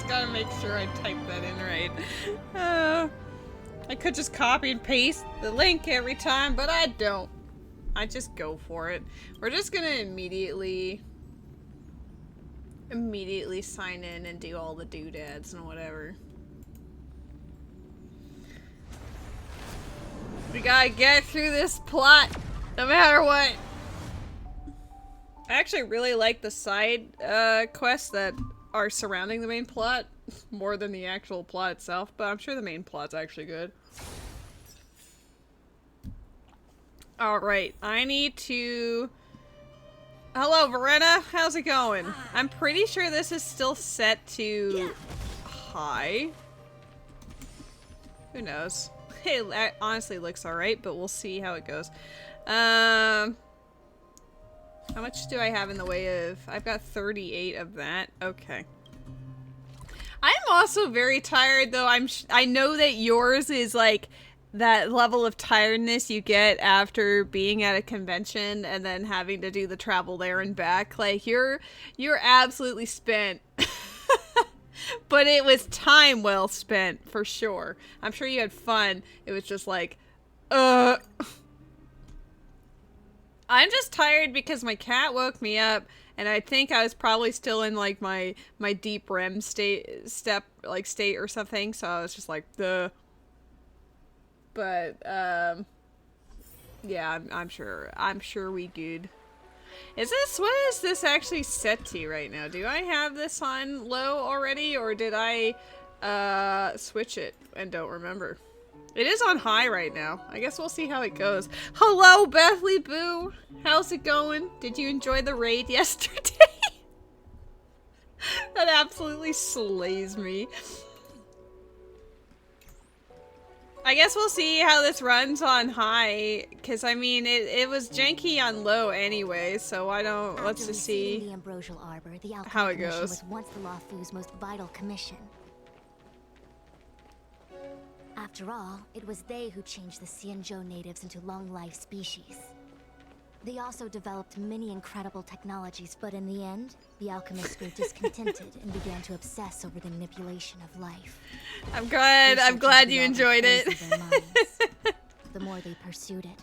just gotta make sure I type that in right. I could just copy and paste the link every time, but I don't. I just go for it. We're just gonna immediately sign in and do all the doodads and whatever. We gotta get through this plot, no matter what. I actually really like the side quests that are surrounding the main plot more than the actual plot itself, but I'm sure the main plot's actually good. Alright, I need to... Hello, Verena. How's it going? I'm pretty sure this is still set to high. Who knows? It honestly looks alright, but we'll see how it goes. How much do I have in the way of... I've got 38 of that. Okay. I'm also very tired, though. I know that yours is like that level of tiredness you get after being at a convention and then having to do the travel there and back. Like, you're absolutely spent. But it was time well spent, for sure. I'm sure you had fun. It was just like, I'm just tired because my cat woke me up, and I think I was probably still in like my deep REM state or something. So I was just like, duh. But yeah, I'm sure we good. What is this actually set to right now? Do I have this on low already, or did I switch it and don't remember? It is on high right now. I guess we'll see how it goes. Hello, Bethley Boo! How's it going? Did you enjoy the raid yesterday? That absolutely slays me. I guess we'll see how this runs on high, because I mean, it was janky on low anyway, so I don't... Let's just see the Ambrosial Arbor, the how it goes. Was once the Luofu's most vital commission. After all, it was they who changed the Xianzhou natives into long-life species. They also developed many incredible technologies, but in the end, the alchemists grew discontented and began to obsess over the manipulation of life. I'm glad you enjoyed it. The more they pursued it,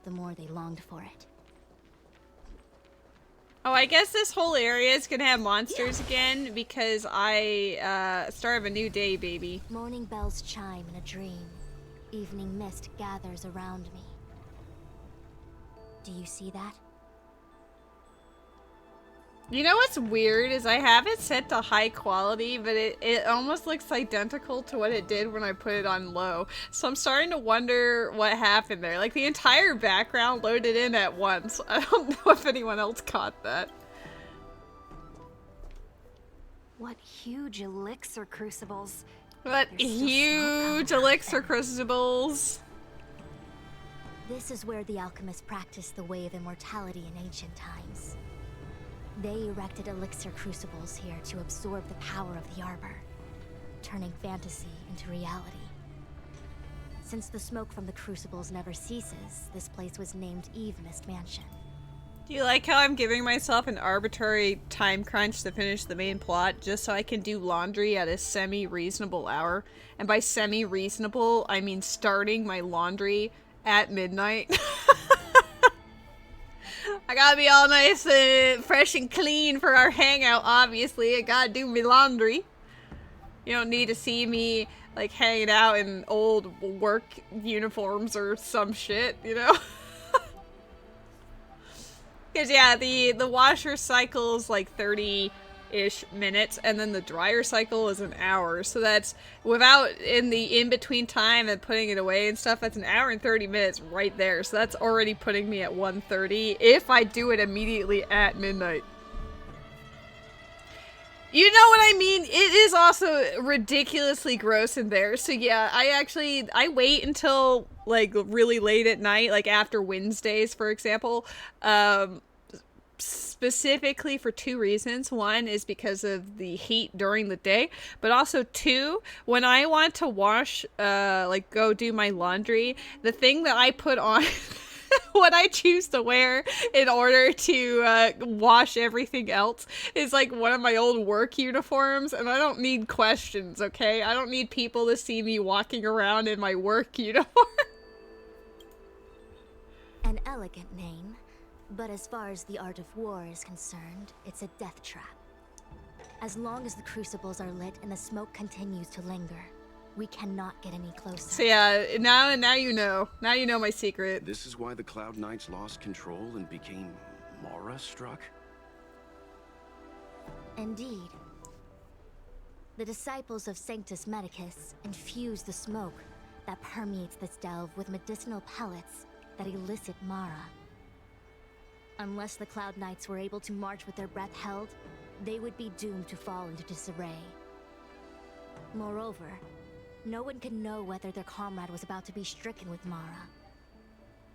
the more they longed for it. Oh, I guess this whole area is gonna have monsters again because I start of a new day, baby. Morning bells chime in a dream. Evening mist gathers around me. Do you see that? You know what's weird is I have it set to high quality, but it almost looks identical to what it did when I put it on low. So I'm starting to wonder what happened there. Like, the entire background loaded in at once. I don't know if anyone else caught that. What huge elixir crucibles. What huge elixir crucibles. This is where the alchemists practiced the way of immortality in ancient times. They erected elixir crucibles here to absorb the power of the arbor, turning fantasy into reality. Since the smoke from the crucibles never ceases, this place was named Eve Mist Mansion. Do you like how I'm giving myself an arbitrary time crunch to finish the main plot just so I can do laundry at a semi-reasonable hour? And by semi-reasonable, I mean starting my laundry at midnight. I gotta be all nice and fresh and clean for our hangout, obviously. I gotta do my laundry. You don't need to see me, like, hanging out in old work uniforms or some shit, you know? Because, yeah, the washer cycle is, like, 30-ish minutes, and then the dryer cycle is an hour. So that's, without in the in-between time and putting it away and stuff, that's an hour and 30 minutes right there. So that's already putting me at 1:30 if I do it immediately at midnight. You know what I mean? It is also ridiculously gross in there. So yeah, I wait until like really late at night, like after Wednesdays, for example, specifically for two reasons. One is because of the heat during the day, but also two, when I want to wash, like go do my laundry, the thing that I put on what I choose to wear in order to wash everything else is like one of my old work uniforms, and I don't need questions, okay? I don't need people to see me walking around in my work uniform. An elegant name, but as far as the art of war is concerned, it's a death trap. As long as the crucibles are lit and the smoke continues to linger, we cannot get any closer. So yeah, now you know. Now you know my secret. This is why the Cloud Knights lost control and became Mara-struck? Indeed. The disciples of Sanctus Medicus infuse the smoke that permeates this delve with medicinal pellets that elicit Mara. Unless the Cloud Knights were able to march with their breath held, they would be doomed to fall into disarray. Moreover, no one could know whether their comrade was about to be stricken with Mara.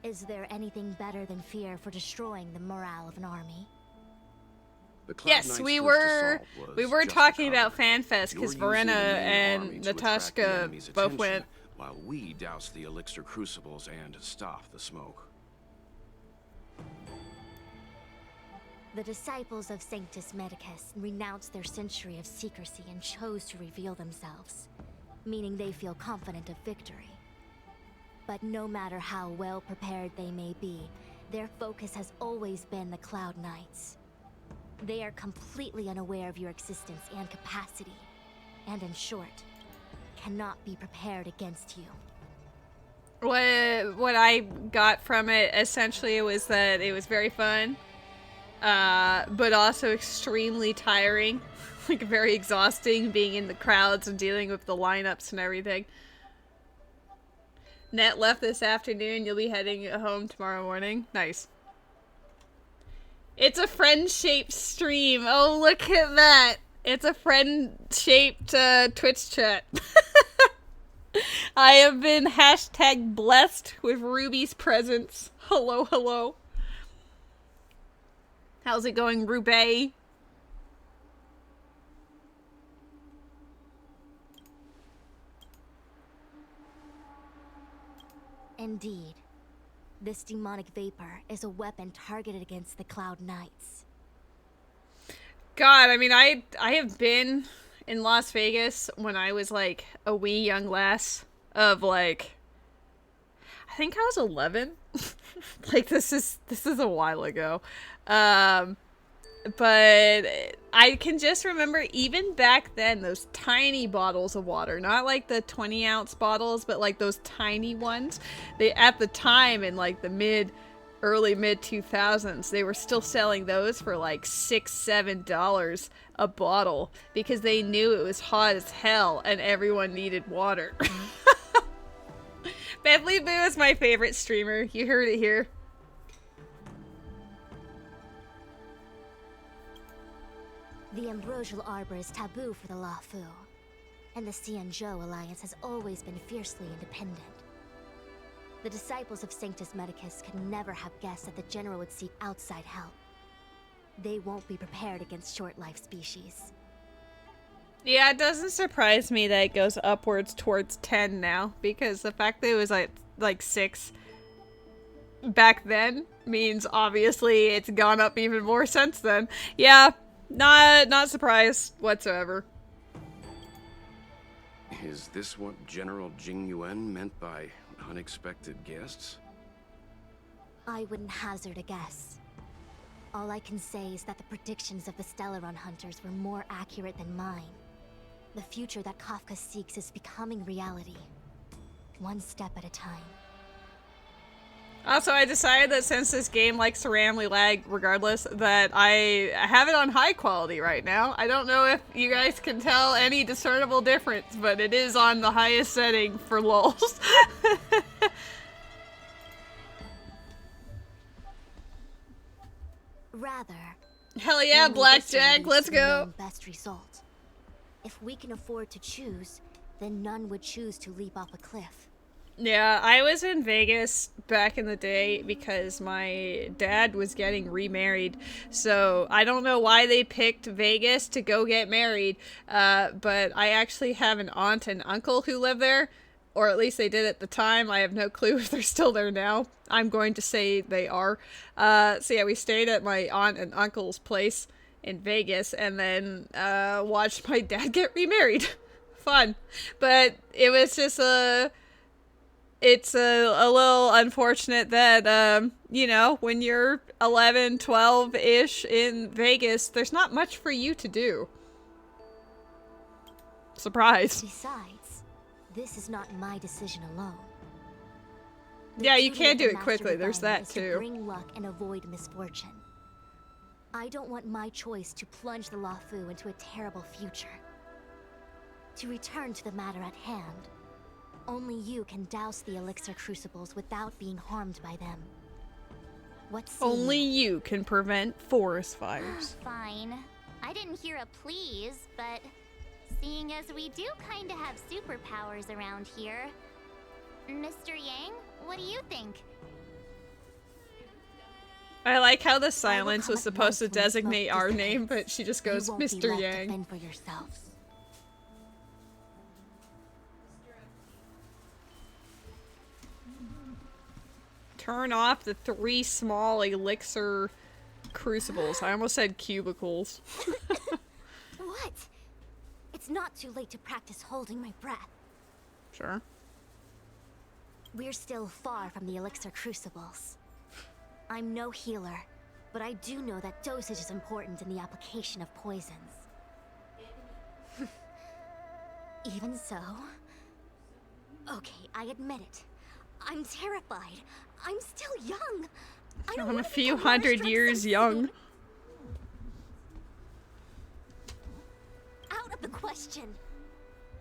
Is there anything better than fear for destroying the morale of an army? Yes, we were talking about FanFest because Verena and Natasha both went. While we doused the elixir crucibles and stopped the smoke. The disciples of Sanctus Medicus renounced their century of secrecy and chose to reveal themselves, meaning they feel confident of victory. But no matter how well prepared they may be, their focus has always been the Cloud Knights. They are completely unaware of your existence and capacity, and in short, cannot be prepared against you. What I got from it essentially was that it was very fun, but also extremely tiring, like very exhausting being in the crowds and dealing with the lineups and everything. Net left this afternoon. You'll be heading home tomorrow morning. Nice. It's a friend-shaped stream. Oh, look at that. It's a friend-shaped Twitch chat. I have been hashtag blessed with Ruby's presence. Hello, hello. How's it going, Rube? Indeed. This demonic vapor is a weapon targeted against the Cloud Knights. God, I mean, I have been in Las Vegas when I was like a wee young lass of like, I think I was 11. Like this is a while ago. But I can just remember even back then, those tiny bottles of water, not like the 20-ounce bottles, but like those tiny ones. They, at the time in like the early mid 2000s, they were still selling those for like $6-7 a bottle because they knew it was hot as hell and everyone needed water. Beverly Boo is my favorite streamer. You heard it here. The ambrosial arbor is taboo for the Luofu, and the Xianzhou Ailliance has always been fiercely independent. The disciples of Sanctus Medicus could never have guessed that the general would seek outside help. They won't be prepared against short-life species. Yeah, it doesn't surprise me that it goes upwards towards 10 now, because the fact that it was like 6 back then means obviously it's gone up even more since then. Yeah, not surprised whatsoever. Is this what General Jing Yuan meant by unexpected guests? I wouldn't hazard a guess. All I can say is that the predictions of the Stellaron hunters were more accurate than mine. The future that Kafka seeks is becoming reality, one step at a time. Also, I decided that since this game likes to randomly lag regardless, that I have it on high quality right now. I don't know if you guys can tell any discernible difference, but it is on the highest setting for lulz. Rather, Hell yeah, Blackjack, let's go. Best result. If we can afford to choose, then none would choose to leap off a cliff. Yeah, I was in Vegas back in the day because my dad was getting remarried. So I don't know why they picked Vegas to go get married, but I actually have an aunt and uncle who live there. or at least they did at the time. I have no clue if they're still there now. I'm going to say they are. So yeah, we stayed at my aunt and uncle's place in Vegas, and then watched my dad get remarried. Fun. But it was just it's a little unfortunate that, you know, when you're 11, 12-ish in Vegas, there's not much for you to do. Surprise. Besides, this is not my decision alone. The Yeah, you duty can't of do the it Master quickly. There's Diviner that is to too. bring luck and avoid misfortune. I don't want my choice to plunge the Luofu into a terrible future. To return to the matter at hand, only you can douse the elixir crucibles without being harmed by them. What say Only you can prevent forest fires. Fine. I didn't hear a please, but seeing as we do kinda have superpowers around here, Mr. Yang, what do you think? I like how the silence come was at supposed to once when the smoke designate our name, dissipates. but she just You goes, won't be Mr. left to Yang. fend for yourselves. Turn off the 3 small elixir crucibles. I almost said cubicles. What? It's not too late to practice holding my breath. Sure. We're still far from the elixir crucibles. I'm no healer, but I do know that dosage is important in the application of poisons. Even so... Okay, I admit it. I'm terrified. I'm still young. I don't I'm a want to few become hundred Mara years Struck young. soon. Out of the question.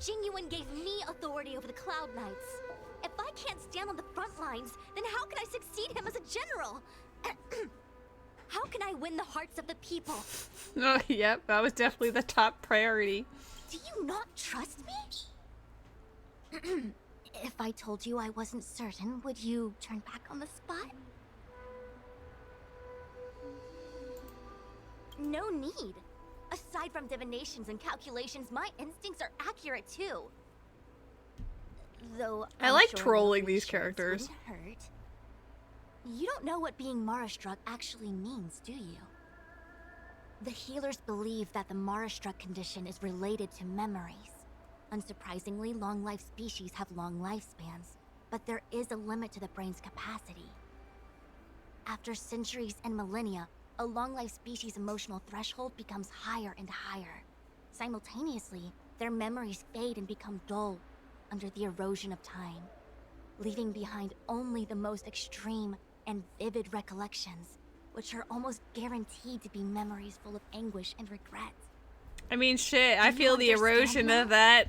Jingyuan gave me authority over the Cloud Knights. If I can't stand on the front lines, then how can I succeed him as a general? How can I win the hearts of the people? Oh, yep, that was definitely the top priority. Do you not trust me? If I told you I wasn't certain, would you turn back on the spot? No need. Aside from divinations and calculations, my instincts are accurate too. Though I I'm like sure trolling little these reassurance characters. wouldn't hurt. You don't know what being Mara-struck actually means, do you? The healers believe that the Mara-struck condition is related to memories. Unsurprisingly, long-life species have long lifespans, but there is a limit to the brain's capacity. After centuries and millennia, a long-life species' emotional threshold becomes higher and higher. Simultaneously, their memories fade and become dull under the erosion of time, leaving behind only the most extreme and vivid recollections, which are almost guaranteed to be memories full of anguish and regret. I mean, shit, I Do you feel the understand erosion now? of that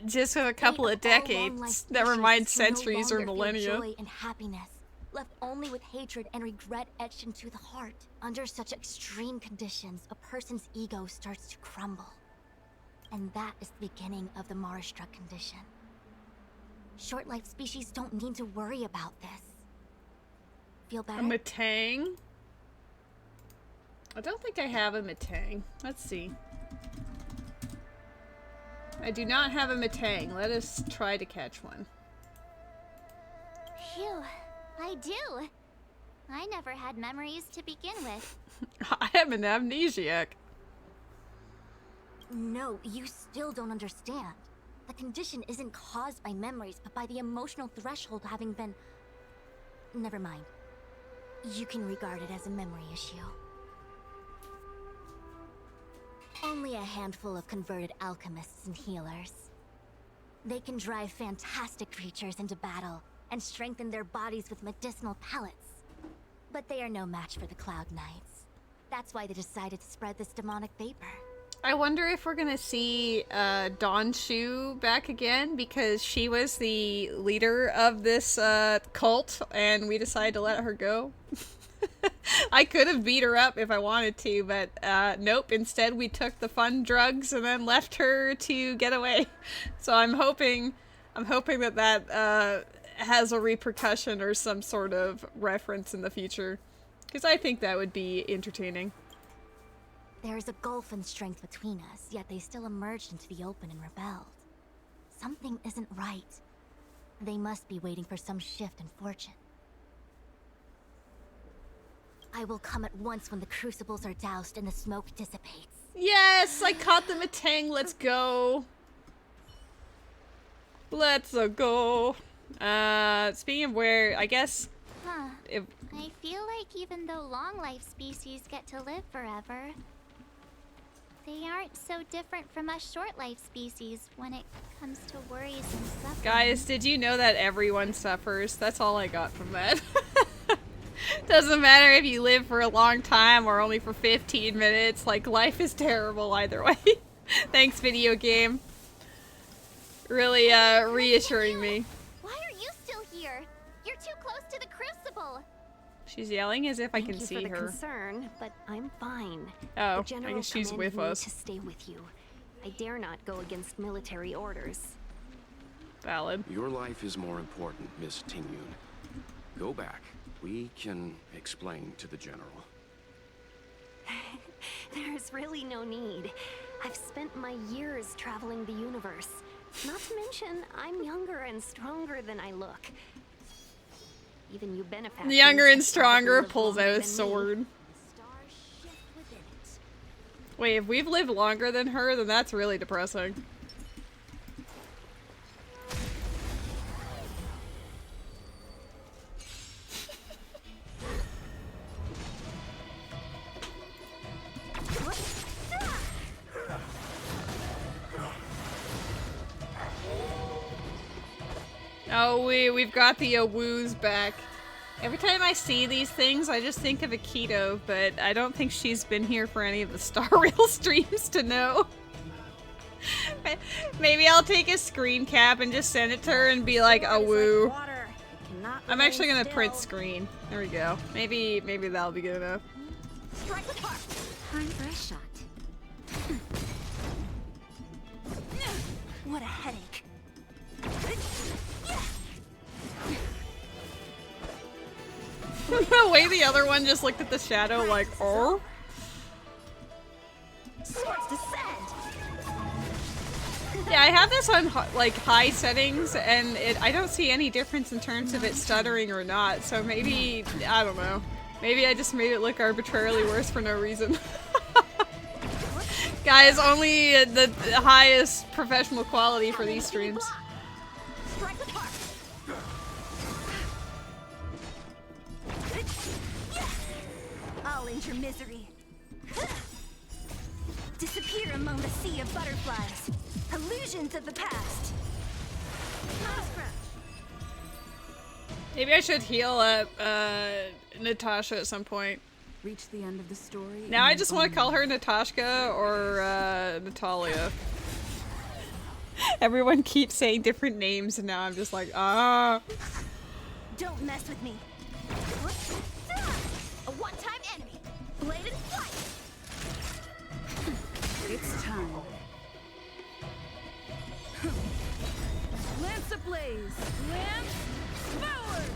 just in a couple of Fate of all long-life decades. Never mind species no centuries or longer feel millennia. joy and happiness, left only with hatred and regret etched into the heart. Under such extreme conditions, a person's ego starts to crumble. And that is the beginning of the Mara-struck condition. Short-life species don't need to worry about this. Feel better? A Matang? I don't think I have a Matang. Let's see. I do not have a Matang. Let us try to catch one. Phew, I do. I never had memories to begin with. I am an amnesiac. No, you still don't understand. The condition isn't caused by memories, but by the emotional threshold having been... Never mind. You can regard it as a memory issue. Only a handful of converted alchemists and healers. They can drive fantastic creatures into battle and strengthen their bodies with medicinal pellets. But they are no match for the Cloud Knights. That's why they decided to spread this demonic vapor. I wonder if we're gonna see Dawn Shu back again, because she was the leader of this cult and we decided to let her go. I could have beat her up if I wanted to, but nope, instead we took the fun drugs and then left her to get away. So I'm hoping that has a repercussion or some sort of reference in the future, because I think that would be entertaining. There is a gulf in strength between us, yet they still emerged into the open and rebelled. Something isn't right. They must be waiting for some shift in fortune. I will come at once when the crucibles are doused and the smoke dissipates. Yes, I caught the Matang. Let's go. Let's go. Speaking of where, I guess. Huh. If, I feel like even though long life species get to live forever, they aren't so different from us short life species when it comes to worries and suffering. guys, did you know that everyone suffers? That's all I got from that. Doesn't matter if you live for a long time or only for 15 minutes. Like, life is terrible either way. Thanks, video game. Really, reassuring me. Why are you still here? You're too close to the crucible. She's yelling as if I can Thank you see for the her. concern, but I'm fine. Oh, The I general guess she's commanded with me us. to stay with you. I dare not go against military orders. Valid. Your life is more important, Miss Tingyun. Go back. We can explain to the General. There's really no need. I've spent my years traveling the universe. Not to mention, I'm younger and stronger than I look. Even you benefactors. Younger and have stronger, lived pulls longer out than his me. sword. Stars shift within it. Wait, if we've lived longer than her, then that's really depressing. Oh, we've got the woos back. Every time I see these things, I just think of Akito, but I don't think she's been here for any of the Star Rail streams to know. Maybe I'll take a screen cap and just send it to her and be like, a woo. I'm actually gonna print screen. There we go. Maybe that'll be good enough. Strike with heart. Time for a shot. What a headache. The way the other one just looked at the shadow like, oh. Swords descend. Yeah, I have this on like high settings, and I don't see any difference in terms of it stuttering or not. So maybe, I don't know. Maybe I just made it look arbitrarily worse for no reason. Guys, only the highest professional quality for these streams. Strike with heart. I'll end your misery. Disappear among the sea of butterflies. Illusions of the past. Not a scratch. Maybe I should heal up Natasha at some point. Reach the end of the story. Now I just want to call her Natashka or Natalia. Everyone keeps saying different names, and now I'm just like, ah. Don't mess with me. A one-time enemy. Blade and flight. It's time. Lance ablaze. Lance forward.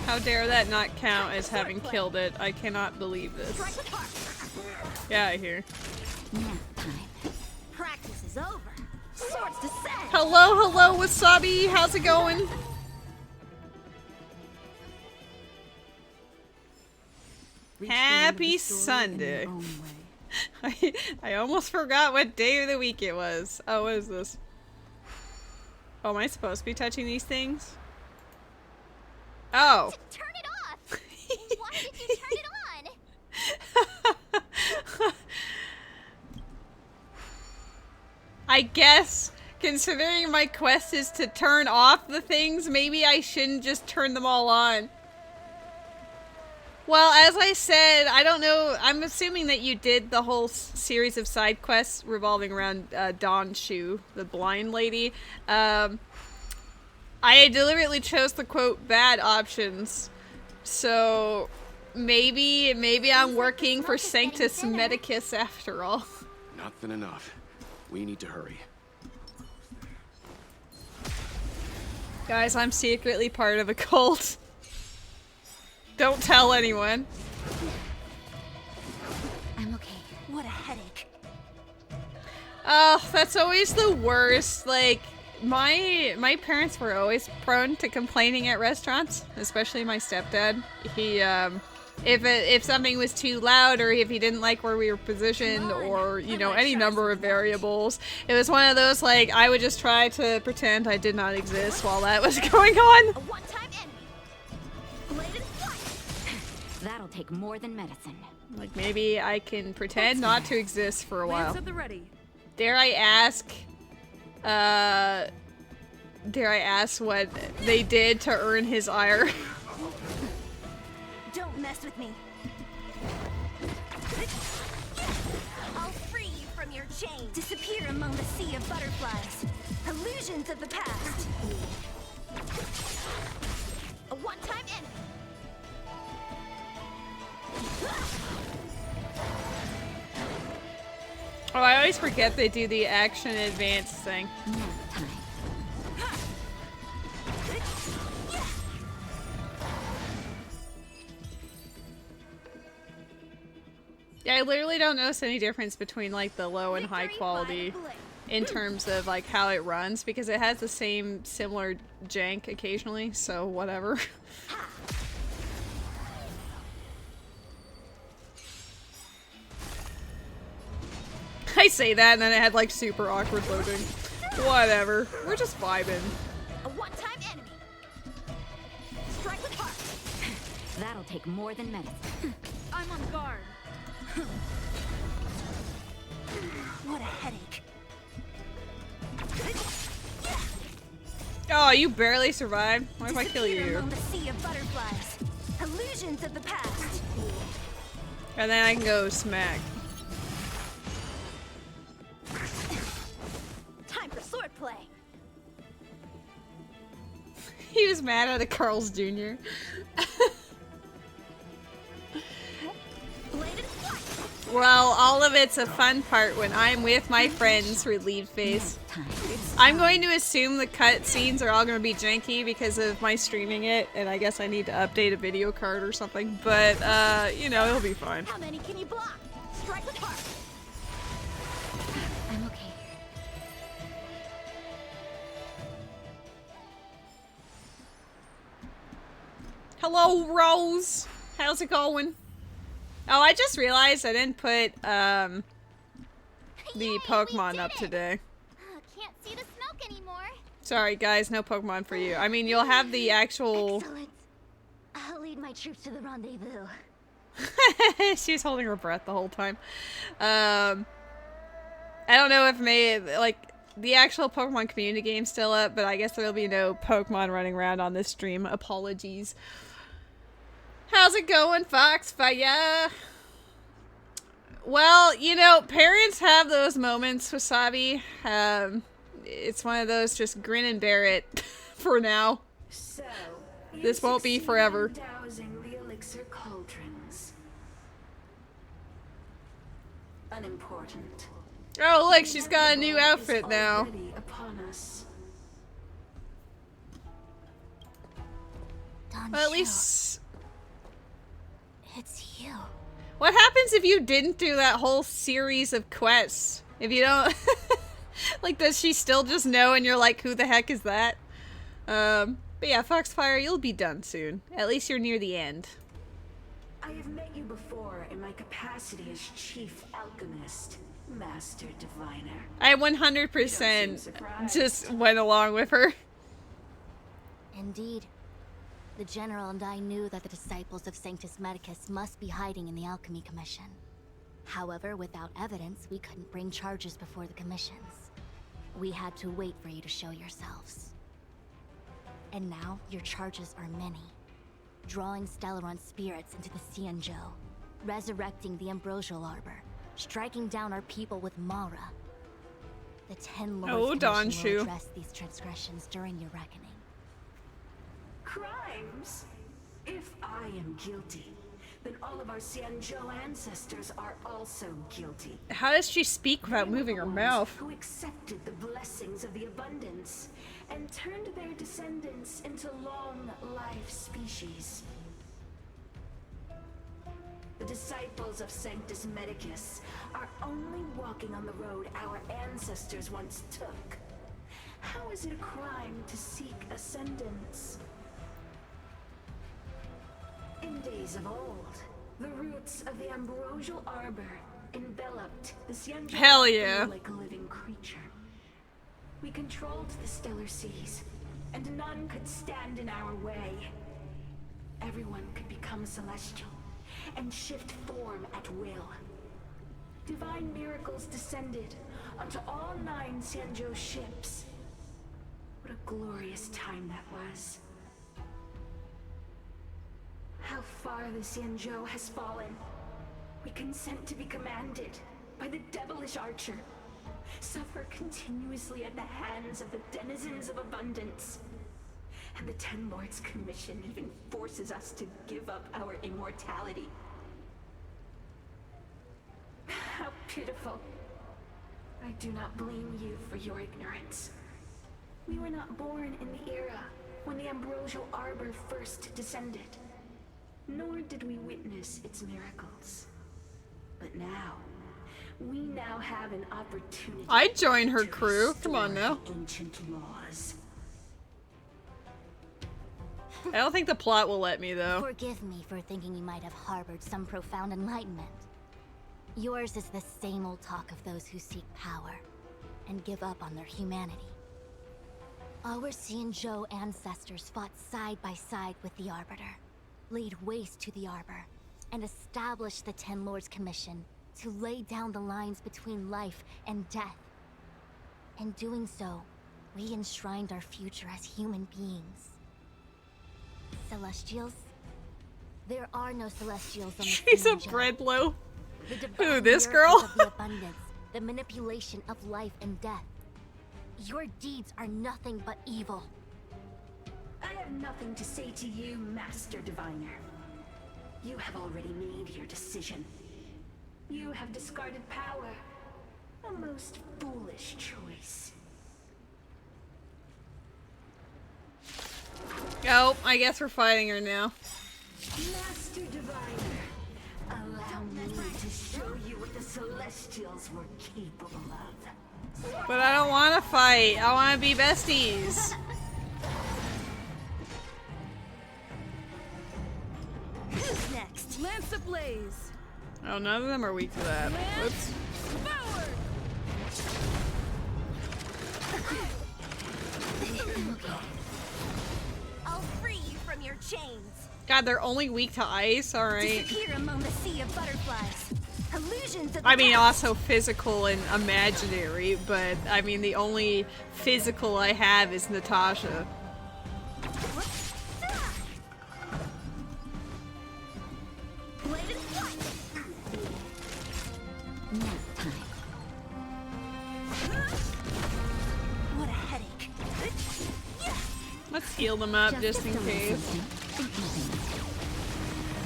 How dare that not count as having killed it? I cannot believe this. Strike with heart. Yeah, I hear. Nap time. Practice is over. Swords descend. Hello, hello, Wasabi. How's it going? Reach the end of the Happy story in your Sunday. own way. I almost forgot what day of the week it was. Oh, what is this? Oh, am I supposed to be touching these things? Oh. Turn it off! Why did you turn it on? I guess, considering my quest is to turn off the things, maybe I shouldn't just turn them all on. Well, as I said, I don't know. I'm assuming that you did the whole series of side quests revolving around Dawn Shu, the blind lady. I deliberately chose the quote bad options, so maybe I'm working for Sanctus Medicus after all. Nothing enough. We need to hurry. Guys, I'm secretly part of a cult. Don't tell anyone. I'm okay. What a headache. Oh, that's always the worst. Like, my parents were always prone to complaining at restaurants, especially my stepdad. He, if something was too loud or if he didn't like where we were positioned or, you know, any number of variables, it was one of those, like, I would just try to pretend I did not exist while that was going on. A one-time enemy. Bladed flight. That'll take more than medicine. Like, maybe I can pretend not to exist for a while. Lance at the ready. Dare I ask what they did to earn his ire? Don't mess with me. I'll free you from your chain. Disappear among the sea of butterflies. Illusions of the past. A one-time enemy. Oh, I always forget they do the action advance thing. Time. Yeah, I literally don't notice any difference between like the low and high Victory quality by blade. in terms of like how it runs because it has the same similar jank occasionally, so whatever. I say that and then it had like super awkward loading. Whatever. We're just vibing. A one-time enemy. Strike with heart. That'll take more than medicine. I'm on guard. What a headache. Oh, you barely survived. What if I kill Disappear you? among the sea of butterflies. Illusions of the past. And then I can go smack. Time for swordplay. He was mad at a Carl's Jr. Bladed flight. Well, all of it's a fun part when I'm with my friends, relieved face. Time. I'm going to assume the cutscenes are all going to be janky because of my streaming it, and I guess I need to update a video card or something, but, you know, it'll be fine. How many can you block? Strike with heart. I'm okay. Hello, Rose! How's it going? Oh, I just realized I didn't put, the Yay, Pokemon we up did it! today. Can't see the smoke anymore. Sorry, guys, no Pokemon for you. I mean, you'll have the actual... Excellent. I'll lead my troops to the rendezvous. She's holding her breath the whole time. I don't know if the actual Pokemon community game's still up, but I guess there'll be no Pokemon running around on this stream. Apologies. How's it going, Foxfire? Well, you know, parents have those moments, Wasabi. It's one of those just grin and bear it for now. So, This won't be forever. Dowsing the elixir cauldrons. Unimportant. Oh, look, she's got a new outfit now. Already upon us. Well, at least... It's you. What happens if you didn't do that whole series of quests? If you don't... like, does she still just know and you're like, who the heck is that? But yeah, Foxfire, you'll be done soon. At least you're near the end. I have met you before in my capacity as chief alchemist, master diviner. I 100% just went along with her. Indeed. The General and I knew that the disciples of Sanctus Medicus must be hiding in the Alchemy Commission. However, without evidence, we couldn't bring charges before the commissions. We had to wait for you to show yourselves. And now, your charges are many. Drawing Stellaron spirits into the Xianzhou, resurrecting the Ambrosial Arbor, striking down our people with Mara. The 10 Lords Commission Donshu. will address these transgressions during your reckoning. Crimes? If I am guilty, then all of our Xianzhou ancestors are also guilty. How does she speak without moving her mouth? Who accepted the blessings of the abundance and turned their descendants into long-life species. the disciples of Sanctus Medicus, are only walking on the road our ancestors once took. How is it a crime to seek ascendance? In days of old, the roots of the ambrosial arbor enveloped the Xianzhou Hell yeah. like a living creature. We controlled the stellar seas, and none could stand in our way. Everyone could become celestial and shift form at will. Divine miracles descended onto all 9 Xianzhou ships. What a glorious time that was. How far the Xianzhou has fallen. We consent to be commanded by the devilish archer. Suffer continuously at the hands of the denizens of abundance. And the Ten Lords Commission even forces us to give up our immortality. How pitiful. I do not blame you for your ignorance. We were not born in the era when the ambrosial arbor first descended. Nor did we witness its miracles. But now, we now have an opportunity. I'd join her to crew. Come on restore now. Ancient laws. I don't think the plot will let me though. Forgive me for thinking you might have harbored some profound enlightenment. Yours is the same old talk of those who seek power and give up on their humanity. Our Xianzhou ancestors fought side by side with the Arbiter, laid waste to the Arbor, and established the Ten Lords Commission to lay down the lines between life and death. In doing so, we enshrined our future as human beings. Celestials? There are no Celestials on the She's a Xianzhou. bread loaf. The Who, divine this miracles girl? of the abundance, the manipulation of life and death. Your deeds are nothing but evil. I have nothing to say to you, Master Diviner. You have already made your decision. You have discarded power. A most foolish choice. Oh, I guess we're fighting her now. Master Diviner, allow me to show you what the Celestials were capable of. But I don't want to fight. I want to be besties. Who's next? Lance ablaze. Oh, none of them are weak to that. Whoops. Forward. I'll free you from your chains. God, they're only weak to ice. All right. Disappear among the sea of butterflies. Illusions of the I mean, past. also physical and imaginary, but I mean, the only physical I have is Natasha. Bladed flight. Nap time. What a headache. Let's heal them up just in case.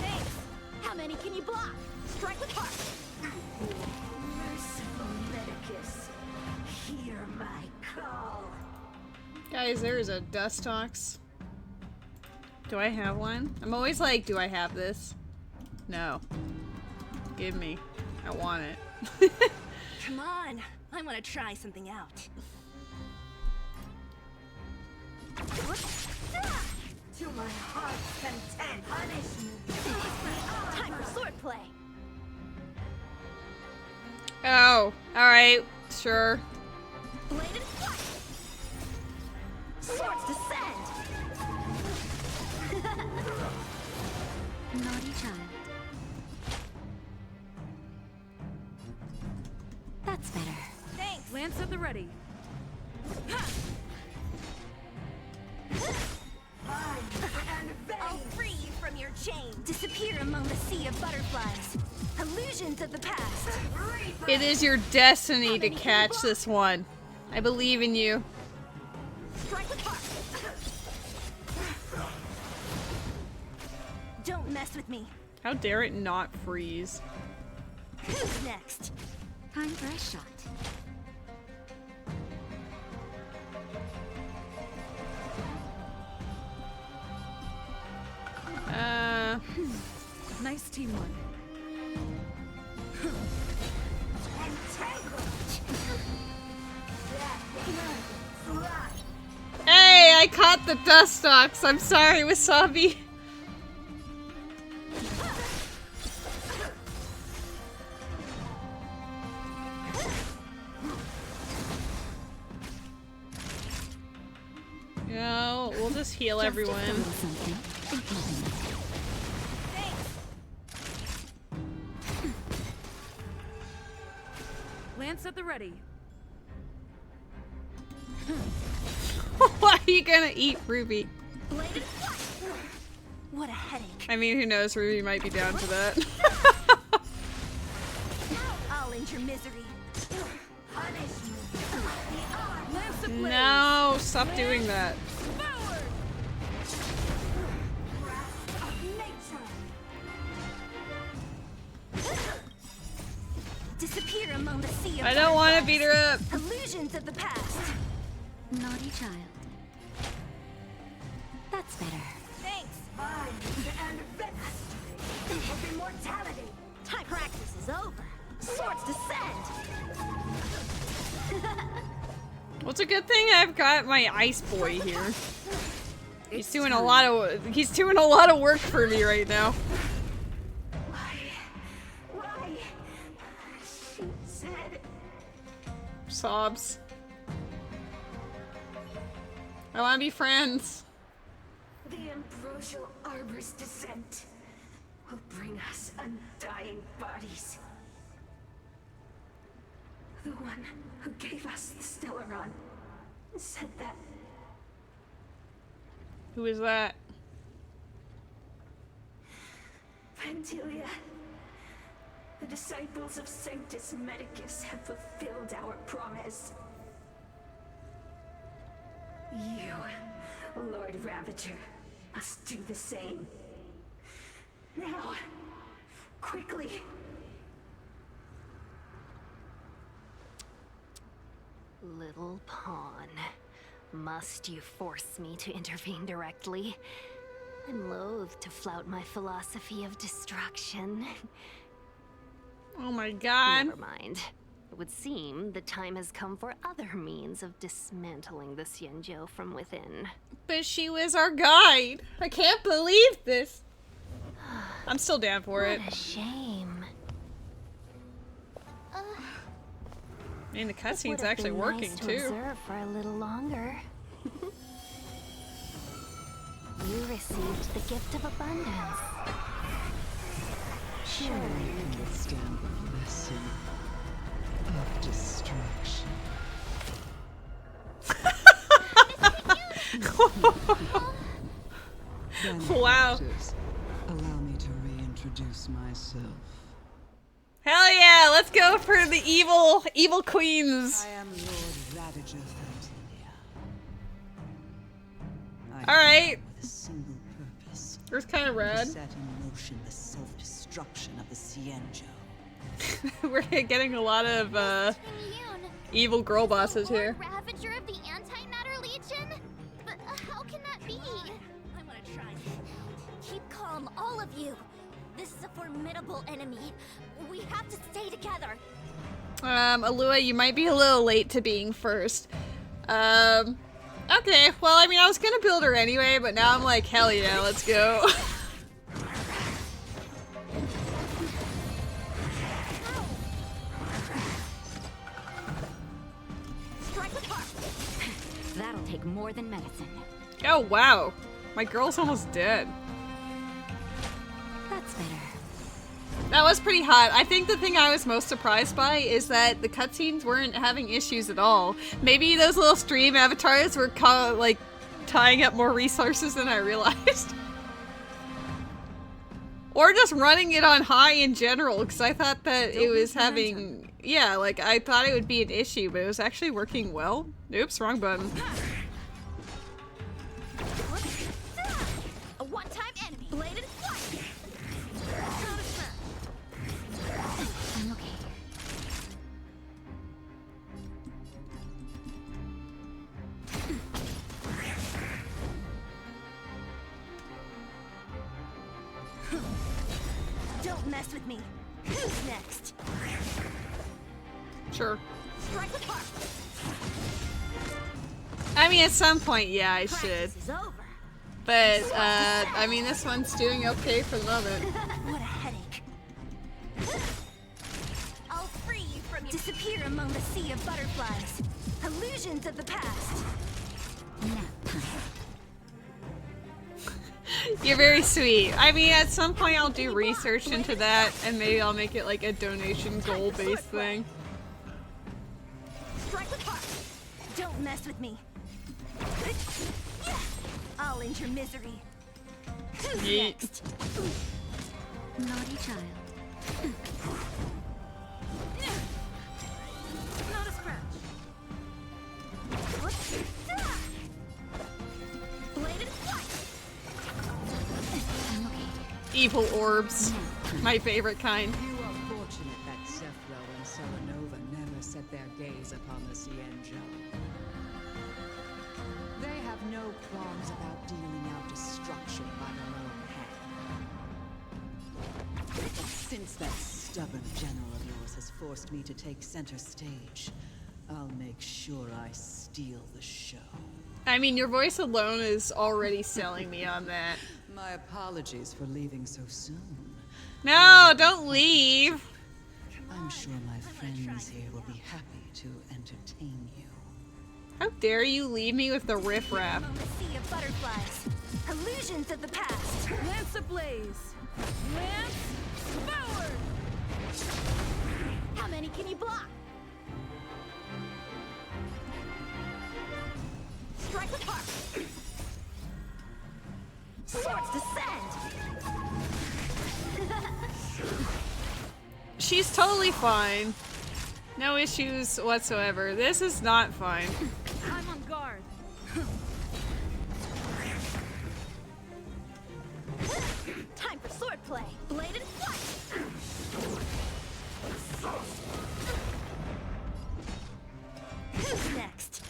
Thanks. How many can you block? Strike with heart. Merciful Medicus, hear my call. Guys, there is a dust ox. Do I have one? I'm always like, do I have this? No. Give me. I want it. Come on. I want to try something out. To my heart's content, punish me. Time for swordplay. Oh, alright. Sure. Bladed flight. Swords descend. Naughty child. That's better. Thanks. Lance at the ready. I'll free you from your chains. Disappear among the sea of butterflies. Illusions of the past. It is your destiny to catch this one. I believe in you. Strike with heart. Don't mess with me. How dare it not freeze? Who's next? Time for a shot. Uh, Nice teamwork. I caught the dust stalks. I'm sorry, Wasabi. No, we'll just heal everyone. Lance at the ready. Why are you gonna eat Ruby? What a headache. I mean, who knows? Ruby might be down for that. I'll end your misery. Lance ablaze. No, stop doing that. Forward. Disappear among the sea of I don't want to butterflies. beat her up. Illusions of the past. Naughty child. That's better. Thanks. And victory of immortality. Time practice is over. Swords descend. Well, it's a good thing I've got my ice boy here. He's doing a lot of work for me right now. Why? She said Sobs. I want to be friends. the ambrosial arbor's descent will bring us undying bodies. The one who gave us the Stellaron said that. Who is that? Pantilia, the disciples of Sanctus Medicus have fulfilled our promise. You, Lord Ravager, must do the same. Now, quickly. Little pawn. Must you force me to intervene directly? I'm loath to flout my philosophy of destruction. Oh my god. Never mind. It would seem the time has come for other means of dismantling the Xianzhou from within. But she was our guide. I can't believe this. I'm still down for it. What a shame. I mean, the cutscene's Would've actually been working nice to too. observe for a little longer. You received the gift of abundance. Surely you can withstand the lesson of destruction. Wow. Allow me to reintroduce myself. Hell yeah, let's go for the evil queens. I am Lord Ravager Fantilia. Alright. With a single purpose. It was kind of To rad. set in motion the self-destruction of the Xianzhou. We're getting a lot of Yun, evil girl bosses Lord here. Ravager of the Anti-Matter Legion? But how can that be? I want to try. Keep calm, all of you. This is a formidable enemy. We have to stay together. Alua, you might be a little late to being first. Okay, well, I mean, I was gonna build her anyway, but now I'm like, hell yeah, let's go. Strike apart. That'll take more than medicine. Oh, wow. My girl's almost dead. That's better. That was pretty hot. I think the thing I was most surprised by is that the cutscenes weren't having issues at all. Maybe those little stream avatars were like tying up more resources than I realized. Or just running it on high in general, because I thought that it was having... Yeah, like, I thought it would be an issue, but it was actually working well. Oops, wrong button. A one-time enemy. Bladed flight. I'm okay. Don't mess with me. Who's next? Sure. Strike apart. I mean, at some point, yeah, I should. Practice is over. But, I mean, this one's doing okay for the moment. What a headache. I'll free you from your disappear among the sea of butterflies. Illusions of the past. You're very sweet. I mean, at some point I'll do research into that, and maybe I'll make it like a donation goal-based thing. Strike with heart. Don't mess with me. I'll end your misery. Who's Yeet. next? Naughty child. Not a scratch. Bladed flight. Evil orbs. My favorite kind. You are fortunate that Zephyro and Selenova never set their gaze upon the Xianzhou. They have no qualms about dealing out destruction by their own hand. But since that stubborn general of yours has forced me to take center stage, I'll make sure I steal the show. I mean, your voice alone is already selling me on that. My apologies for leaving so soon. No, don't leave. I'm sure my friends here will be happy to entertain you. How dare you leave me with the riffraff? Among the sea of butterflies. Illusions of the past. Lance ablaze. Lance forward. How many can you block? Strike with heart. Swords descend. She's totally fine. No issues whatsoever. This is not fine. I'm on guard. Time for swordplay. Bladed flight. Who's next?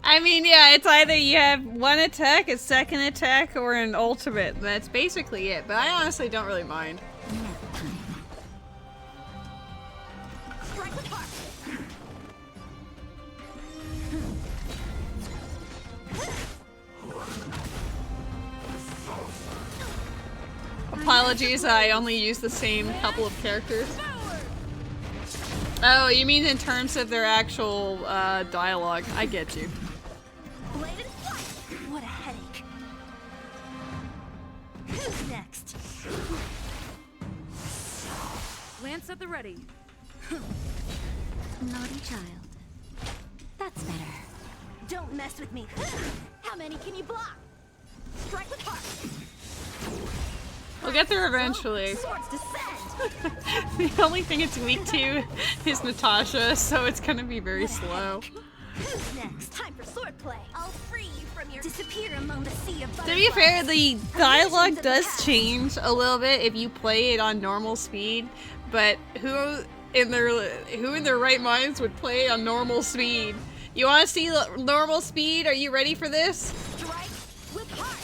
I mean, yeah, it's either you have one attack, a second attack, or an ultimate. That's basically it, but I honestly don't really mind. Strike with heart. Apologies, I only use the same couple of characters. Oh, you mean in terms of their actual dialogue. I get you. Bladed flight. What a headache. Who's next? Lance at the ready. Naughty child. That's better. Don't mess with me. How many can you block? Strike with heart. We'll get there eventually. Swords descend. The only thing it's weak to is Natasha, so it's gonna be very slow. Who's next? Time for swordplay. I'll free you from your disappear among the sea of To butterflies. be fair, the dialogue of the does past. change a little bit if you play it on normal speed, but who in their right minds would play on normal speed? You want to see normal speed? Are you ready for this? Strike with heart.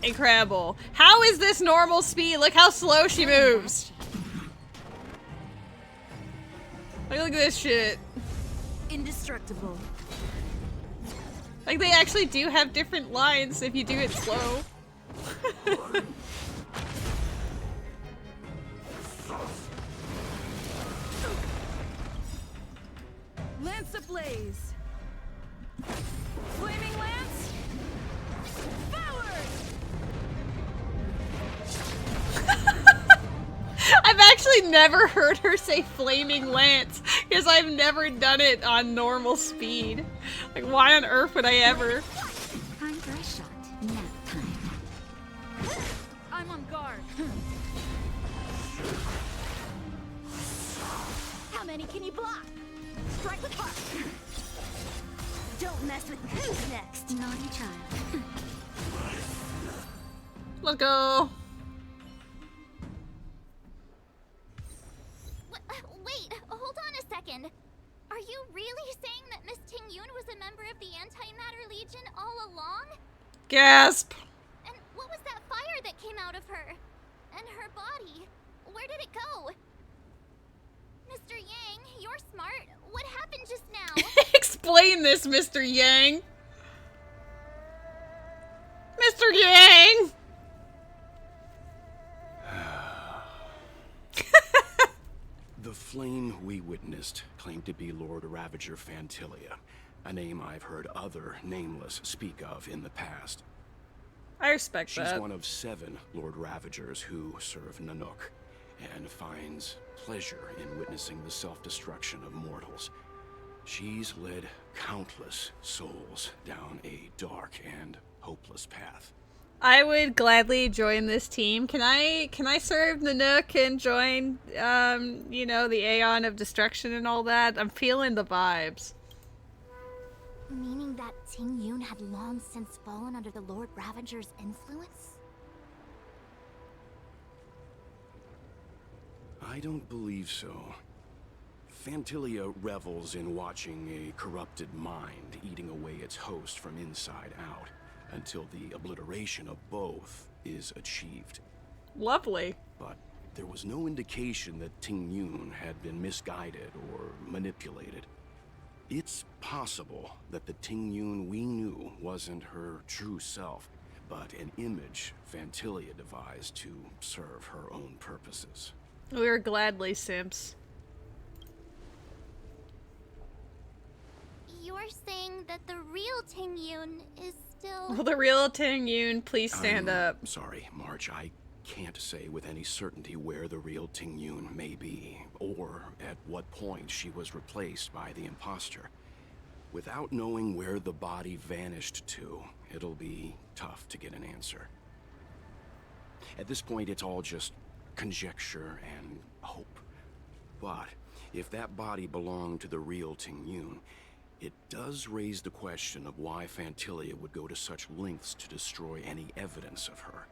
Incredible. How is this normal speed? Look how slow she moves. Look at this shit. Indestructible. Like, they actually do have different lines if you do it slow. Lance ablaze. Flaming lance. Forward. I've actually never heard her say flaming lance because I've never done it on normal speed. Like, why on earth would I ever? Time for a shot. Nap time. I'm on guard. How many can you block? Strike with heart. Don't mess with me. Who's next? Naughty child. Let's go. Wait, hold on a second. Are you really saying that Miss Tingyun was a member of the Antimatter Legion all along? Gasp. And what was that fire that came out of her? And her body? Where did it go? Mr. Yang, you're more smart. What happened just now? Explain this, Mr. Yang. Mr. Yang! The flame we witnessed claimed to be Lord Ravager Fantilia, a name I've heard other nameless speak of in the past. I respect She's that. one of 7 Lord Ravagers who serve Nanook, and finds pleasure in witnessing the self-destruction of mortals. She's led countless souls down a dark and hopeless path. I would gladly join this team. Can I serve Nanook and join, you know, the Aeon of Destruction and all that? I'm feeling the vibes. Meaning that Ting Yun had long since fallen under the Lord Ravager's influence? I don't believe so. Fantilia revels in watching a corrupted mind eating away its host from inside out, until the obliteration of both is achieved. Lovely. But there was no indication that Ting Yun had been misguided or manipulated. It's possible that the Ting Yun we knew wasn't her true self, but an image Fantilia devised to serve her own purposes. We're gladly simps. You're saying that the real Ting Yun is still... Will the real Ting Yun please stand up? Sorry, March, I can't say with any certainty where the real Ting Yun may be, or at what point she was replaced by the imposter. Without knowing where the body vanished to, it'll be tough to get an answer. At this point, it's all just conjecture and hope. But if that body belonged to the real Ting Yun, it does raise the question of why Fantilia would go to such lengths to destroy any evidence of her.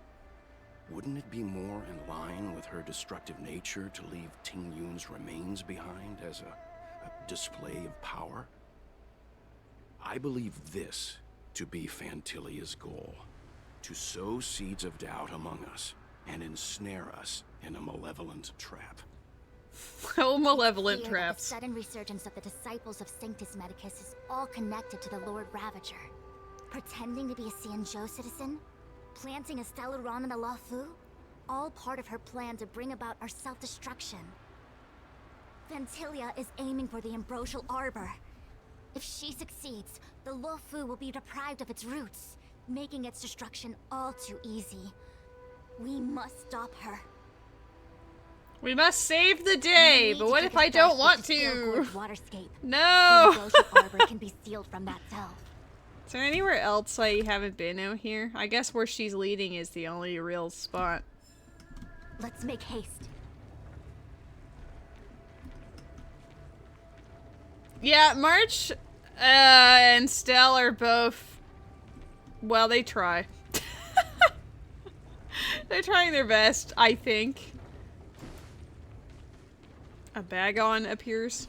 Wouldn't it be more in line with her destructive nature to leave Ting Yun's remains behind as a display of power? I believe this to be Fantilia's goal: to sow seeds of doubt among us and ensnare us in a malevolent trap. Oh, malevolent Fear that traps. the sudden resurgence of the disciples of Sanctus Medicus is all connected to the Lord Ravager. Pretending to be a Xianzhou citizen? Planting a Stellaron in the Luofu? All part of her plan to bring about our self-destruction. Fantilia is aiming for the Ambrosial Arbor. If she succeeds, the Luofu will be deprived of its roots, making its destruction all too easy. We must stop her. We must save the day, but what if I don't want to? Waterscape. No! The Ambrosial Arbor can be sealed from that cell. Is there anywhere else I haven't been out here? I guess where she's leading is the only real spot. Let's make haste. Yeah, March and Stell are both... Well, they try. They're trying their best, I think. A Bagon appears.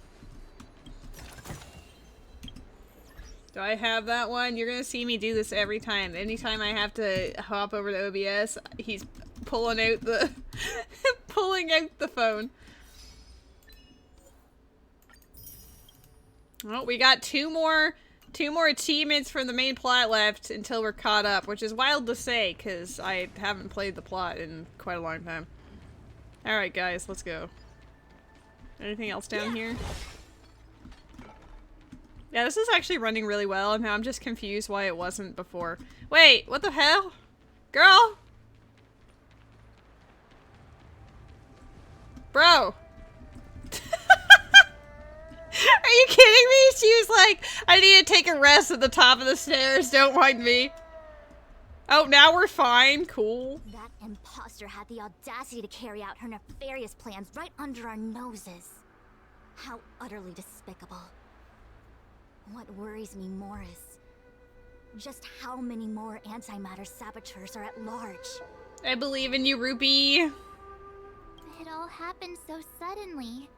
Do I have that one? You're gonna see me do this every time. Anytime I have to hop over to OBS, he's pulling out the pulling out the phone. Well, we got two more achievements from the main plot left until we're caught up, which is wild to say because I haven't played the plot in quite a long time. Alright guys, let's go. Anything else down here? Yeah, this is actually running really well, and now I'm just confused why it wasn't before. Wait, what the hell? Girl? Bro! Are you kidding me? She was like, I need to take a rest at the top of the stairs, don't mind me. Oh, now we're fine, cool. That imposter had the audacity to carry out her nefarious plans right under our noses. How utterly despicable. What worries me more is just how many more antimatter saboteurs are at large. I believe in you, Ruby. It all happened so suddenly.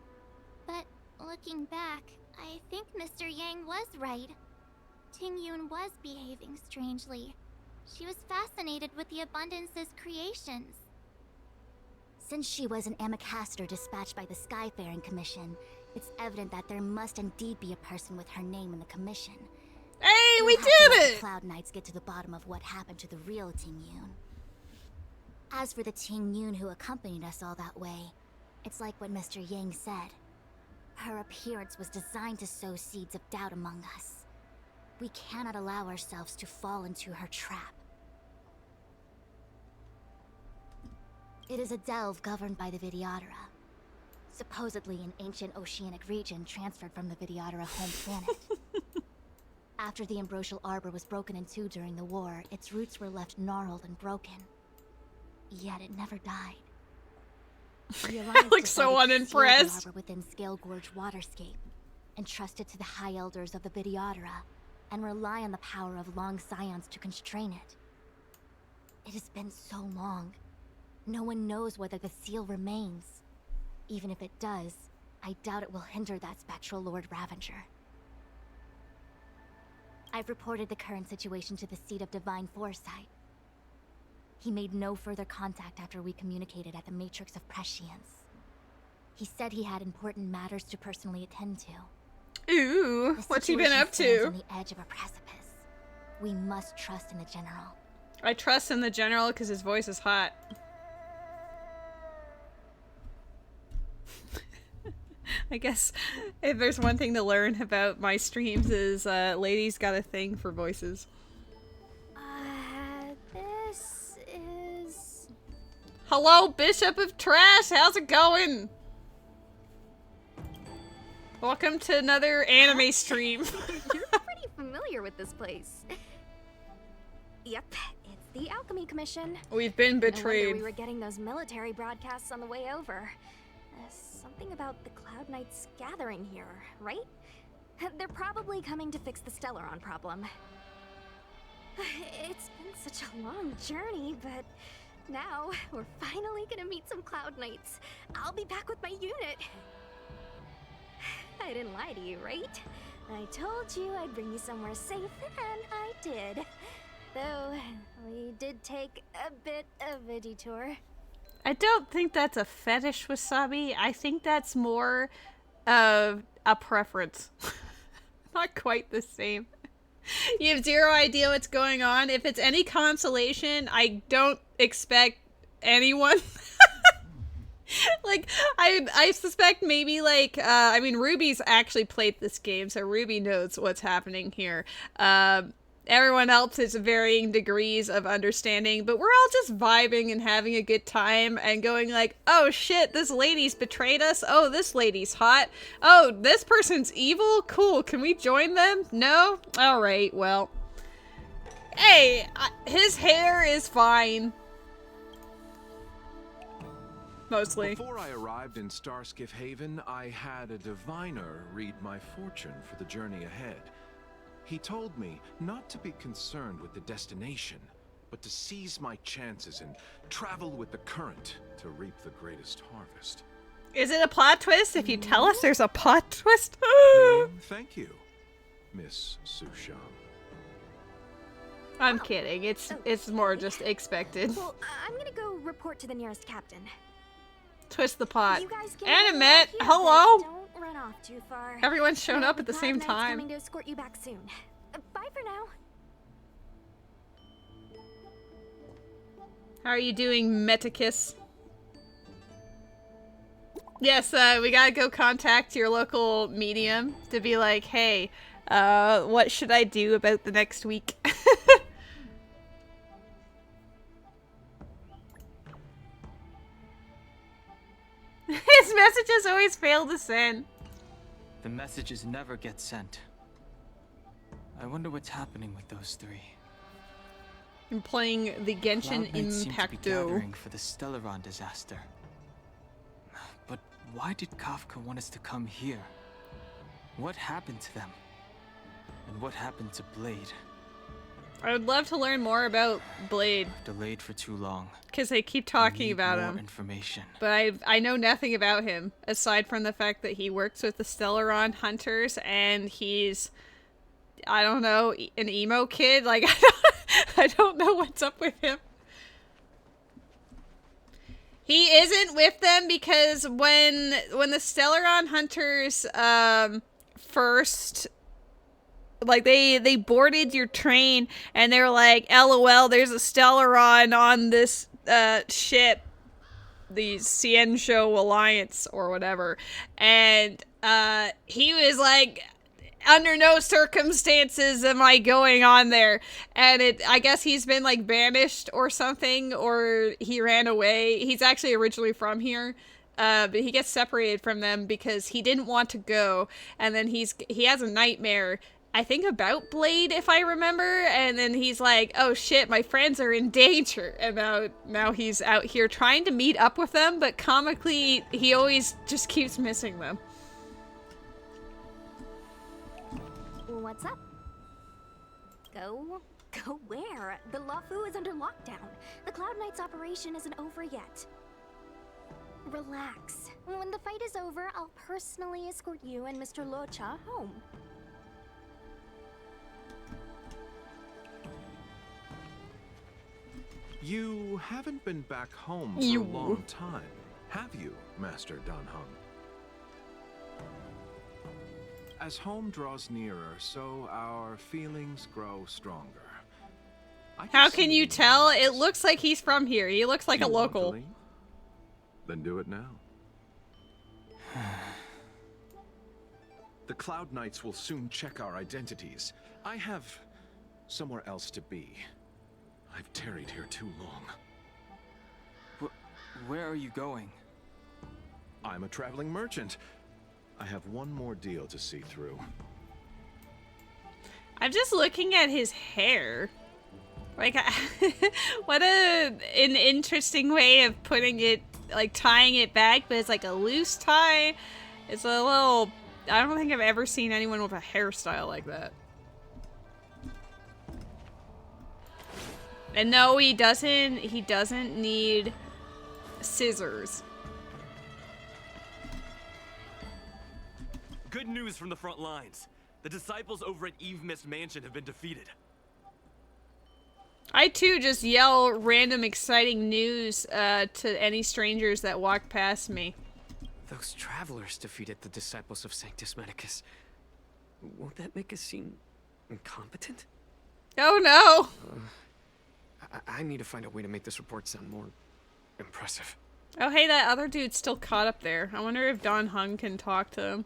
But looking back, I think Mr. Yang was right. Ting Yun was behaving strangely. She was fascinated with the Abundance's creations. Since she was an Amicastor dispatched by the Skyfaring Commission, It's evident that there must indeed be a person with her name in the commission. Hey, we We'll have to did let it! the Cloud Knights get to the bottom of what happened to the real Ting Yun. As for the Ting Yun who accompanied us all that way, it's like what Mr. Yang said. Her appearance was designed to sow seeds of doubt among us. We cannot allow ourselves to fall into her trap. It is a delve governed by the Vidyadhara. Supposedly an ancient oceanic region transferred from the Vidyadhara home planet. After the Ambrosial Arbor was broken in two during the war, its roots were left gnarled and broken. Yet it never died. I look so unimpressed. Arbor within Scale Gorge waterscape, entrusted to the High Elders of the Vidyadhara, and rely on the power of long scions to constrain it. It has been so long. No one knows whether the seal remains. Even if it does, I doubt it will hinder that spectral Lord Ravenger. I've reported the current situation to the Seat of Divine Foresight. He made no further contact after we communicated at the Matrix of Prescience. He said he had important matters to personally attend to. Ooh, what's he been up stands to? on the edge of a precipice. We must trust in the General. I trust in the General because his voice is hot. I guess if there's one thing to learn about my streams is ladies got a thing for voices. This is... Hello, Bishop of Trash! How's it going? Welcome to another anime stream. You're pretty familiar with this place. Yep, it's the Alchemy Commission. We've been No wonder betrayed. we were getting those military broadcasts on the way over. Something about the Cloud Knights gathering here, right? They're probably coming to fix the Stellaron problem. It's been such a long journey, but now we're finally gonna meet some Cloud Knights. I'll be back with my unit. I didn't lie to you, right? I told you I'd bring you somewhere safe, and I did. Though, we did take a bit of a detour. I don't think that's a fetish, Wasabi. I think that's more of a preference. Not quite the same. You have zero idea what's going on. If it's any consolation, I don't expect anyone. Like, I suspect maybe, like, I mean, Ruby's actually played this game, so Ruby knows what's happening here. Everyone else is varying degrees of understanding, but we're all just vibing and having a good time and going like, oh shit, this lady's betrayed us. Oh, this lady's hot. Oh, this person's evil. Cool. Can we join them? No? All right, well. Hey, his hair is fine. Mostly. Before I arrived in Starskiff Haven, I had a diviner read my fortune for the journey ahead. He told me not to be concerned with the destination, but to seize my chances and travel with the current to reap the greatest harvest. Is it a plot twist? If you tell us there's a plot twist? Thank you, Miss Susham. I'm kidding. It's more just expected. Well, I'm gonna go report to the nearest captain. Twist the pot. You guys can Animate, here, hello. but don't run off too far. Everyone's shown up at the Cloud same Knight's time. Coming to escort you back soon. Bye for now. How are you doing, Metakis? Yes, we gotta go contact your local medium to be like, hey, what should I do about the next week? His messages always fail to send. The messages never get sent. I wonder what's happening with those three. I'm playing the Genshin Cloud Knights seem to be Impacto. gathering for the Stellaron disaster. But why did Kafka want us to come here? What happened to them? And what happened to Blade? I would love to learn more about Blade. Delayed for too long. Because they keep talking Need about more him. information. But I know nothing about him, aside from the fact that he works with the Stellaron Hunters, and he's, I don't know, an emo kid? Like, I don't know what's up with him. He isn't with them because when the Stellaron hunters first, like, they boarded your train and they were like, LOL, there's a Stellaron on this ship, the Xianzhou Ailliance or whatever, and he was like, under no circumstances am I going on there. And I guess he's been like banished or something, or he ran away. He's actually originally from here, but he gets separated from them because he didn't want to go. And then he has a nightmare, I think, about Blade, if I remember. And then he's like, oh shit, my friends are in danger. And now he's out here trying to meet up with them, but comically he always just keeps missing them. What's up? Go where? The Luofu is under lockdown. The Cloud Knight's operation isn't over yet. Relax. When the fight is over, I'll personally escort you and Mr. Luocha home. You haven't been back home for a long time, have you, Master Danheng? As home draws nearer, so our feelings grow stronger. How can you tell? It looks like he's from here. He looks like a local. Then do it now. The Cloud Knights will soon check our identities. I have somewhere else to be. I've tarried here too long. Where are you going? I'm a traveling merchant. I have one more deal to see through. I'm just looking at his hair. Like, what an interesting way of putting it, like tying it back, but it's like a loose tie. It's a little, I don't think I've ever seen anyone with a hairstyle like that. And no, he doesn't need scissors. Good news from the front lines. The disciples over at Eve Mist Mansion have been defeated. I too just yell random exciting news to any strangers that walk past me. Those travelers defeated the disciples of Sanctus Medicus. Won't that make us seem incompetent? Oh no! I need to find a way to make this report sound more impressive. Oh hey, that other dude's still caught up there. I wonder if Danheng can talk to him.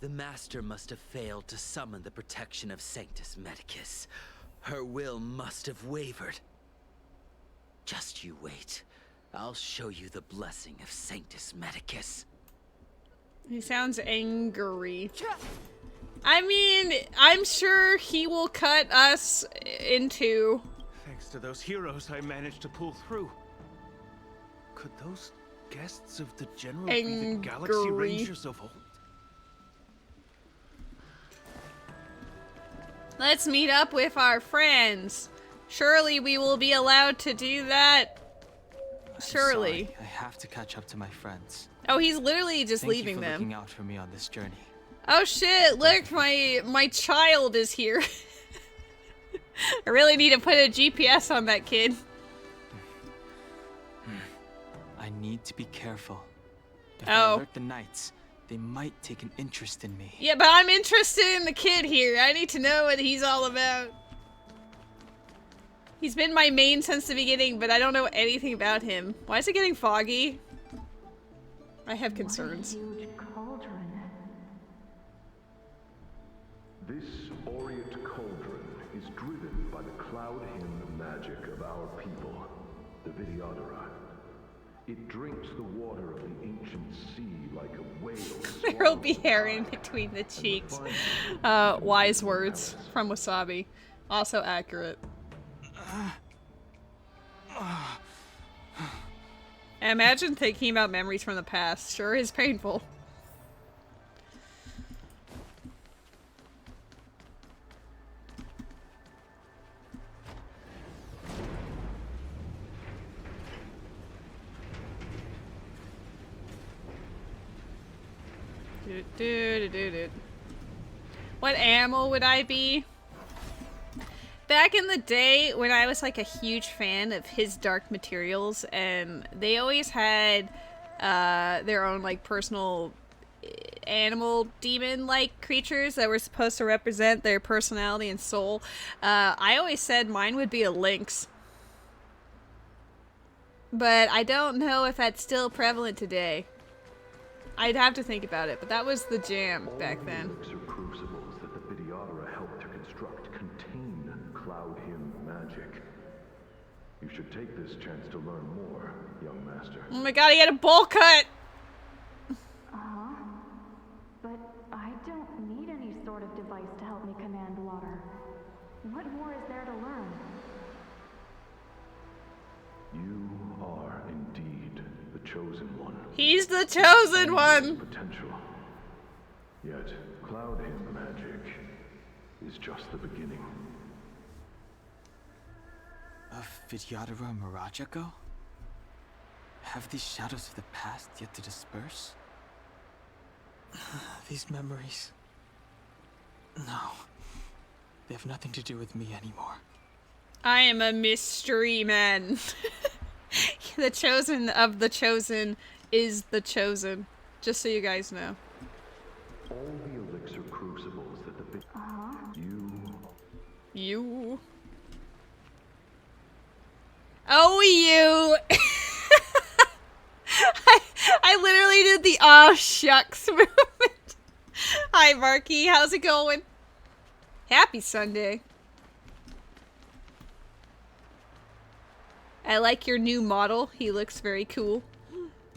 The Master must have failed to summon the protection of Sanctus Medicus. Her will must have wavered. Just you wait. I'll show you the blessing of Sanctus Medicus. He sounds angry. I mean, I'm sure he will cut us in two. Thanks to those heroes, I managed to pull through. Could those guests of the General be the Galaxy Rangers of old? Let's meet up with our friends. Surely we will be allowed to do that. Surely. Sorry, I have to catch up to my friends. Oh, he's literally just leaving them. them. Thank you for looking out for me on this journey. Oh shit, look, my child is here. I really need to put a GPS on that kid. I need to be careful. If I alert the knights, they might take an interest in me. Yeah, but I'm interested in the kid here. I need to know what he's all about. He's been my main since the beginning, but I don't know anything about him. Why is it getting foggy? I have concerns. What a huge cauldron. This Orient cauldron is driven by the cloud hymn magic of our people, the Vidyadhara. It drinks the water of the ancient sea like a whale. There'll be hair in between the cheeks. Wise words from Wasabi. Also accurate. Imagine thinking about memories from the past. Sure is painful. What ammo would I be? Back in the day when I was like a huge fan of his Dark Materials, and they always had their own like personal animal demon like creatures that were supposed to represent their personality and soul. I always said mine would be a lynx. But I don't know if that's still prevalent today. I'd have to think about it, but that was the jam back then. All the elixir crucibles that the Videodora helped to construct contain Cloud Hymn magic. You should take this chance to learn more, young master. Oh my god, he had a bowl cut! But I don't need any sort of device to help me command water. What more is there to learn? You are indeed the chosen one. He's the chosen one! Potential. Yet, Cloud Hymn magic is just the beginning. Of Vidyadhara Mirajago? Have these shadows of the past yet to disperse? These memories... No. They have nothing to do with me anymore. I am a mystery man. The chosen of the chosen is the chosen. Just so you guys know. All the elixir crucibles that the You. Oh, you. I literally did the aw shucks movement. Hi, Marky. How's it going? Happy Sunday. I like your new model. He looks very cool.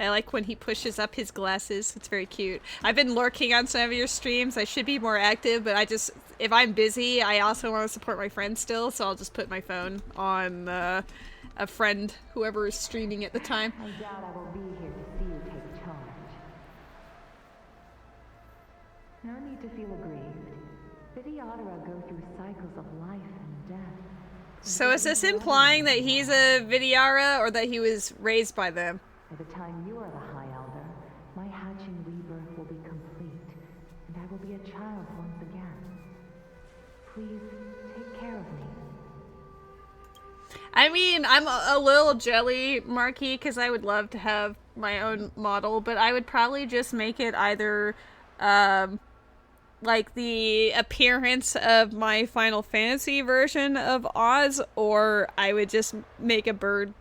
I like when he pushes up his glasses. It's very cute. I've been lurking on some of your streams. I should be more active, but if I'm busy, I also want to support my friends still, so I'll just put my phone on a friend, whoever is streaming at the time. I doubt I will be here to see you take charge. No need to feel aggrieved. Videodhara go through cycles of life and death. So is this implying that he's a Vidyara, or that he was raised by them? By the time you are the High Elder, my hatching rebirth will be complete, and I will be a child once again. Please, take care of me. I mean, I'm a little jelly, Marky, because I would love to have my own model, but I would probably just make it either, like the appearance of my Final Fantasy version of Oz, or I would just make a bird.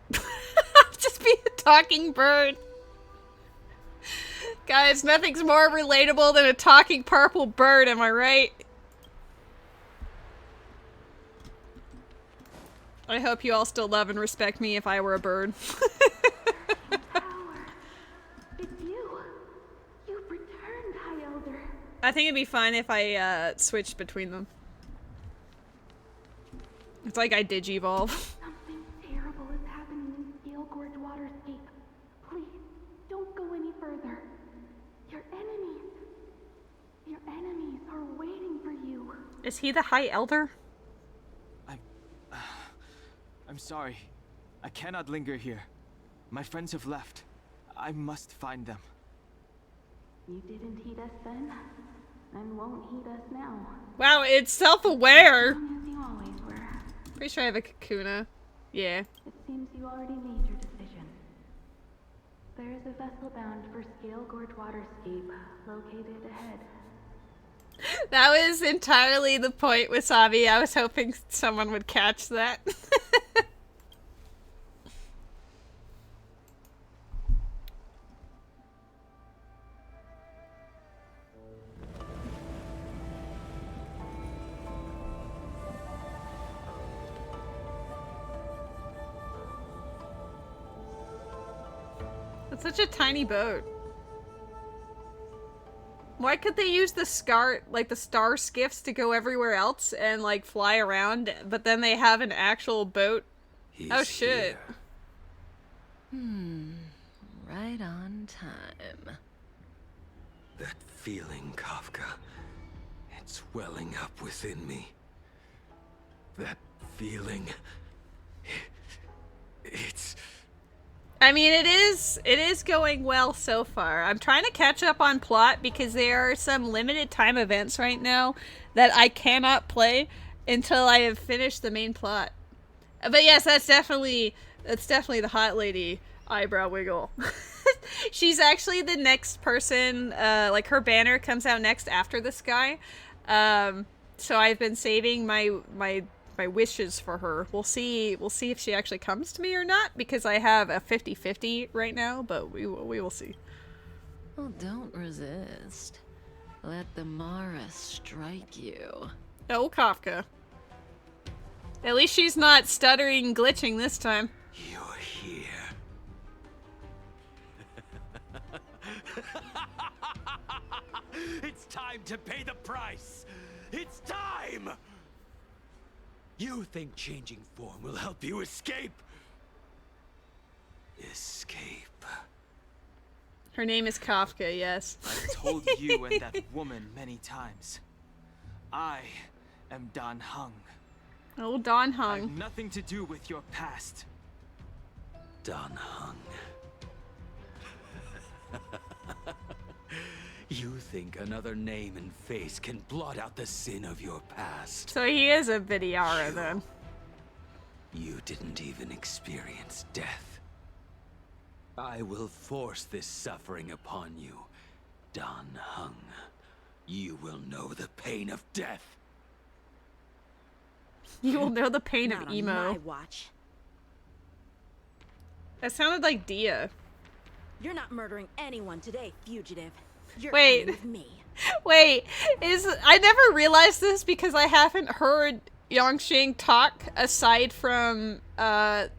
Just be a talking bird. Guys, nothing's more relatable than a talking purple bird, am I right? I hope you all still love and respect me if I were a bird. It's you. You've returned, High Elder. I think it'd be fine if I switched between them. It's like I digivolve. Something terrible is happening in Scale Gorge Waterscape. Please, don't go any further. Your enemies are waiting for you. Is he the High Elder? I'm sorry. I cannot linger here. My friends have left. I must find them. You didn't heed us then, and won't heed us now. Wow, it's self-aware. As you always were. Pretty sure I have a Kakuna. Yeah. It seems you already made your decision. There is a vessel bound for Scale Gorge Waterscape, located ahead. That was entirely the point, Wasabi. I was hoping someone would catch that. It's such a tiny boat. Why could they use the star skiffs to go everywhere else and like fly around, but then they have an actual boat? Oh shit. Right on time. That feeling, Kafka. It's welling up within me. That feeling. It's... I mean, it is going well so far. I'm trying to catch up on plot because there are some limited time events right now that I cannot play until I have finished the main plot. But yes, that's definitely the hot lady eyebrow wiggle. She's actually the next person, like her banner comes out next after this guy. So I've been saving my wishes for her. We'll see if she actually comes to me or not, because I have a 50-50 right now, but we will see. Well, don't resist. Let the Mara strike you. Oh, Kafka. At least she's not stuttering, glitching this time. You're here. It's time to pay the price. It's time! You think changing form will help you escape? Escape. Her name is Kafka, yes. I've told you and that woman many times. I am Dan Heng. Oh, Dan Heng. I have nothing to do with your past. Dan Heng. You think another name and face can blot out the sin of your past? So he is a Vidyara then. You didn't even experience death. I will force this suffering upon you, Dan Heng. You will know the pain of death. You will know the pain of Not emo. on my watch. That sounded like Dia. You're not murdering anyone today, fugitive. You're Wait. coming with me. Wait, I never realized this because I haven't heard Yongxing talk aside from the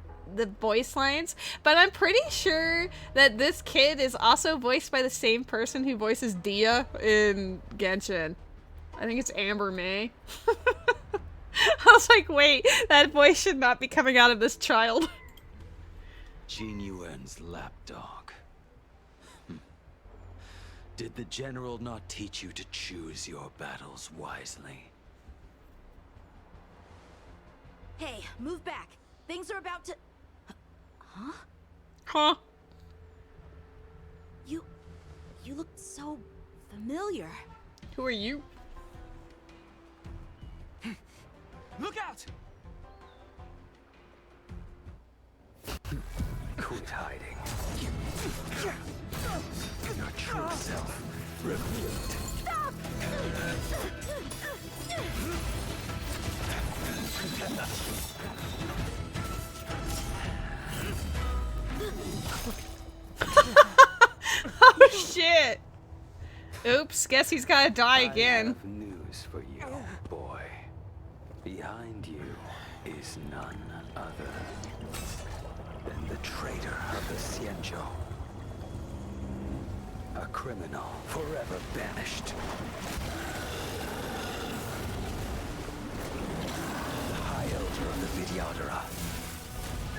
voice lines, but I'm pretty sure that this kid is also voiced by the same person who voices Dia in Genshin. I think it's Amber May. I was like, wait, that voice should not be coming out of this child. Jing Yuan's lapdog. Did the general not teach you to choose your battles wisely? Hey, move back. Things are about to... Huh? Huh? You look so familiar. Who are you? Look out! Quit hiding. Your true self revealed. Stop! Oh shit! Oops, guess he's gotta die again. I have news for you, boy. Behind you is none other than the traitor of the Xianzhou. A criminal forever banished. The High Elder of the Vidyadhara.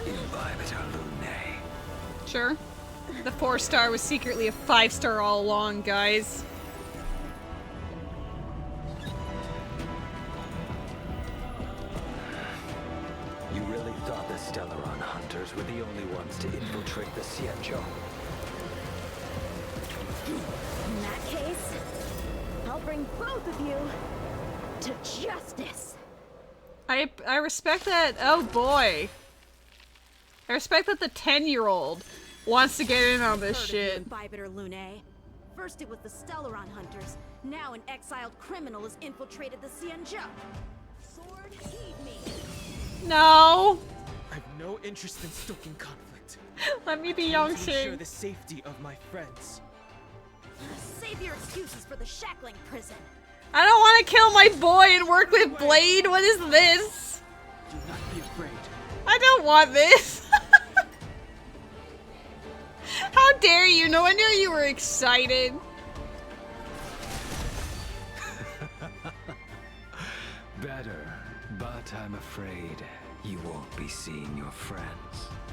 Imbibitor Lunae. Sure. The 4-star was secretly a 5-star all along, guys. You really thought the Stellaron hunters were the only ones to infiltrate the Xianzhou? In that case, I'll bring both of you to justice. I respect that. Oh boy. I respect that the 10-year-old wants to get in on this shit. Imbibitor Lunae. First it was the Stellaron hunters. Now an exiled criminal has infiltrated the Xianzhou. Sword, heed me. No. I have no interest in stoking conflict. Let me be I want to ensure Yongxing. the safety of my friends. Save your excuses for the shackling prison. I don't want to kill my boy and work with Blade. What is this? Do not be afraid. I don't want this. How dare you? No one knew you were excited. Better, but I'm afraid you won't be seeing your friends.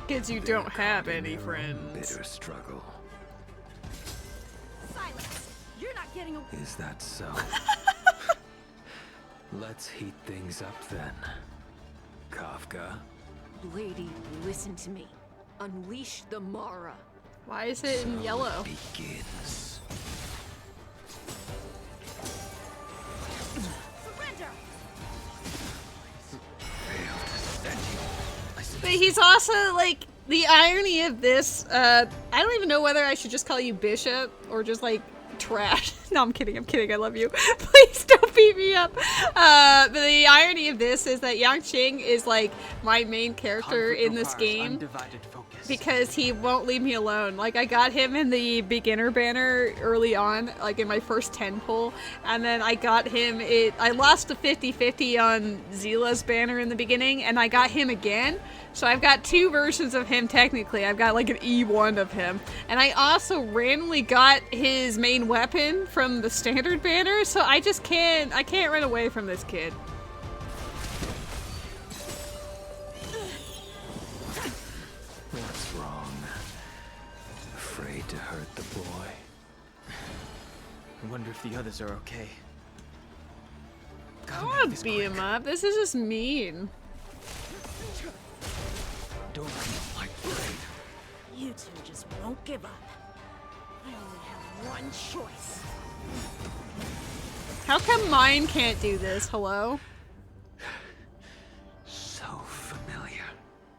Kids, you They're don't have caught in any their own friends. bitter struggle. Silence! You're not getting away. Is that so? Let's heat things up then. Kafka? Lady, listen to me. Unleash the Mara. Why is it in yellow? Begins. Surrender! he's also, like, the irony of this, I don't even know whether I should just call you Bishop or just, like, trash. No, I'm kidding, I love you. Please don't beat me up. But the irony of this is that Yangqing is, like, my main character in this game. Because he won't leave me alone. Like, I got him in the beginner banner early on, like in my first 10 pull, and then I got him, I lost a 50-50 on Zila's banner in the beginning, and I got him again. So I've got two versions of him technically. I've got like an E1 of him. And I also randomly got his main weapon from the standard banner, so I can't run away from this kid. What's wrong? Afraid to hurt the boy? I wonder if the others are okay. I want to beat him up. This is just mean. Don't be like afraid. You two just won't give up. I only have one choice. How come mine can't do this? Hello? So familiar.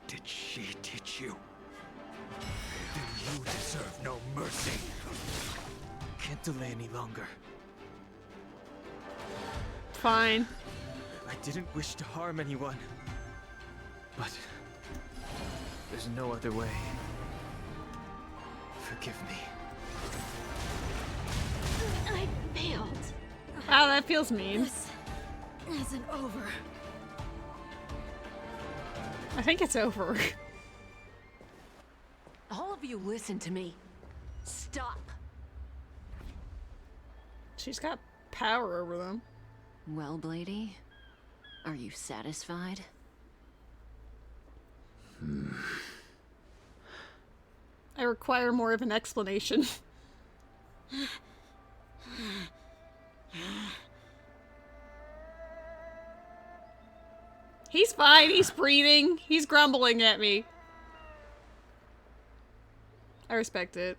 Did she teach you? Then you deserve no mercy. Can't delay any longer. Fine. I didn't wish to harm anyone. But there's no other way. Forgive me. I failed. Wow, that feels mean. This isn't over. I think it's over. All of you listen to me. Stop. She's got power over them. Well, Blady, are you satisfied? I require more of an explanation. He's fine, he's breathing, he's grumbling at me. I respect it.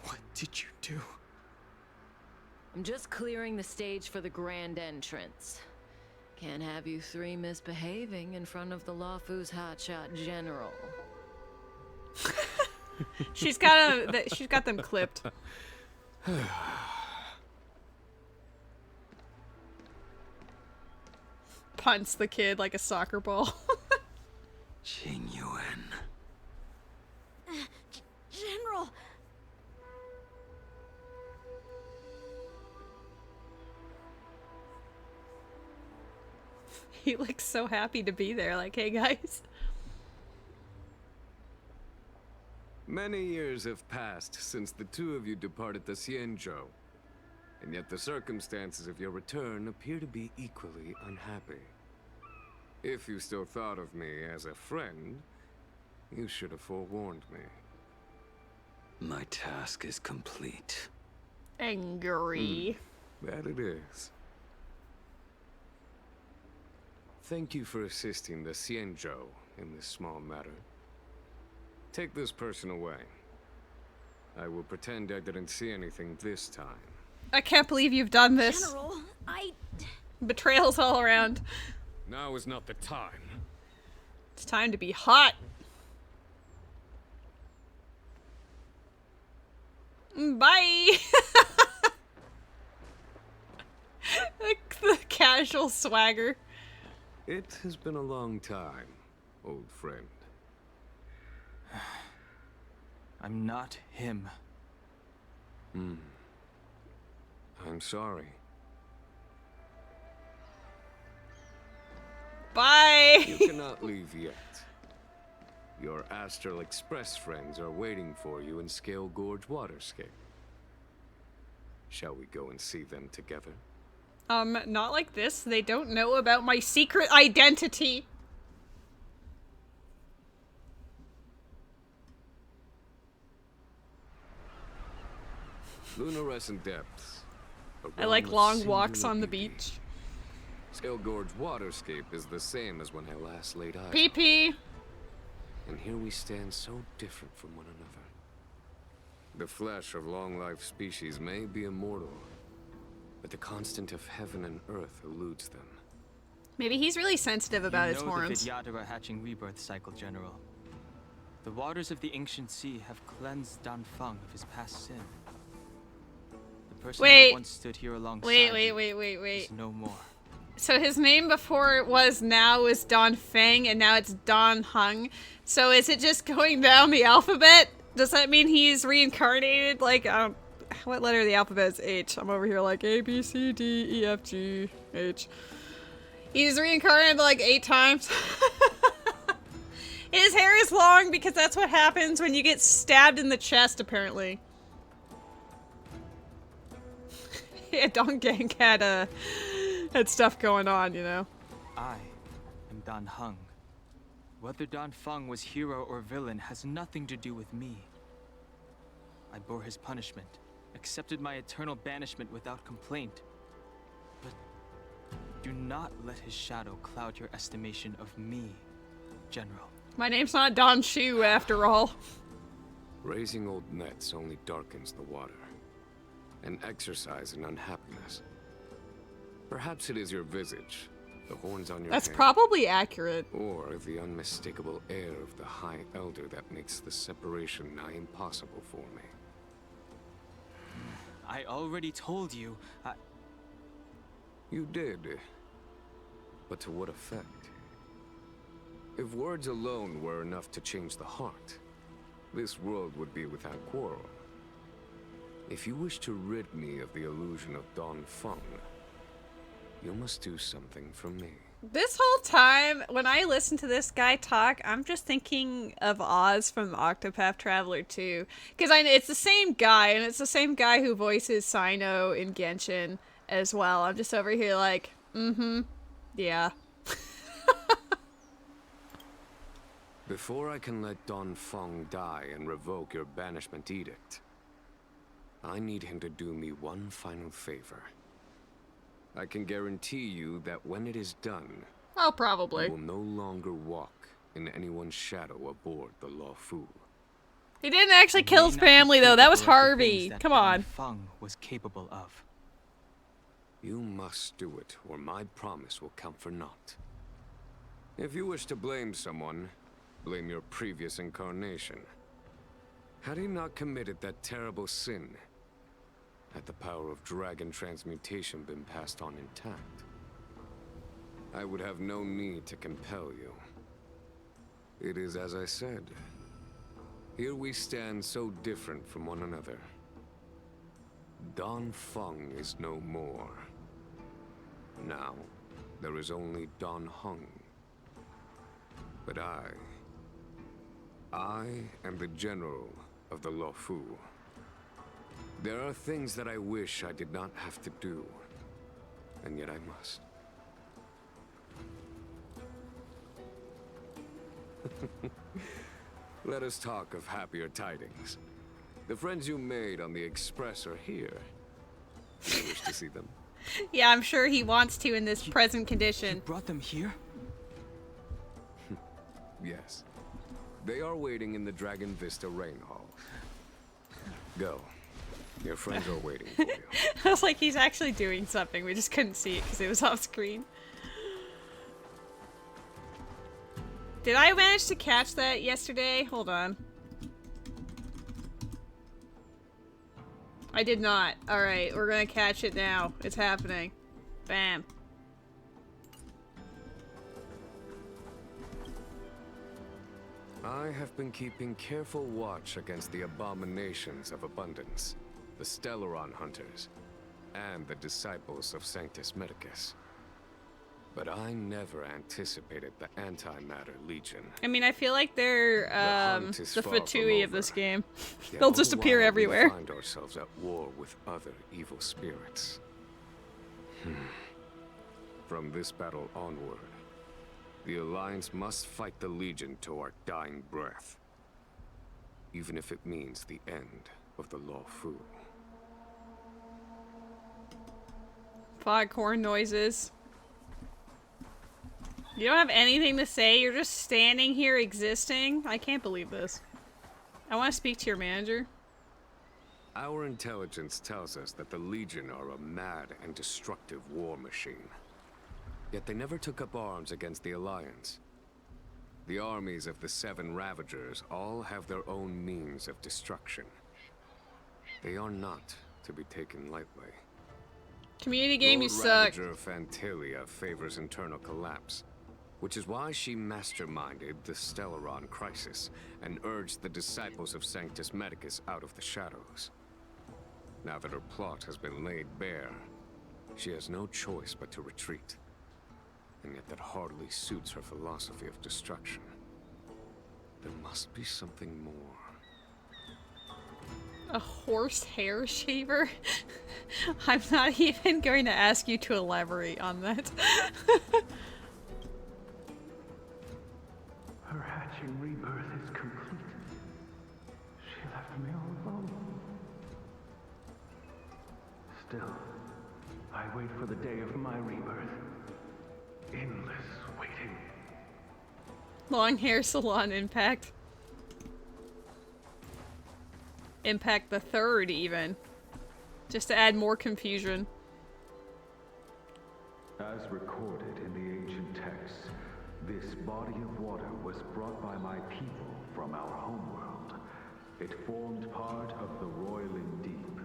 What did you do? I'm just clearing the stage for the grand entrance. Can't have you three misbehaving in front of the Luofu's hotshot general. She's got them clipped. Punts the kid like a soccer ball. Qingyuan. General! He looks so happy to be there, like, hey guys. Many years have passed since the two of you departed the Xianzhou, and yet the circumstances of your return appear to be equally unhappy. If you still thought of me as a friend, you should have forewarned me. My task is complete. Angry. That it is. Thank you for assisting the Xianzhou in this small matter. Take this person away. I will pretend I didn't see anything this time. I can't believe you've done this. General, Betrayals all around. Now is not the time. It's time to be hot. Bye. the casual swagger. It has been a long time, old friend. I'm not him. I'm sorry. Bye! You cannot leave yet. Your Astral Express friends are waiting for you in Scale Gorge Waterscape. Shall we go and see them together? Not like this. They don't know about my secret identity. Luminescent depths. I like long walks on the beach. Scale Gorge Waterscape is the same as when I last laid eyes. PP. And here we stand so different from one another. The flesh of long-life species may be immortal, but the constant of heaven and earth eludes them. Maybe he's really sensitive about his You know horns. the Vidyadhara hatching rebirth cycle, General. The waters of the ancient sea have cleansed Danfeng of his past sin. The person that once stood here alongside Wait. is no more. So his name before it was now is Don Feng, and now it's Don Hung. So is it just going down the alphabet? Does that mean he's reincarnated? Like, what letter of the alphabet is H? I'm over here like A, B, C, D, E, F, G, H. He's reincarnated like 8 times. His hair is long because that's what happens when you get stabbed in the chest, apparently. Yeah, Don Gang had stuff going on, you know. I am Dan Heng. Whether Danfeng was hero or villain has nothing to do with me. I bore his punishment, accepted my eternal banishment without complaint. But do not let his shadow cloud your estimation of me, General. My name's not Don Shu, after all. Raising old nets only darkens the water. An exercise in unhappiness. Perhaps it is your visage, the horns on your That's hand, probably accurate. or the unmistakable air of the High Elder that makes the separation nigh impossible for me. I already told you, You did. But to what effect? If words alone were enough to change the heart, this world would be without quarrel. If you wish to rid me of the illusion of Danfeng, you must do something for me. This whole time, when I listen to this guy talk, I'm just thinking of Oz from the Octopath Traveler 2. Because it's the same guy, and it's the same guy who voices Sino in Genshin as well. I'm just over here like, yeah. Before I can let Danfeng die and revoke your banishment edict, I need him to do me one final favor. I can guarantee you that when it is done, Oh, probably. you will no longer walk in anyone's shadow aboard the Luofu. He didn't actually kill his family, though. That was Harvey. Come on. Danfeng was capable of. You must do it, or my promise will count for naught. If you wish to blame someone, blame your previous incarnation. Had he not committed that terrible sin, had the power of dragon transmutation been passed on intact, I would have no need to compel you. It is as I said. Here we stand so different from one another. Danfeng is no more. Now, there is only Dan Heng. But I am the general of the Luofu. There are things that I wish I did not have to do, and yet I must. Let us talk of happier tidings. The friends you made on the Express are here. Do you wish to see them? Yeah, I'm sure he wants to in this present condition. You brought them here? Yes. They are waiting in the Dragon Vista Rain Hall. Go. Your friends are waiting for you. I was like, he's actually doing something. We just couldn't see it because it was off screen. Did I manage to catch that yesterday? Hold on. I did not. Alright, we're gonna catch it now. It's happening. Bam. I have been keeping careful watch against the abominations of abundance, the Stellaron hunters, and the disciples of Sanctus Medicus. But I never anticipated the Antimatter Legion. I mean, I feel like they're hunt is the far from Fatui of over. this game. Yet They'll all just the appear while everywhere. We find ourselves at war with other evil spirits. From this battle onward, the Alliance must fight the Legion to our dying breath. Even if it means the end of the Luofu. Foghorn noises. You don't have anything to say? You're just standing here existing? I can't believe this. I want to speak to your manager. Our intelligence tells us that the Legion are a mad and destructive war machine. Yet they never took up arms against the Alliance. The armies of the Seven Ravagers all have their own means of destruction. They are not to be taken lightly. Community game, you Lord suck. Ravager Fantilia favors internal collapse, which is why she masterminded the Stellaron crisis and urged the disciples of Sanctus Medicus out of the shadows. Now that her plot has been laid bare, she has no choice but to retreat. And yet that hardly suits her philosophy of destruction. There must be something more. A horse hair shaver? I'm not even going to ask you to elaborate on that. Her hatching rebirth is complete. She left me all alone. Still, I wait for the day of my rebirth. Endless waiting. Long hair salon impact. Impact the third, even. Just to add more confusion. As recorded in the ancient texts, this body of water was brought by my people from our homeworld. It formed part of the roiling deep.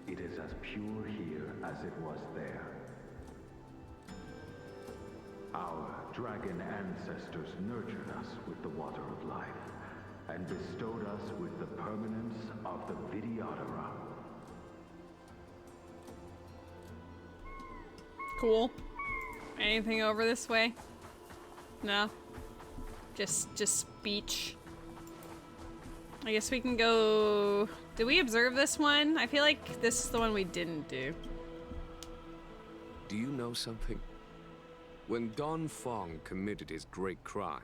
It is as pure here as it was there. Our dragon ancestors nurtured us with the water of life, and bestowed us with the permanence of the Vidyadhara. Cool. Anything over this way? No? Just speech. I guess we can go... Did we observe this one? I feel like this is the one we didn't do. Do you know something? When Don Fong committed his great crime,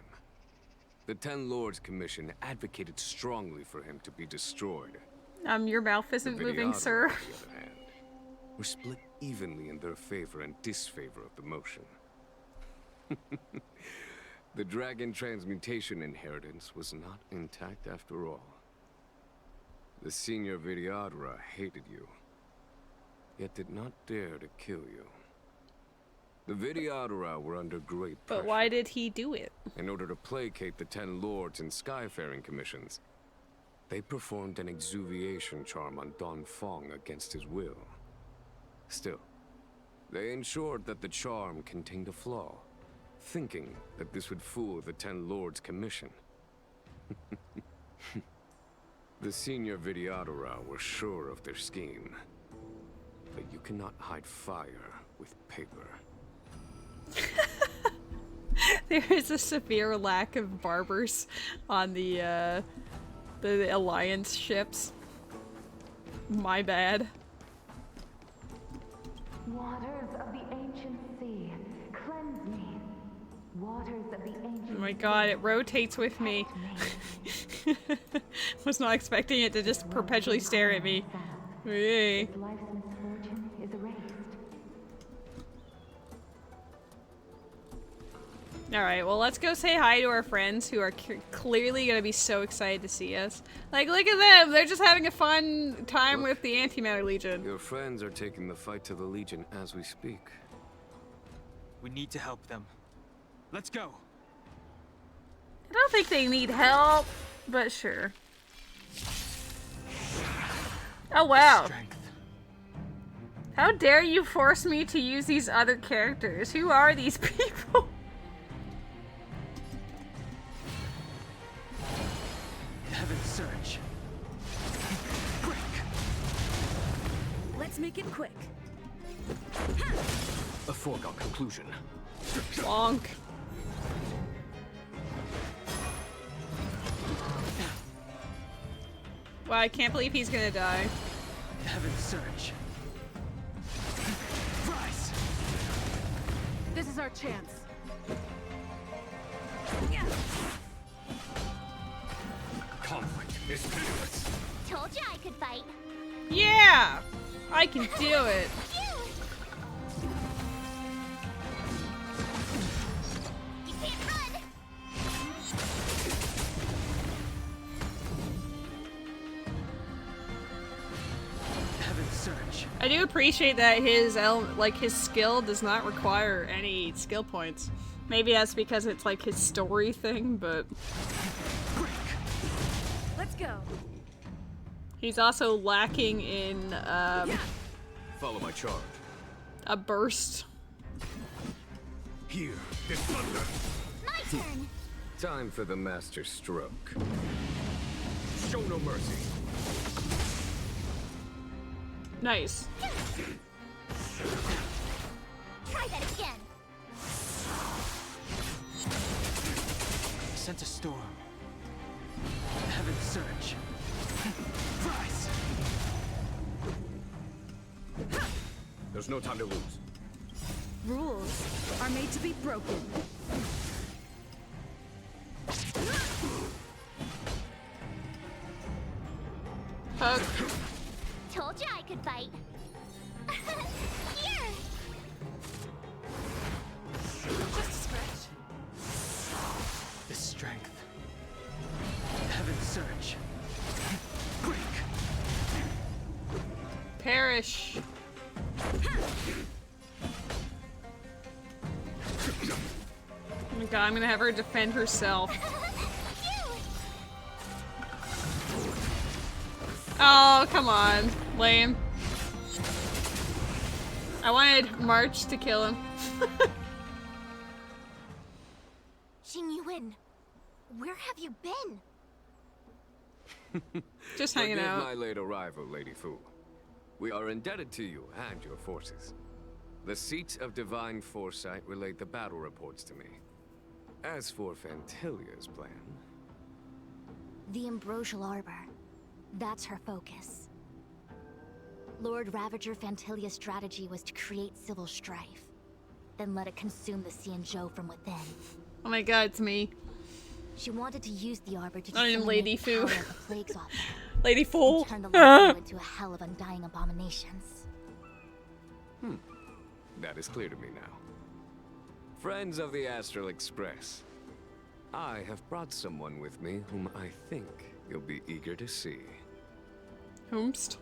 the Ten Lords Commission advocated strongly for him to be destroyed. Your mouth isn't moving, sir. On the other hand, were split evenly in their favor and disfavor of the motion. The dragon transmutation inheritance was not intact after all. The senior Vidyadhara hated you, yet did not dare to kill you. The Vidyadhara were under great pressure. But why did he do it? In order to placate the Ten Lords and Skyfaring Commissions, they performed an exuviation charm on Don Fong against his will. Still, they ensured that the charm contained a flaw, thinking that this would fool the Ten Lords Commission. The senior Vidyadhara were sure of their scheme, but you cannot hide fire with paper. There is a severe lack of barbers on the Alliance ships. My bad. Waters of the ancient sea, cleanse me. Waters of the ancient Oh my god, it rotates with me. Was not expecting it to just perpetually stare at me. Hey. life's misfortune is erased. Alright, well let's go say hi to our friends who are clearly gonna be so excited to see us. Like, look at them! They're just having a fun time with the Antimatter Legion. Your friends are taking the fight to the Legion as we speak. We need to help them. Let's go! I don't think they need help, but sure. Oh wow. How dare you force me to use these other characters? Who are these people? Heaven's Surge. Quick! Let's make it quick. A foregone conclusion. Bonk. Wow, I can't believe he's gonna die. Heaven's Surge. Rise! This is our chance. Conflict is pitiless. Told you I could fight. Yeah! I can do it. You can't run. Heaven's search. I do appreciate that his his skill does not require any skill points. Maybe that's because it's like his story thing, but Let's go. he's also lacking in Follow my charge. a burst. Here, this thunder. My turn. Time for the master stroke. Show no mercy. Nice. Try that again. Sent a storm. Heaven surge. Rise. There's no time to lose. Rules are made to be broken. Hug. Told you I could fight. Here. Just a scratch. The strength. Heaven surge. Break. Perish. Oh my god, I'm gonna have her defend herself. Oh, come on. Lame. I wanted March to kill him. Xingyuan, where have you been? Just hanging Forgive out. my late arrival, Lady Fu. We are indebted to you and your forces. The Seat of Divine Foresight relayed the battle reports to me. As for Fantilia's plan... The Ambrosial Arbor. That's her focus. Lord Ravager Fantilia's strategy was to create civil strife, then let it consume the Xianzhou from within. Oh my god, it's me. She wanted to use the Arbor to I am Lady Fu. the plagues off her, Lady Fool. and turn the Luofu into a hell of undying abominations. That is clear to me now. Friends of the Astral Express, I have brought someone with me whom I think you'll be eager to see. Whomst?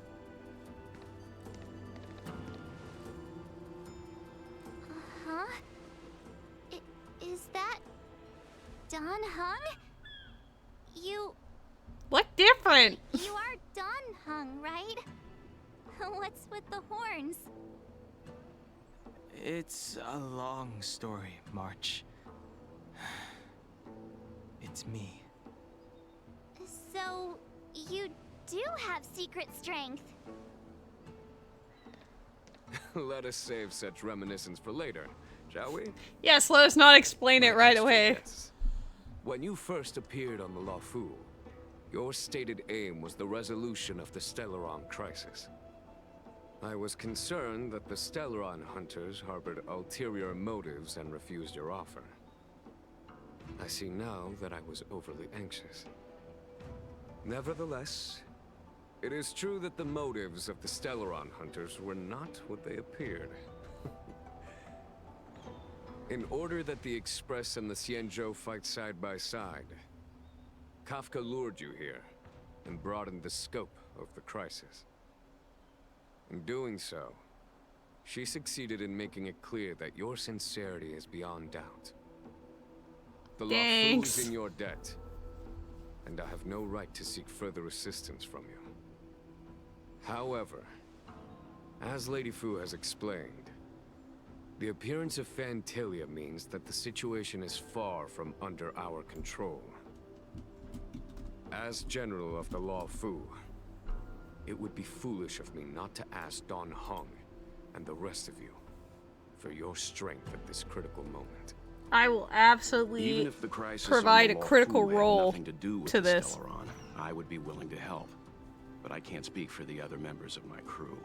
Huh? Is that Don Hung? You What different? you are Don Hung, right? What's with the horns? It's a long story, March. It's me. So you do have secret strength. Let us save such reminiscence for later, shall we? Yes, let us not explain it right away. Yes. When you first appeared on the Luofu, your stated aim was the resolution of the Stellaron crisis. I was concerned that the Stellaron hunters harbored ulterior motives and refused your offer. I see now that I was overly anxious. Nevertheless, it is true that the motives of the Stellaron hunters were not what they appeared. In order that the Express and the Xianzhou fight side by side, Kafka lured you here and broadened the scope of the crisis. In doing so, she succeeded in making it clear that your sincerity is beyond doubt. The Luofu is in your debt, and I have no right to seek further assistance from you. However, as Lady Fu has explained, the appearance of Fantilia means that the situation is far from under our control. As General of the Luofu, it would be foolish of me not to ask Don Hung and the rest of you for your strength at this critical moment. I will absolutely Even if the crisis provide a on the critical Luofu had role nothing to do with to the this. Stellaron, I would be willing to help. But I can't speak for the other members of my crew.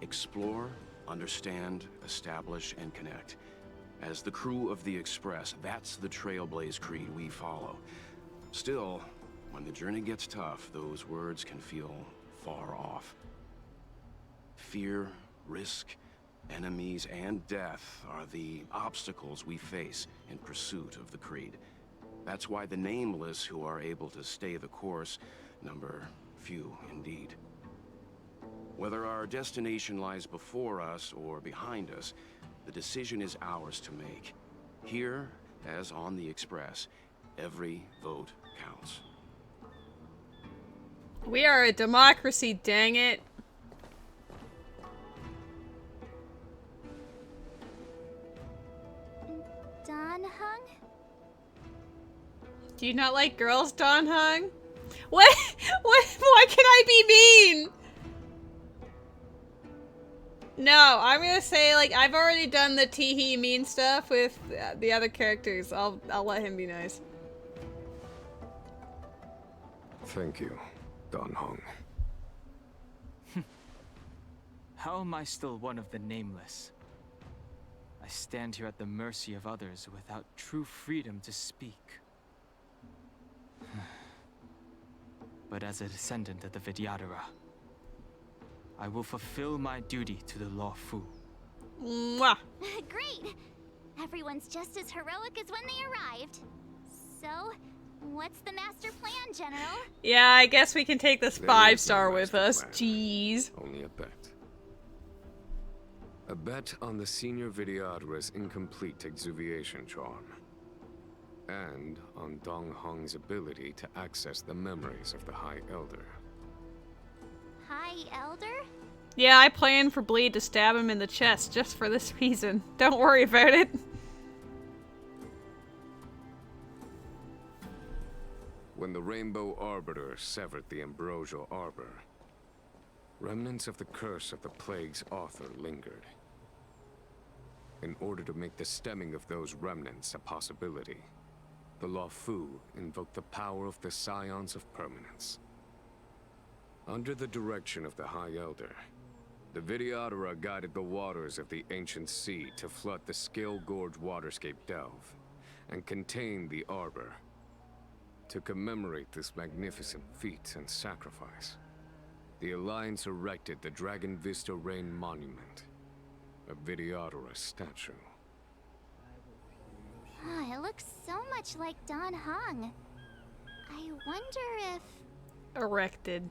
Explore, understand, establish, and connect. As the crew of the Express, that's the Trailblaze creed we follow. Still, when the journey gets tough, those words can feel far off. Fear, risk, enemies, and death are the obstacles we face in pursuit of the creed. That's why the nameless who are able to stay the course number few indeed. Whether our destination lies before us or behind us, the decision is ours to make. Here, as on the Express, every vote counts. We are a democracy, dang it. Don Hung? Do you not like girls, Don Hung? What? Why can I be mean? No, I'm gonna say, like, I've already done the tee-hee mean stuff with the other characters. I'll let him be nice. Thank you, Don Hung. How am I still one of the nameless? I stand here at the mercy of others without true freedom to speak. But as a descendant of the Vidyadhara, I will fulfill my duty to the Luofu. Mwah. Great! Everyone's just as heroic as when they arrived. So, what's the master plan, General? Yeah, I guess we can take this There 5-star is no with master us. plan. Jeez. Only a bet. A bet on the senior Vidyadhara's incomplete exuviation charm. And on Dong Hong's ability to access the memories of the High Elder. High Elder? Yeah, I plan for Bleed to stab him in the chest just for this reason. Don't worry about it. When the Rainbow Arbiter severed the Ambrosial Arbor, remnants of the curse of the Plague's author lingered. In order to make the stemming of those remnants a possibility, the Luofu invoked the power of the Scions of Permanence. Under the direction of the High Elder, the Vidyadhara guided the waters of the ancient sea to flood the Scale Gorge waterscape delve and contain the Arbor. To commemorate this magnificent feat and sacrifice, the Alliance erected the Dragon Vista Rain Monument, a Vidyadhara statue. Oh, it looks so much like Don Hung. I wonder if Erected.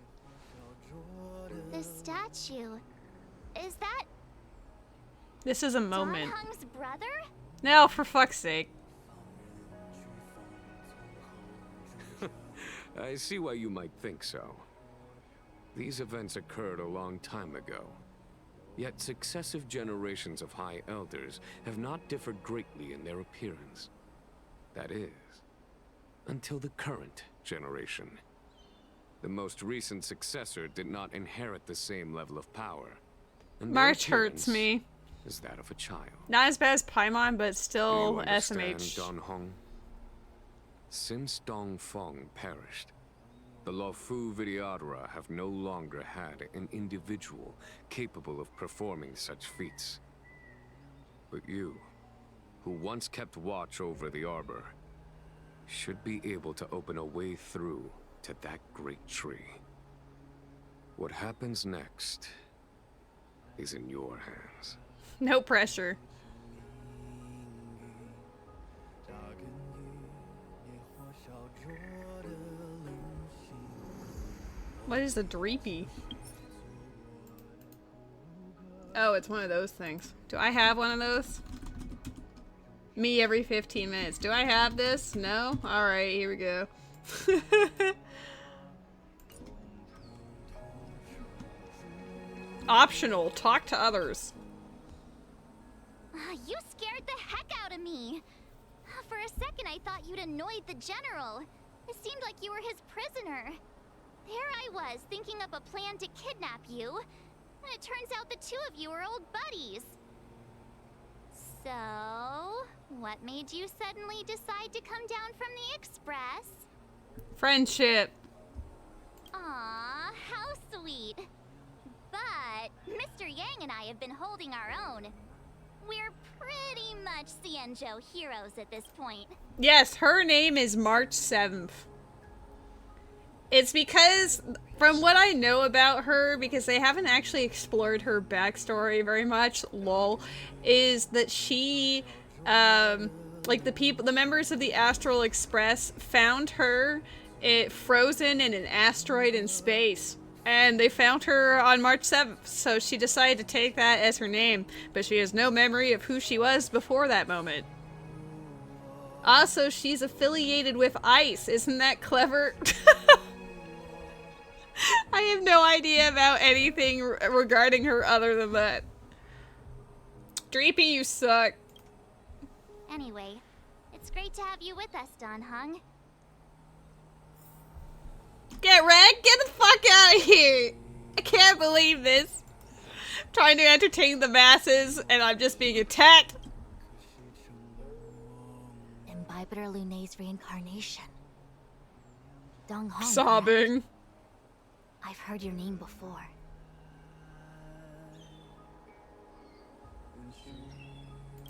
the statue... Is that This is a moment. Don Hung's brother? No, for fuck's sake. I see why you might think so. These events occurred a long time ago. Yet successive generations of High Elders have not differed greatly in their appearance. That is, until the current generation. The most recent successor did not inherit the same level of power. And their March hurts appearance me. is that of a child. Not as bad as Paimon, but Do still you understand, SMH. Don Hong? Since Dong Feng perished, the Luofu Vidyadhara have no longer had an individual capable of performing such feats. But you, who once kept watch over the Arbor, should be able to open a way through to that great tree. What happens next is in your hands. No pressure. What is the dreepy? Oh, it's one of those things. Do I have one of those? Me every 15 minutes. Do I have this? No? Alright, here we go. Optional. Talk to others. You scared the heck out of me. For a second, I thought you'd annoyed the General. It seemed like you were his prisoner. There I was, thinking up a plan to kidnap you. And it turns out the two of you are old buddies. So, what made you suddenly decide to come down from the Express? Friendship. Aw, how sweet. But Mr. Yang and I have been holding our own. We're pretty much Xianzhou heroes at this point. Yes, her name is March 7th. It's because, from what I know about her, because they haven't actually explored her backstory very much, lol, is that she, like the members of the Astral Express found her frozen in an asteroid in space And they found her on March 7th, so she decided to take that as her name, but she has no memory of who she was before that moment. Also, she's affiliated with ICE. Isn't that clever? I have no idea about anything regarding her other than that. Dreepy, you suck. Anyway, it's great to have you with us, Dan Heng. Get wrecked? Get the fuck out of here! I can't believe this. I'm trying to entertain the masses, and I'm just being attacked. Imbibitor Lunay's reincarnation. Dong Hong. Sobbing. I've heard your name before.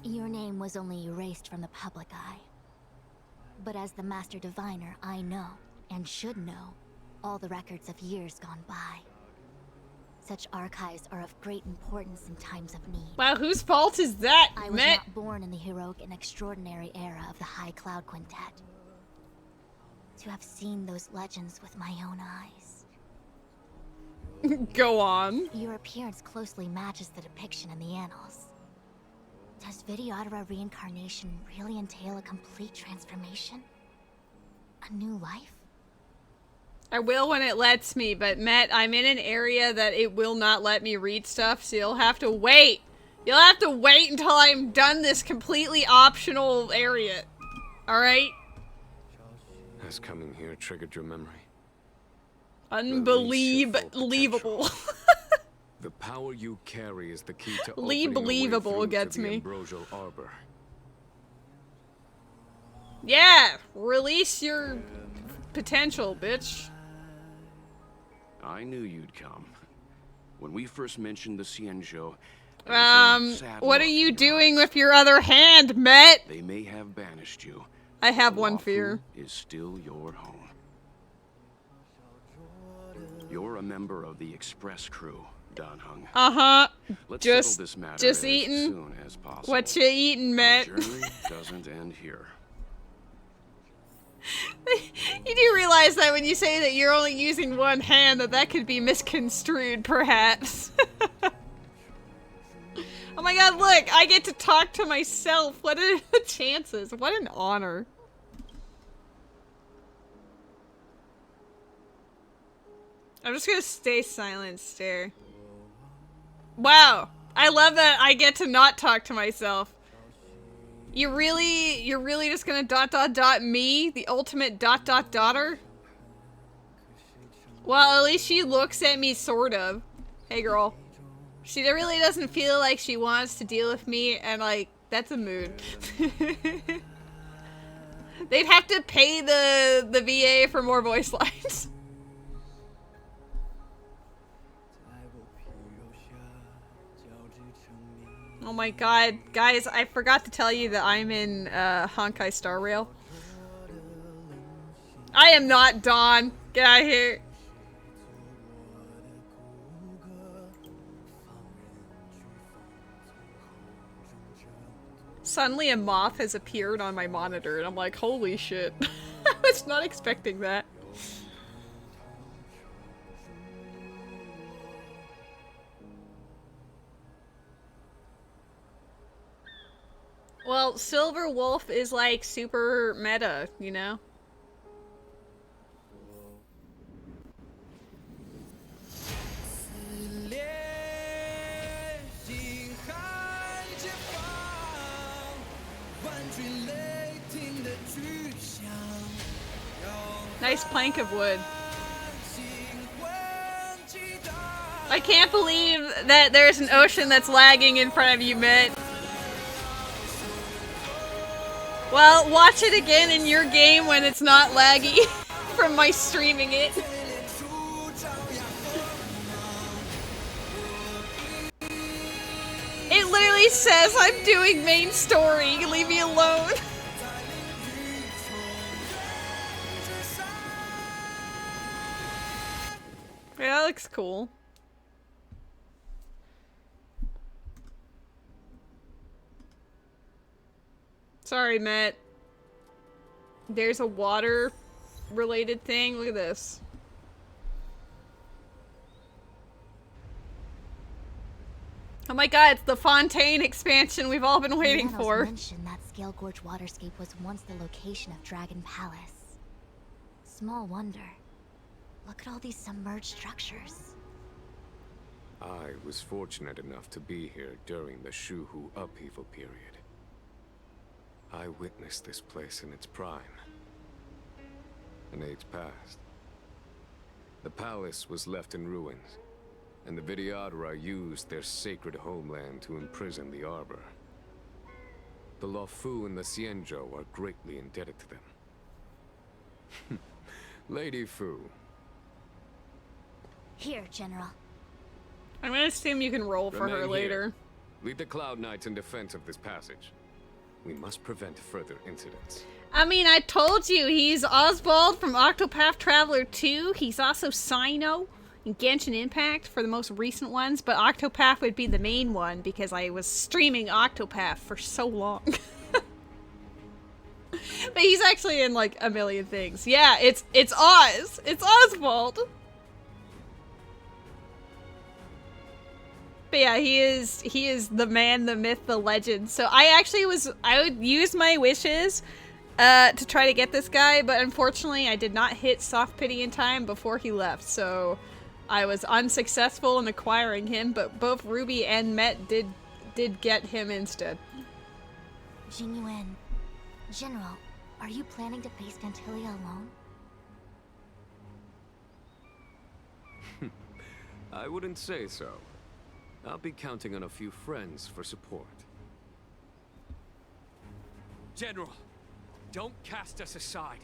Your name was only erased from the public eye. But as the Master Diviner, I know, and should know, all the records of years gone by. Such archives are of great importance in times of need. Wow, whose fault is that, I was not born in the heroic and extraordinary era of the High Cloud Quintet. To have seen those legends with my own eyes. Go on. Your appearance closely matches the depiction in the annals. Does Videodora reincarnation really entail a complete transformation? A new life? I will when it lets me, but Matt, I'm in an area that it will not let me read stuff, so you'll have to wait. You'll have to wait until I'm done this completely optional area. Alright? Has coming here triggered your memory? Unbelievable. The power you carry is the key to Believable gets me. Ambrosial Arbor. Yeah, release your potential, bitch. I knew you'd come. When we first mentioned the Xianzhou, what are you doing with your other hand, Met? They may have banished you. I have one Luofu fear. Is still your home. You're a member of the Express crew, Dan Heng. Uh-huh. Let's Just settle this matter as eating. soon as possible. What you eating, Matt? Our journey doesn't end here. You do realize that when you say that you're only using one hand, that could be misconstrued, perhaps. Oh my god, look! I get to talk to myself! What are the chances? What an honor. I'm just gonna stay silent and stare. Wow! I love that I get to not talk to myself. You're really just gonna ... me? The ultimate ... daughter? Well, at least she looks at me, sort of. Hey, girl. She really doesn't feel like she wants to deal with me, and, like, that's a mood. They'd have to pay the VA for more voice lines. Oh my god. Guys, I forgot to tell you that I'm in Honkai Star Rail. I am not Dawn. Get out of here. Suddenly a moth has appeared on my monitor and I'm like, holy shit. I was not expecting that. Well, Silver Wolf is like super meta, you know? Nice plank of wood. I can't believe that there's an ocean that's lagging in front of you, Mitt. Well, watch it again in your game when it's not laggy from my streaming it. It literally says I'm doing main story. Leave me alone. Yeah, that looks cool. Sorry, Matt. There's a water-related thing. Look at this. Oh my god, it's the Fontaine expansion we've all been waiting Janos for. mentioned that Scale Gorge Waterscape was once the location of Dragon Palace. Small wonder. Look at all these submerged structures. I was fortunate enough to be here during the Xianzhou upheaval period. I witnessed this place in its prime. An age passed. The palace was left in ruins, and the Videodora used their sacred homeland to imprison the Arbor. The Luofu and the Xianzhou are greatly indebted to them. Lady Fu. Here, General. I'm gonna assume you can roll for her Remain later. here. Lead the Cloud Knights in defense of this passage. We must prevent further incidents. I mean, I told you, he's Oswald from Octopath Traveler 2. He's also Sino in Genshin Impact for the most recent ones, but Octopath would be the main one because I was streaming Octopath for so long. But he's actually in like a million things. Yeah, it's Oz. It's Oswald. But yeah, he is the man, the myth, the legend. So I would use my wishes to try to get this guy, but unfortunately I did not hit soft pity in time before he left. So I was unsuccessful in acquiring him, but both Ruby and Met did get him instead. Jingyuan, General, are you planning to face Dantilia alone? I wouldn't say so. I'll be counting on a few friends for support. General, don't cast us aside.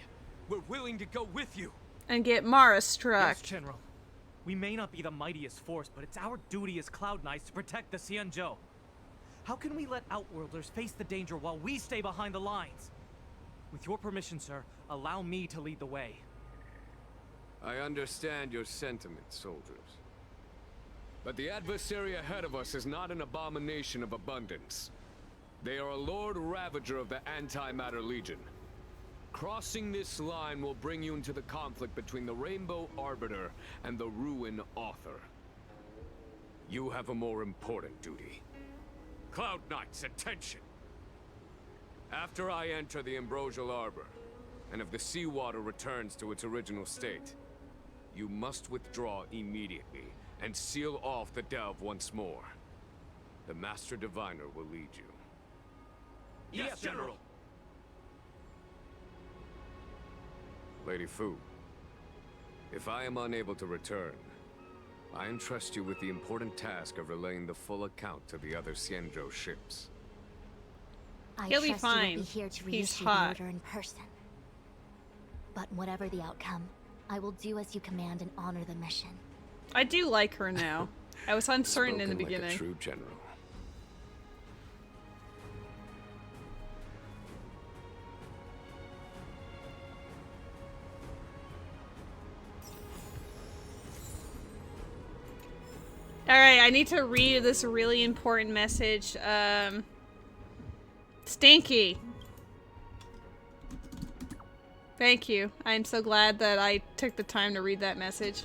We're willing to go with you. And get Mara struck. Yes, General. We may not be the mightiest force, but it's our duty as Cloud Knights to protect the Xianzhou. How can we let Outworlders face the danger while we stay behind the lines? With your permission, sir, allow me to lead the way. I understand your sentiments, soldiers. But the adversary ahead of us is not an abomination of abundance. They are a Lord Ravager of the Antimatter Legion. Crossing this line will bring you into the conflict between the Rainbow Arbiter and the Ruin Author. You have a more important duty. Cloud Knights, attention! After I enter the Ambrosial Arbor, and if the seawater returns to its original state, you must withdraw immediately and seal off the delve once more. The Master Diviner will lead you. Yes, General! Lady Fu, if I am unable to return, I entrust you with the important task of relaying the full account to the other Xianzhou ships. He'll be I trust fine. you will be here to He's reissue the hot. order in person. But whatever the outcome, I will do as you command and honor the mission. I do like her now. I was uncertain in the Spoken beginning. like a true general. Alright, I need to read this really important message. Stinky. Thank you. I'm so glad that I took the time to read that message.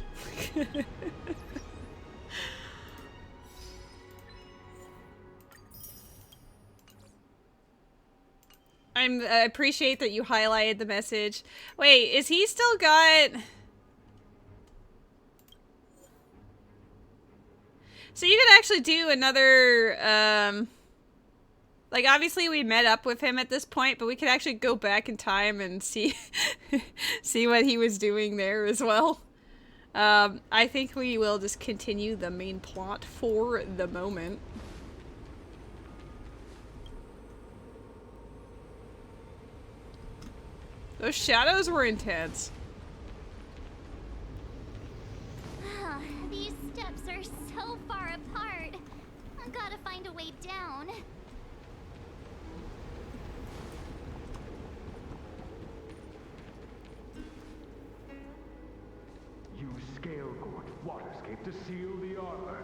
I appreciate that you highlighted the message. Wait, is he still got... So you could actually do another, like, obviously we met up with him at this point, but we could actually go back in time and see see what he was doing there as well. I think we will just continue the main plot for the moment. Those shadows were intense. These steps are so far apart. I gotta find a way down. Use Scale Gorge Waterscape to seal the arbor.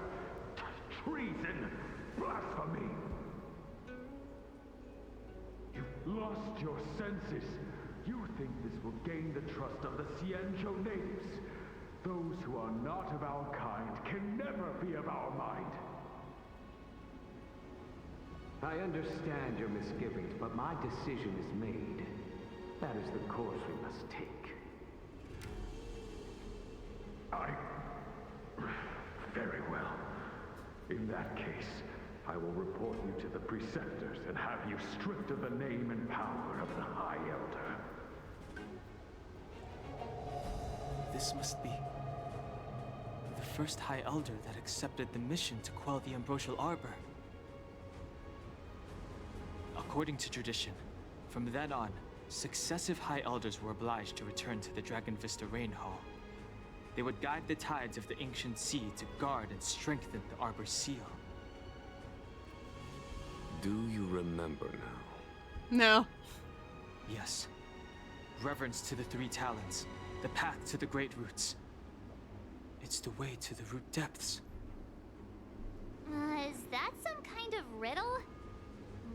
Treason! Blasphemy! You've lost your senses. You think this will gain the trust of the Xianzhou natives. Those who are not of our kind can never be of our mind. I understand your misgivings, but my decision is made. That is the course we must take. Very well. In that case, I will report you to the Preceptors and have you stripped of the name and power of the High Elder. This must be the first High Elder that accepted the mission to quell the Ambrosial Arbor. According to tradition, from then on, successive High Elders were obliged to return to the Dragon Vista Rain Hall. They would guide the tides of the ancient sea to guard and strengthen the Arbor's seal. Do you remember now? No. Yes. Reverence to the Three Talons, the path to the Great Roots. It's the way to the root depths. Is that some kind of riddle?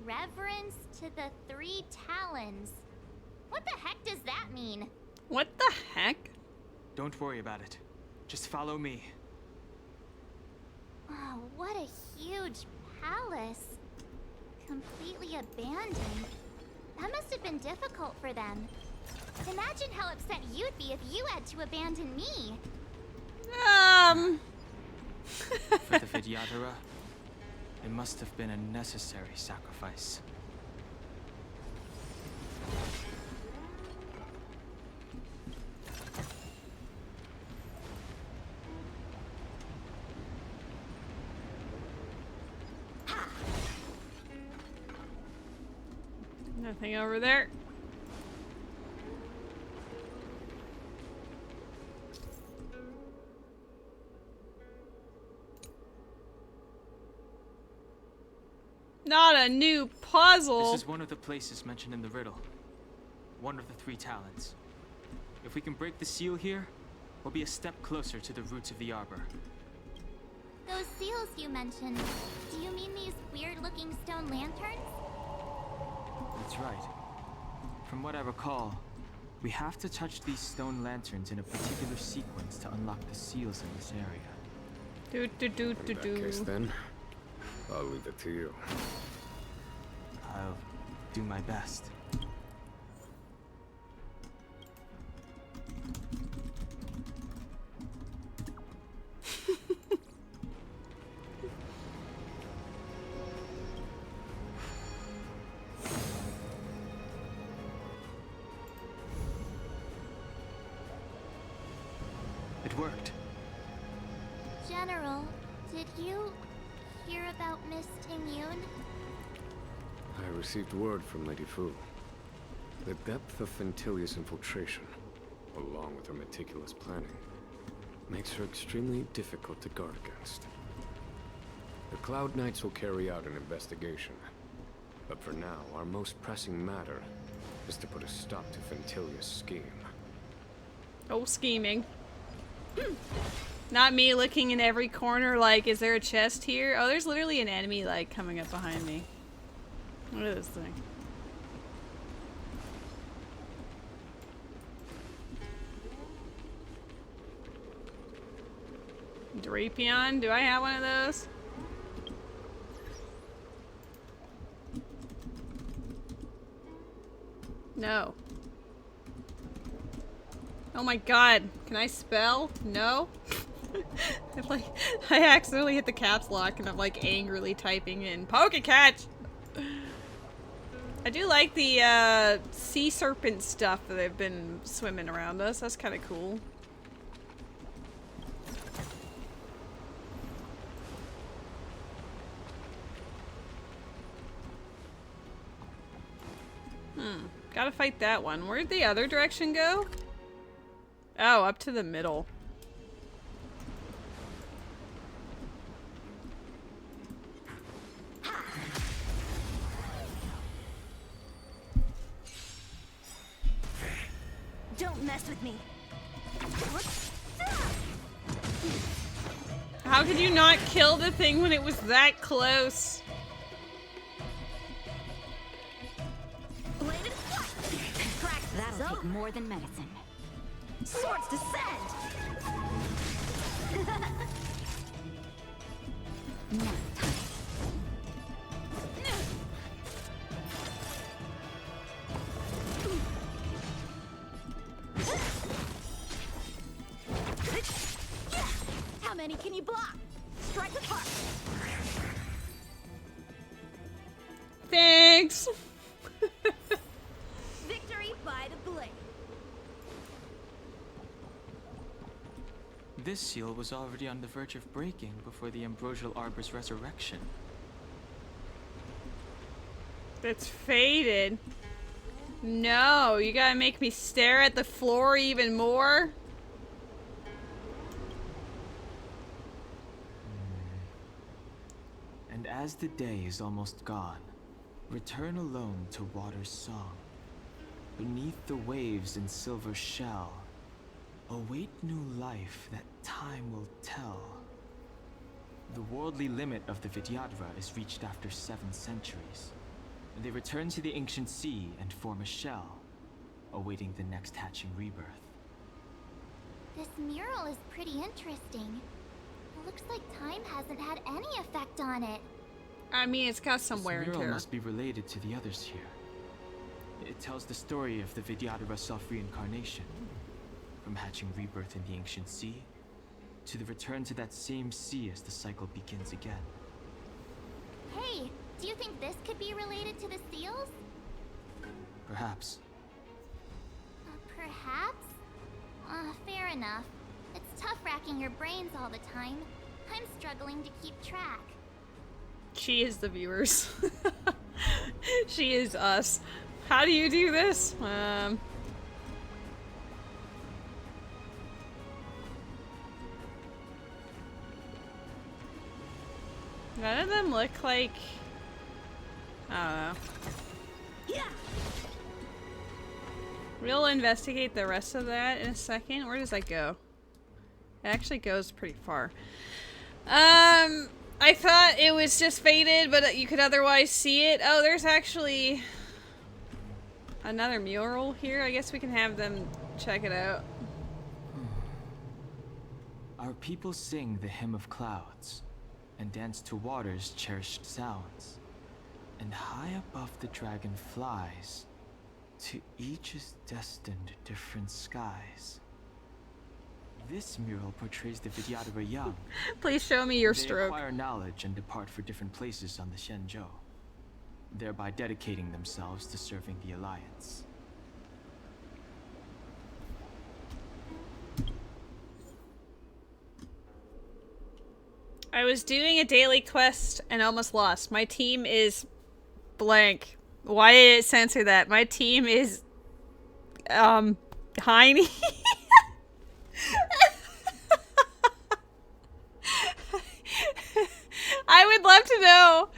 Reverence to the Three Talons. What the heck does that mean? What the heck? Don't worry about it. Just follow me. Oh, what a huge palace. Completely abandoned. That must have been difficult for them. Imagine how upset you'd be if you had to abandon me. For the Vidyadhara, it must have been a necessary sacrifice. Nothing over there. Not a new puzzle. This is one of the places mentioned in the riddle. One of the Three Talons. If we can break the seal here, we'll be a step closer to the roots of the arbor. Those seals you mentioned, do you mean these weird-looking stone lanterns? That's right. From what I recall, we have to touch these stone lanterns in a particular sequence to unlock the seals in this area. In that case, then, I'll leave it to you. I'll do my best. It worked. General, did you hear about Miss Tingyun? I received word from Lady Fu. The depth of Fentilia's infiltration, along with her meticulous planning, makes her extremely difficult to guard against. The Cloud Knights will carry out an investigation. But for now, our most pressing matter is to put a stop to Fentilia's scheme. Oh, scheming. Not me looking in every corner like, is there a chest here? Oh, there's literally an enemy, like, coming up behind me. What is this thing? Drapion? Do I have one of those? No. Oh my god. Can I spell? No? I accidentally hit the caps lock and I'm like angrily typing in Poke-catch! I do like the sea serpent stuff that have been swimming around us. That's kind of cool. Gotta fight that one. Where'd the other direction go? Oh, up to the middle. Don't mess with me. How could you not kill the thing when it was that close? That'll take more than medicine. Swords descend! Now time. many can you block? Strike apart. Thanks. Victory by the blade. This seal was already on the verge of breaking before the Ambrosial Arbor's resurrection. It's faded. No, you gotta make me stare at the floor even more? And as the day is almost gone, return alone to water's song. Beneath the waves in silver shell, await new life that time will tell. The worldly limit of the Vidyadhara is reached after 7 centuries. They return to the ancient sea and form a shell, awaiting the next hatching rebirth. This mural is pretty interesting. It looks like time hasn't had any effect on it. I mean, it's got some wear and This tear. mural must be related to the others here. It tells the story of the Vidyadhara self-reincarnation, from hatching rebirth in the ancient sea, to the return to that same sea as the cycle begins again. Hey, do you think this could be related to the seals? Perhaps. Perhaps? Fair enough. It's tough racking your brains all the time. I'm struggling to keep track. She is the viewers. She is us. How do you do this? None of them look like... I don't know. Yeah. We'll investigate the rest of that in a second. Where does that go? It actually goes pretty far. I thought it was just faded, but you could otherwise see it. Oh, there's actually another mural here. I guess we can have them check it out. Our people sing the hymn of clouds and dance to water's cherished sounds. And high above the dragon flies, to each is destined different skies. This mural portrays the Vidyadhara young. Please show me your They stroke. acquire knowledge and depart for different places on the Xianzhou, thereby dedicating themselves to serving the Alliance. I was doing a daily quest and almost lost. My team is blank. Why did it censor that? My team is Heine. I would love to know.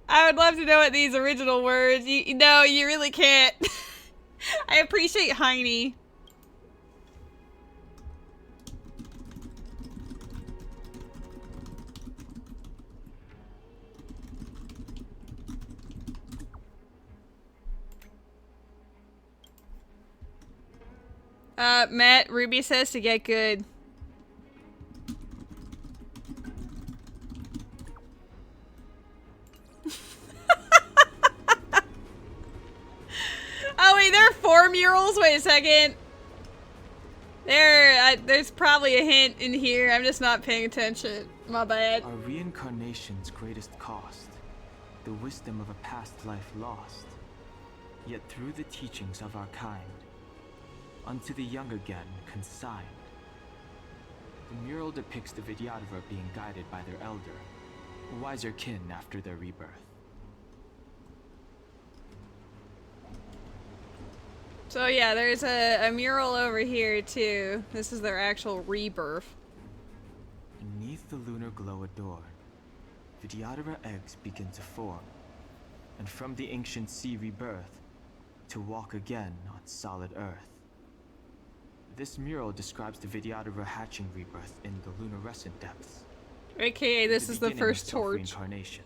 I would love to know what these original words. No, you really can't. I appreciate Heine. Matt, Ruby says to get good. Oh wait, there are 4 murals? Wait a second. There's probably a hint in here. I'm just not paying attention. My bad. Our reincarnation's greatest cost, the wisdom of a past life lost. Yet through the teachings of our kind, unto the young again consigned. The mural depicts the Vidyadhara being guided by their elder, wiser kin after their rebirth. So yeah, there's a mural over here too. This is their actual rebirth. Beneath the lunar glow adorned, Vidyadhara eggs begin to form, and from the ancient sea rebirth, to walk again on solid earth. This mural describes the Vidyadhara hatching rebirth in the lunarescent depths. AKA, this is the beginning of first torch. self-reincarnation.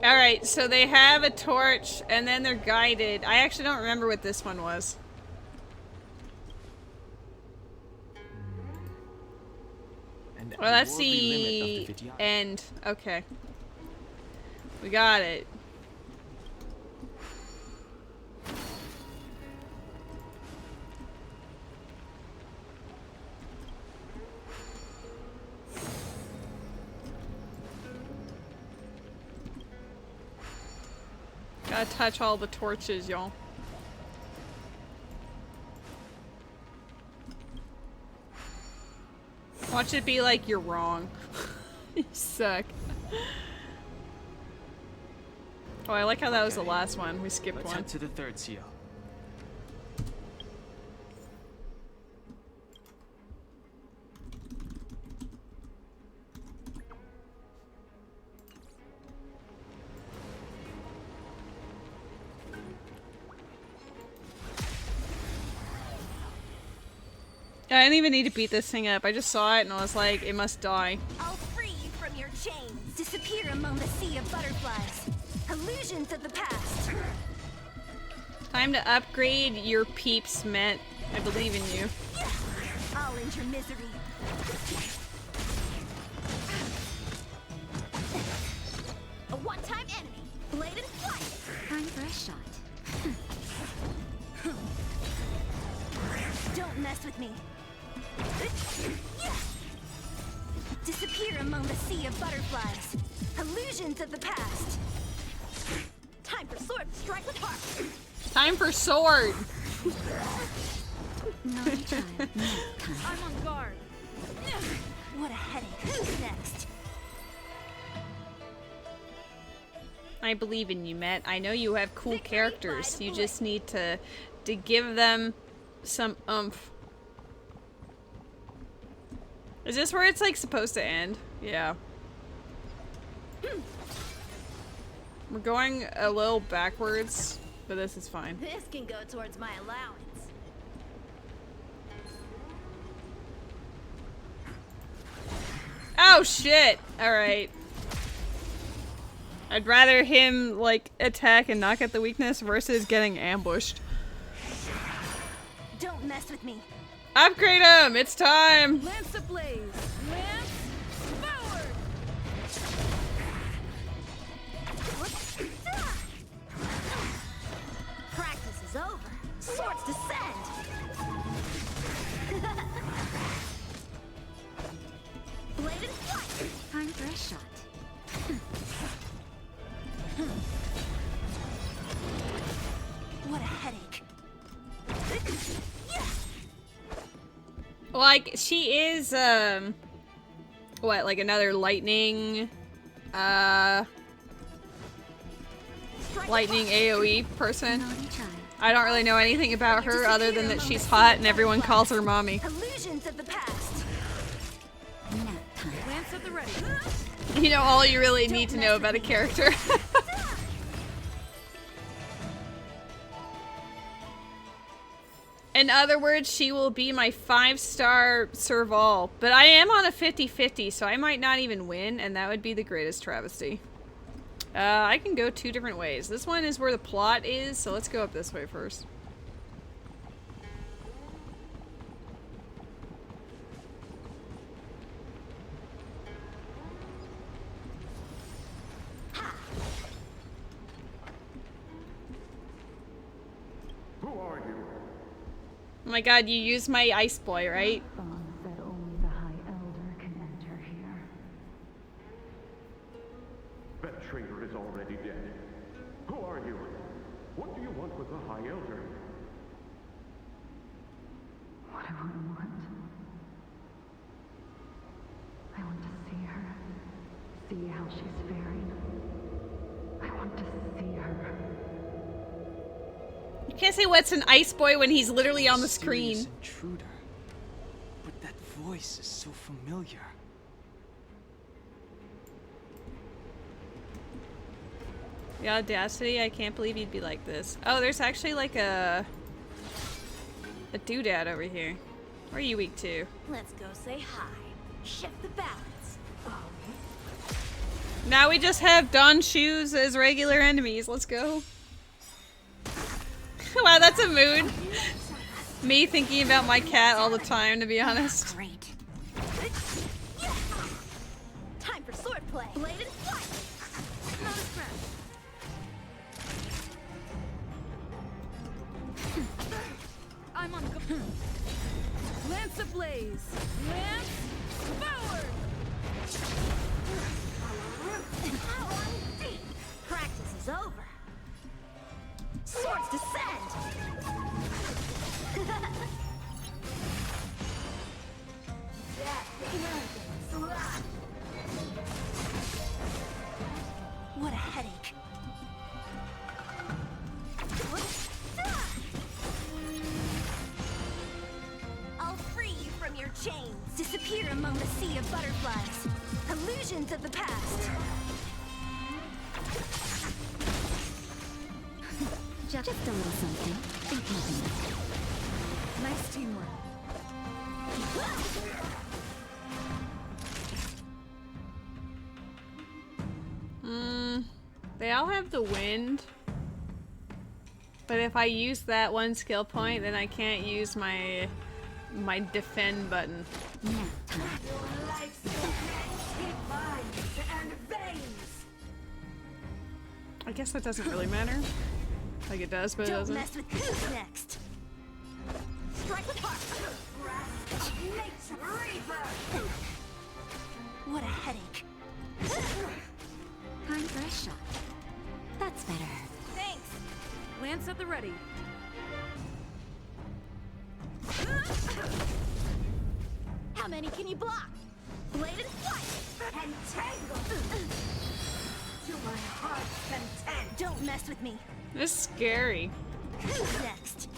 Alright, so they have a torch, and then they're guided. I actually don't remember what this one was. And Well, that's worldly limit the of the Vidyadhara. end. Okay. We got it. Gotta touch all the torches, y'all. Watch it be like you're wrong. You suck. Oh, I like how that was the last one. We skipped Let's one. head to the third seal. I didn't even need to beat this thing up. I just saw it and I was like, it must die. I'll free you from your chains. Disappear among the sea of butterflies. Illusions of the past. Time to upgrade your peeps, Met. I believe in you. I'll end your misery. A one-time enemy. Blade and flight. Time for a shot. Don't mess with me. Disappear among the sea of butterflies. Illusions of the past. Time for sword strike with heart. Time for sword. Naughty child, no time. I'm on guard. What a headache. Who's next? I believe in you, Met. I know you have cool characters. You just need to give them some oomph. Is this where it's like supposed to end? Yeah. We're going a little backwards, but this is fine. This can go towards my allowance. Oh shit! Alright. I'd rather him like attack and not get the weakness versus getting ambushed. Don't mess with me. Upgrade him! It's time! Lance ablaze! Lance forward! Practice is over. Swords descend. Blade and flight. Time for a shot. What a headache. Like, she is, what, like another lightning, lightning AoE person? I don't really know anything about her other than that she's hot and everyone calls her mommy. Illusions of the past. Lance at the ready. You know all you really need to know about a character. In other words, she will be my 5-star Serval. But I am on a 50-50, so I might not even win, and that would be the greatest travesty. I can go 2 different ways. This one is where the plot is, so let's go up this way first. Who are you? Oh my god, you used my ice boy, right? Bonds that only the High Elder can enter here. That traitor is already dead. Who are you? What do you want with the High Elder? What do I want? I want to see her. See how she's faring. I want to see her. You can't say what's an ice boy when he's literally on the screen. Serious intruder. But that voice is so familiar. The audacity, I can't believe you'd be like this. Oh, there's actually like a doodad over here. Where are you weak to? Let's go say hi. Shift the balance. Now we just have Don Shoes as regular enemies. Let's go. Wow, that's a mood. Me thinking about my cat all the time, to be honest. Great. Time for swordplay. Blade and flight. Not a threat. I'm on go. Lance ablaze! Lance forward! Practice is over. disappear among the sea of butterflies. Illusions of the past. Just a little something. Think nothing. Nice teamwork. They all have the wind. But if I use that one skill point, then I can't use my defend button. I guess that doesn't really matter. Like it does, but it doesn't. Don't mess with who's next. Strike with heart. What a headache. Time for a shot. That's better. Thanks. Lance at the ready. How many can you block? Bladed flight. And tangle. To my heart's content. Don't mess with me. This is scary. Who's next?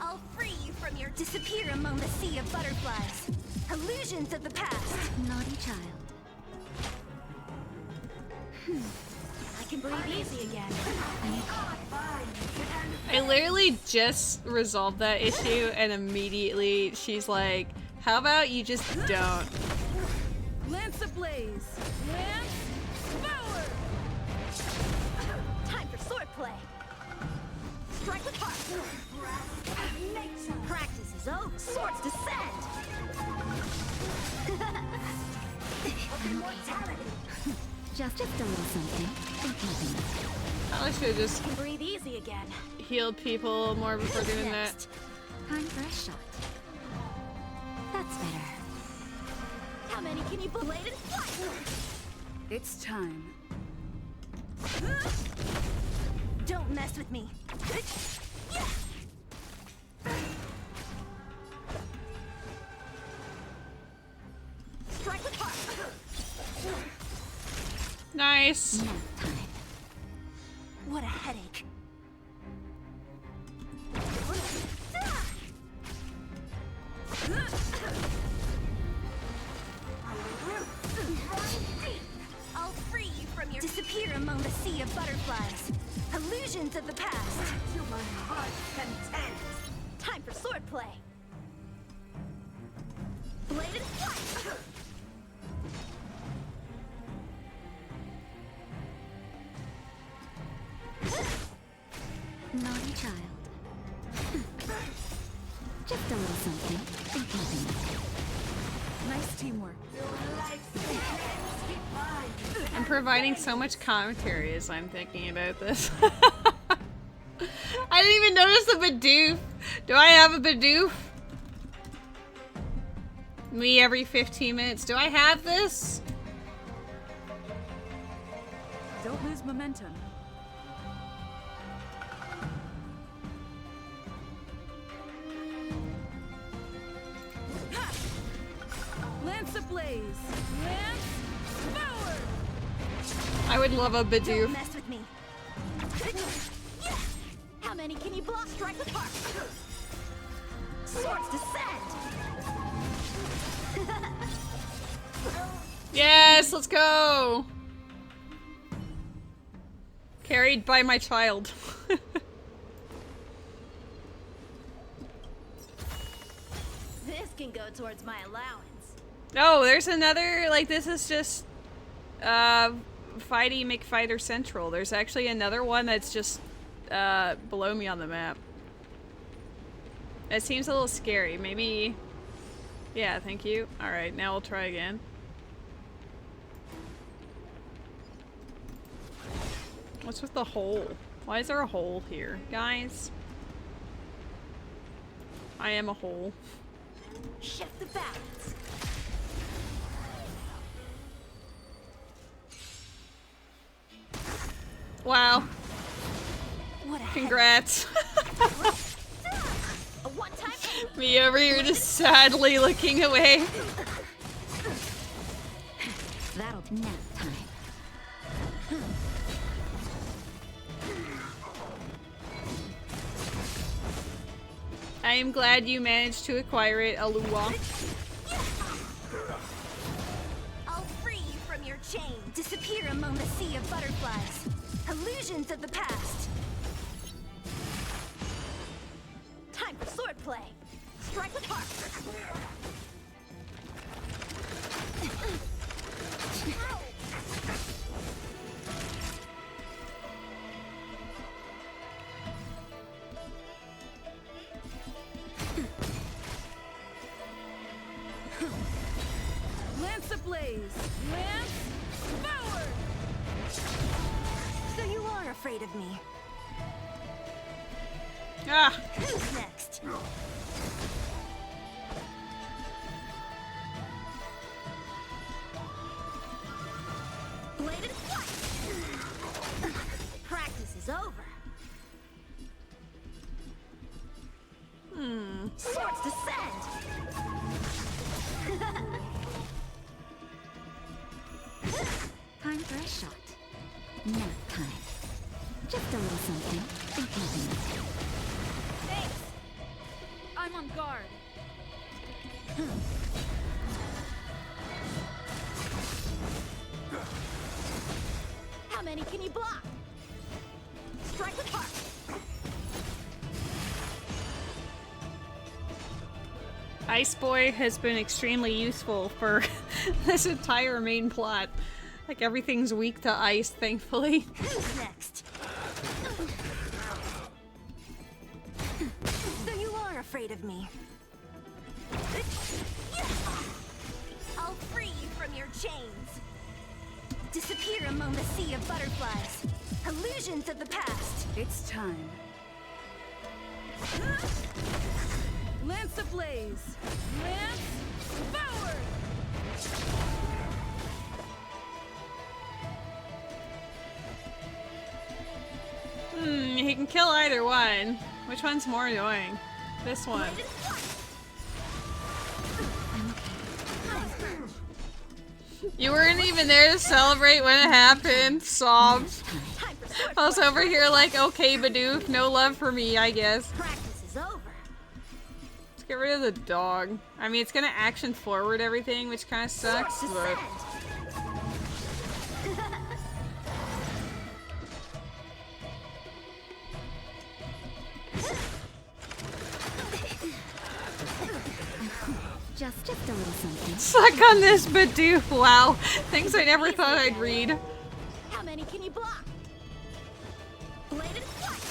I'll free you from your disappear among the sea of butterflies. Illusions of the past. Naughty child. I can breathe easy again. I literally just resolved that issue and immediately she's like, how about you just don't? Lance ablaze. Lance forward. Time for swordplay. Strike with heart. Practice is over. Swords descend. Immortality. Just a little something. Think nothing. I should have just Breathe easy again. healed people more before doing that. Time for a shot. That's better. How many can you blade and fly? It's time. Don't mess with me. Strike with heart. Nice. What a headache. I'll free you from your disappear among the sea of butterflies. Illusions of the past. To my heart's content. Time for swordplay. Bladed flight. Naughty child. Just a little something. Think nothing. Nice teamwork. I'm providing so much commentary as I'm thinking about this. I didn't even notice the Bidoof. Do I have a Bidoof? Me every 15 minutes. Do I have this? Don't lose momentum. Lance ablaze. Lance forward. I would love a Don't Bidoof. mess with me. How many can you block? Strike with heart. Swords descend. Yes, let's go. Carried by my child. This can go towards my allowance. Oh, there's another, like, this is just, Fighty McFighter Central. There's actually another one that's just, below me on the map. It seems a little scary. Maybe, yeah, thank you. Alright, now we'll try again. What's with the hole? Why is there a hole here? Guys? I am a hole. Shift the balance. Wow. What a Congrats. A one-time aim. Me over here just sadly looking away. That'll be nap time. I am glad you managed to acquire it, Alua. chain. Disappear among the sea of butterflies. Illusions of the past. Time for swordplay. Strike with heart. Lance ablaze! Lance forward! So you are afraid of me. Ah! Who's next? Bladed flight! Practice is over. Swords descend! Time for a shot. Nap time. Just a little something. Think nothing. Thanks! I'm on guard. How many can you block? Strike with heart. Ice Boy has been extremely useful for this entire main plot. Like, everything's weak to ice, thankfully. Who's next? So you are afraid of me. I'll free you from your chains. Disappear among the sea of butterflies. Illusions of the past. It's time. Lance ablaze! Lance forward! He can kill either one. Which one's more annoying? This one. You weren't even there to celebrate when it happened. Sobs. I was over here like, okay, Bidoof, no love for me, I guess. Practice is over. Let's get rid of the dog. I mean, it's gonna action forward everything, which kind of sucks, but... Just a little something. Suck on this, Bidoof. Wow. Things I never thought I'd read. How many can you block? Bladed flight.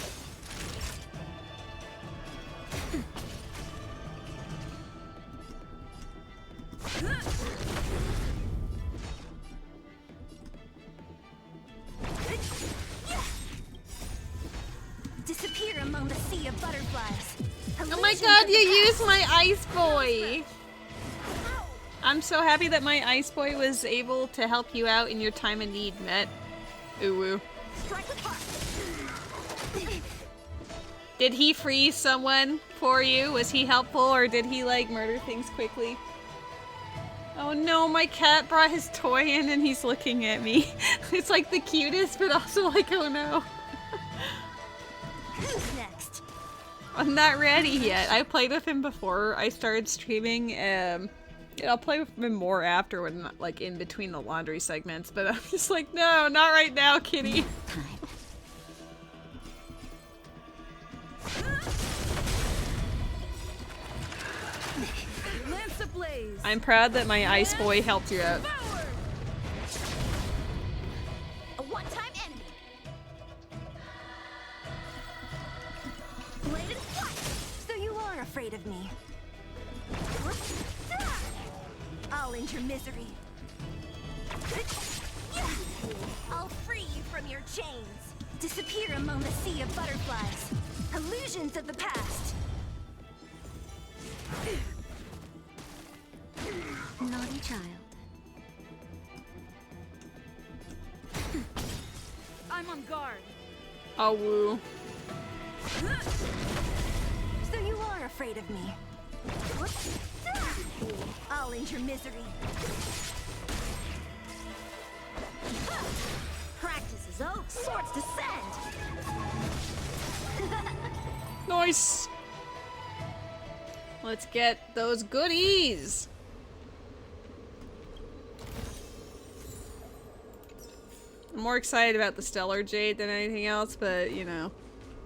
Disappear among the sea of butterflies. Oh my god, you used my Ice Boy! I'm so happy that my Ice Boy was able to help you out in your time of need, Met. Ooh woo. Did he freeze someone for you? Was he helpful, or did he, like, murder things quickly? Oh no, my cat brought his toy in and he's looking at me. It's like the cutest, but also like, oh no. Who's next? I'm not ready yet. I played with him before I started streaming. I'll play with him more after, when, like, in between the laundry segments, but I'm just like, no, not right now, kitty. Lance ablaze! I'm proud that my Ice Boy helped you out. A one-time enemy. Bladed flight. So you are afraid of me. I'll end your misery. I'll free you from your chains. Disappear among the sea of butterflies. Illusions of the past. Naughty child. I'm on guard. Oh woo. So you are afraid of me. I'll end your misery. Practice is over. Swords descend. Nice. Let's get those goodies. I'm more excited about the Stellar Jade than anything else, but, you know.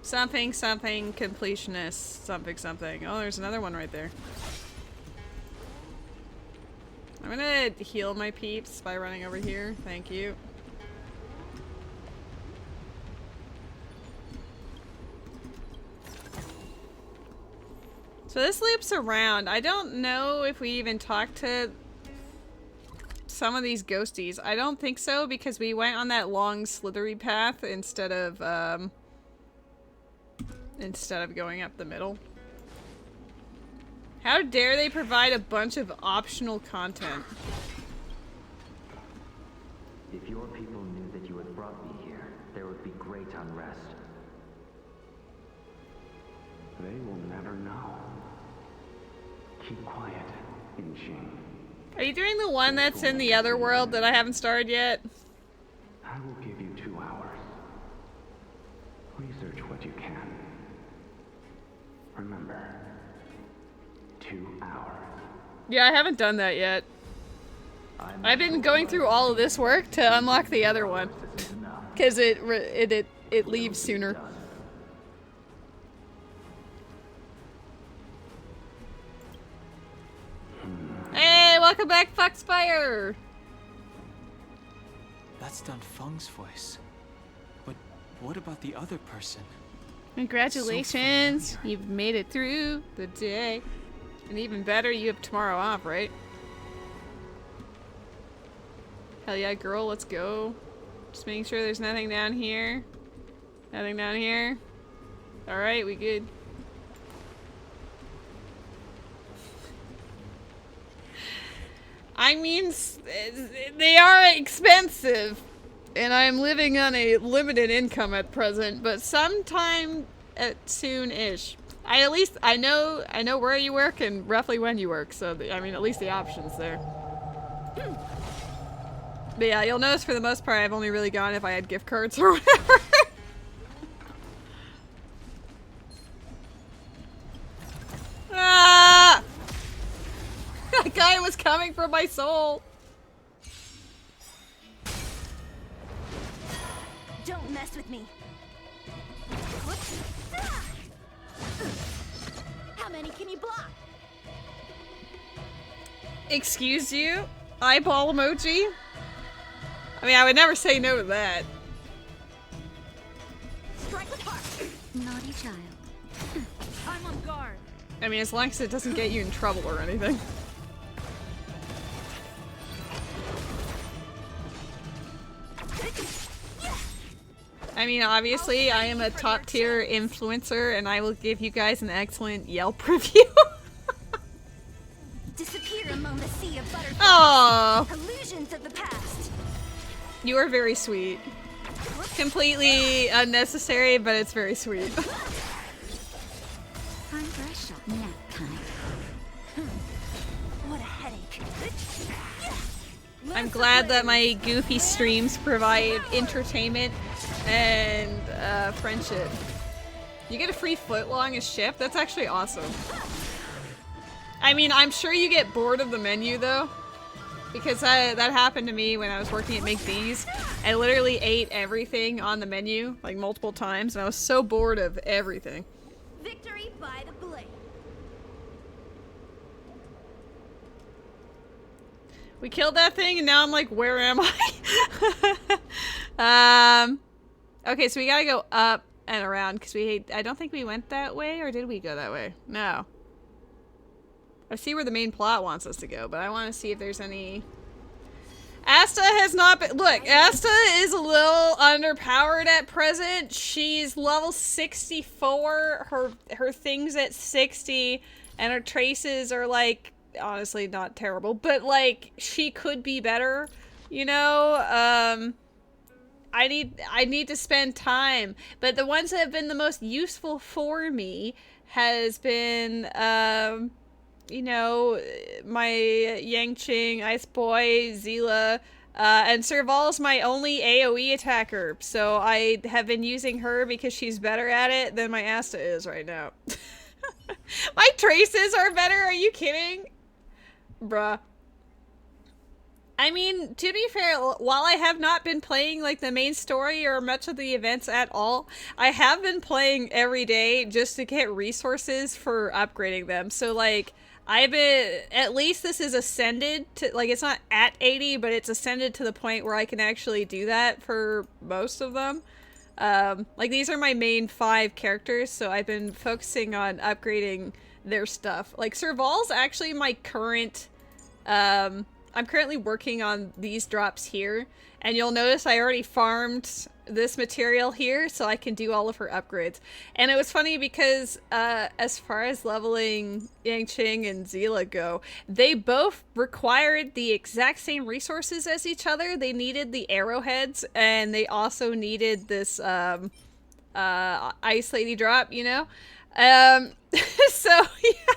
Something, something, completionist, something, something. Oh, there's another one right there. I'm gonna heal my peeps by running over here. Thank you. So this loops around. I don't know if we even talked to some of these ghosties. I don't think so, because we went on that long slithery path instead of going up the middle. How dare they provide a bunch of optional content? If your people knew that you had brought me here, there would be great unrest. They will never know. Keep quiet, Yingqing. Are you doing the one that's in the other world that I haven't started yet? I will give you 2 hours. Research what you can. Remember, 2 hours. Yeah, I haven't done that yet. I've been going through all of this work to unlock the other one. Because it leaves sooner. Hey, welcome back, Foxfire! That's Dan Feng's voice. But what about the other person? Congratulations! You've made it through the day. And even better, you have tomorrow off, right? Hell yeah, girl, let's go. Just making sure there's nothing down here. Nothing down here. Alright, we good. I mean, they are expensive, and I'm living on a limited income at present, but sometime soon-ish. I know where you work and roughly when you work, so I mean, at least the option's there. But yeah, you'll notice for the most part I've only really gone if I had gift cards or whatever. Ah! That guy was coming for my soul. Don't mess with me. How many can you block? Excuse you? Eyeball emoji? I mean, I would never say no to that. Strike with heart. Naughty child. I'm on guard. I mean, as long as it doesn't get you in trouble or anything. I mean, obviously, I am a top tier influencer, and I will give you guys an excellent Yelp review. Disappear among the sea of butterflies. Aww. Illusions of the past. You are very sweet. Completely unnecessary, but it's very sweet. Time for a shot. Nap time. What a headache. I'm glad that my goofy streams provide entertainment and friendship. You get a free footlong as ship? That's actually awesome. I mean, I'm sure you get bored of the menu though. Because that happened to me when I was working at Make These. I literally ate everything on the menu, like multiple times, and I was so bored of everything. Victory by the blade. We killed that thing, and now I'm like, where am I? Okay, so we gotta go up and around, because I don't think we went that way, or did we go that way? No. I see where the main plot wants us to go, but I want to see if there's any... Asta has not been... Look, Asta is a little underpowered at present. She's level 64. Her thing's at 60, and her traces are, like, honestly not terrible. But, like, she could be better, you know? I need to spend time. But the ones that have been the most useful for me has been, you know, my Yangqing, Ice Boy, Zila, and Serval's my only AoE attacker, so I have been using her because she's better at it than my Asta is right now. My traces are better, are you kidding? Bruh. I mean, to be fair, while I have not been playing like the main story or much of the events at all, I have been playing every day just to get resources for upgrading them. So like, I've been, at least this is ascended to, like, it's not at 80, but it's ascended to the point where I can actually do that for most of them. Like, these are my main 5 characters, so I've been focusing on upgrading their stuff. Like, Serval's actually my current, I'm currently working on these drops here, and you'll notice I already farmed this material here so I can do all of her upgrades. And it was funny because as far as leveling Yangqing and Zila go, they both required the exact same resources as each other. They needed the arrowheads, and they also needed this Ice Lady drop, you know? So, yeah.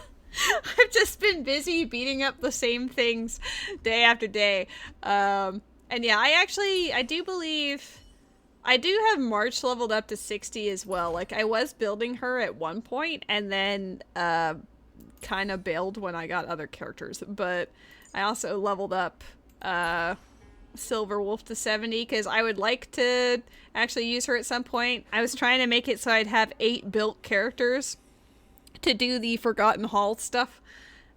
I've just been busy beating up the same things day after day. And yeah, I do believe I do have March leveled up to 60 as well. Like, I was building her at one point and then kind of bailed when I got other characters. But I also leveled up Silver Wolf to 70 because I would like to actually use her at some point. I was trying to make it so I'd have 8 built characters to do the Forgotten Hall stuff.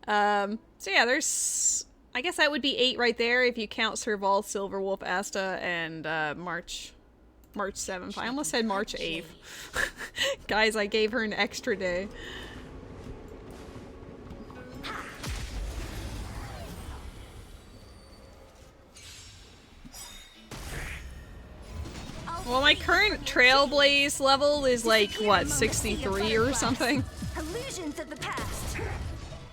So yeah, there's, I guess that would be 8 right there if you count Serval, Silverwolf, Asta, and March 7th. I almost said March 8th. Guys, I gave her an extra day. Well, my current Trailblaze level is like, what, 63 or something? Illusions of the past.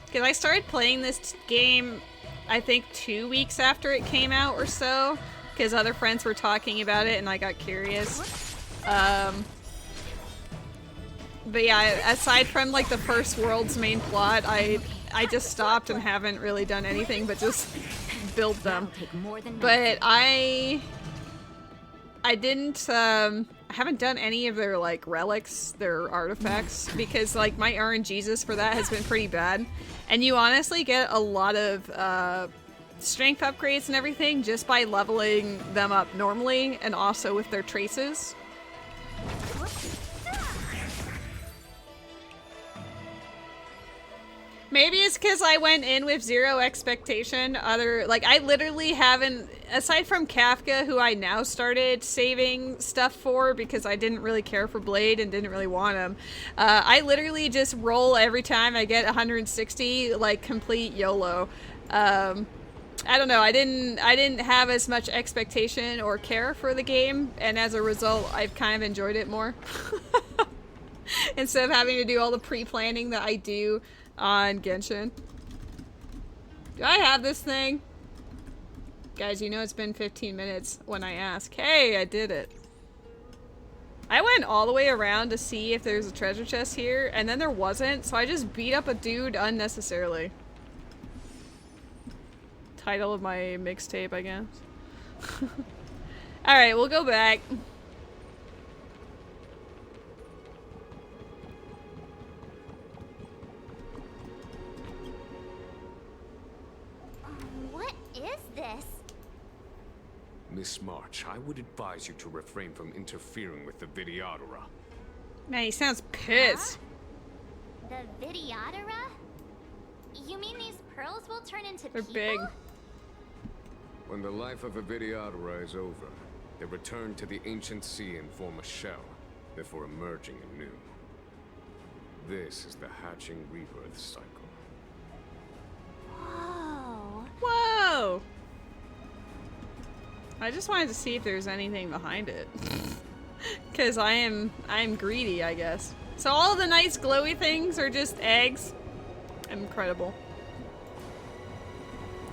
Because I started playing this game, I think 2 weeks after it came out or so, because other friends were talking about it and I got curious. But yeah, aside from like the first world's main plot, I just stopped and haven't really done anything but just build them. But I didn't, I haven't done any of their, like, relics, their artifacts, because, like, my RNGesus for that has been pretty bad. And you honestly get a lot of, strength upgrades and everything just by leveling them up normally, and also with their traces. Maybe it's because I went in with 0 expectation. Like, I literally haven't, aside from Kafka, who I now started saving stuff for because I didn't really care for Blade and didn't really want him. I literally just roll every time I get 160, like, complete YOLO. I don't know, I didn't have as much expectation or care for the game, and as a result, I've kind of enjoyed it more. Instead of having to do all the pre-planning that I do on Genshin. Do I have this thing? Guys, you know it's been 15 minutes when I ask. Hey, I did it. I went all the way around to see if there's a treasure chest here, and then there wasn't, so I just beat up a dude unnecessarily. Title of my mixtape, I guess. Alright, we'll go back. What is this? Miss March, I would advise you to refrain from interfering with the Videodora. Man, he sounds pissed. The Videodora? You mean these pearls will turn into They're people? big. When the life of a Videodora is over, they return to the ancient sea and form a shell, before emerging anew. This is the hatching rebirth cycle. Whoa. Whoa! I just wanted to see if there's anything behind it. Cause I'm greedy, I guess. So all the nice glowy things are just eggs? Incredible.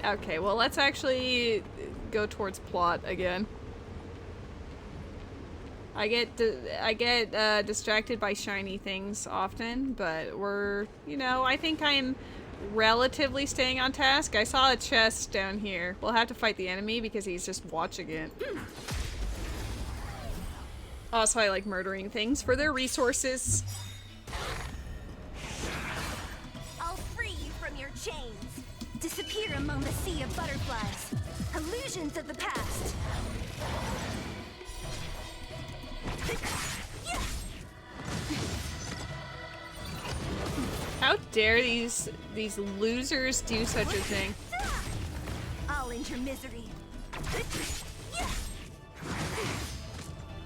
Okay, well let's actually go towards plot again. I get distracted by shiny things often, but we're, you know, I think I'm relatively staying on task. I saw a chest down here. We'll have to fight the enemy because he's just watching it. Also, I like murdering things for their resources. I'll free you from your chains. Disappear among the sea of butterflies. Illusions of the past. How dare these losers do such a thing? I'll end your misery.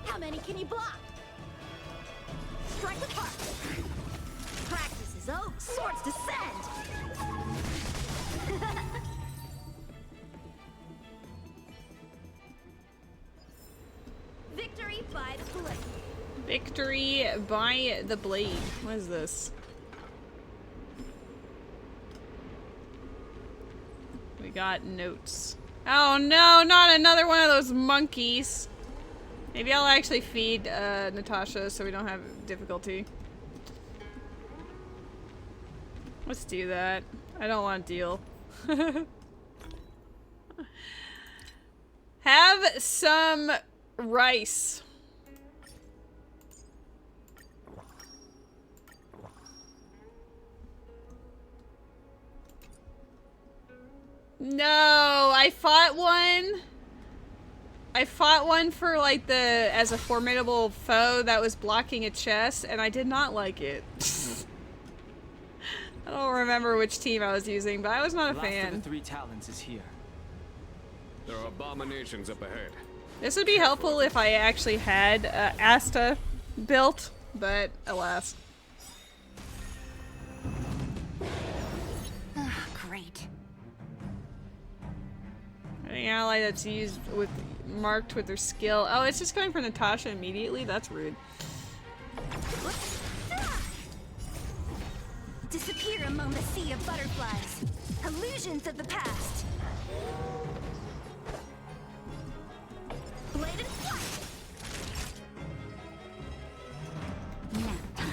How many can you block? Strike apart. Practice is over. Swords descend. Victory by the blade. Victory by the blade. What is this? We got notes. Oh no, not another one of those monkeys. Maybe I'll actually feed Natasha so we don't have difficulty. Let's do that. I don't want to deal. Have some rice. No, I fought one. I fought one for like as a formidable foe that was blocking a chest, and I did not like it. I don't remember which team I was using, but I was not a fan. Last of the 3 talents is here. There are abominations up ahead. This would be helpful if I actually had Asta built, but alas. Great. Any ally that's marked with their skill. Oh, it's just going for Natasha immediately? That's rude. Disappear among the sea of butterflies. Illusions of the past. Bladed flight. Nap time.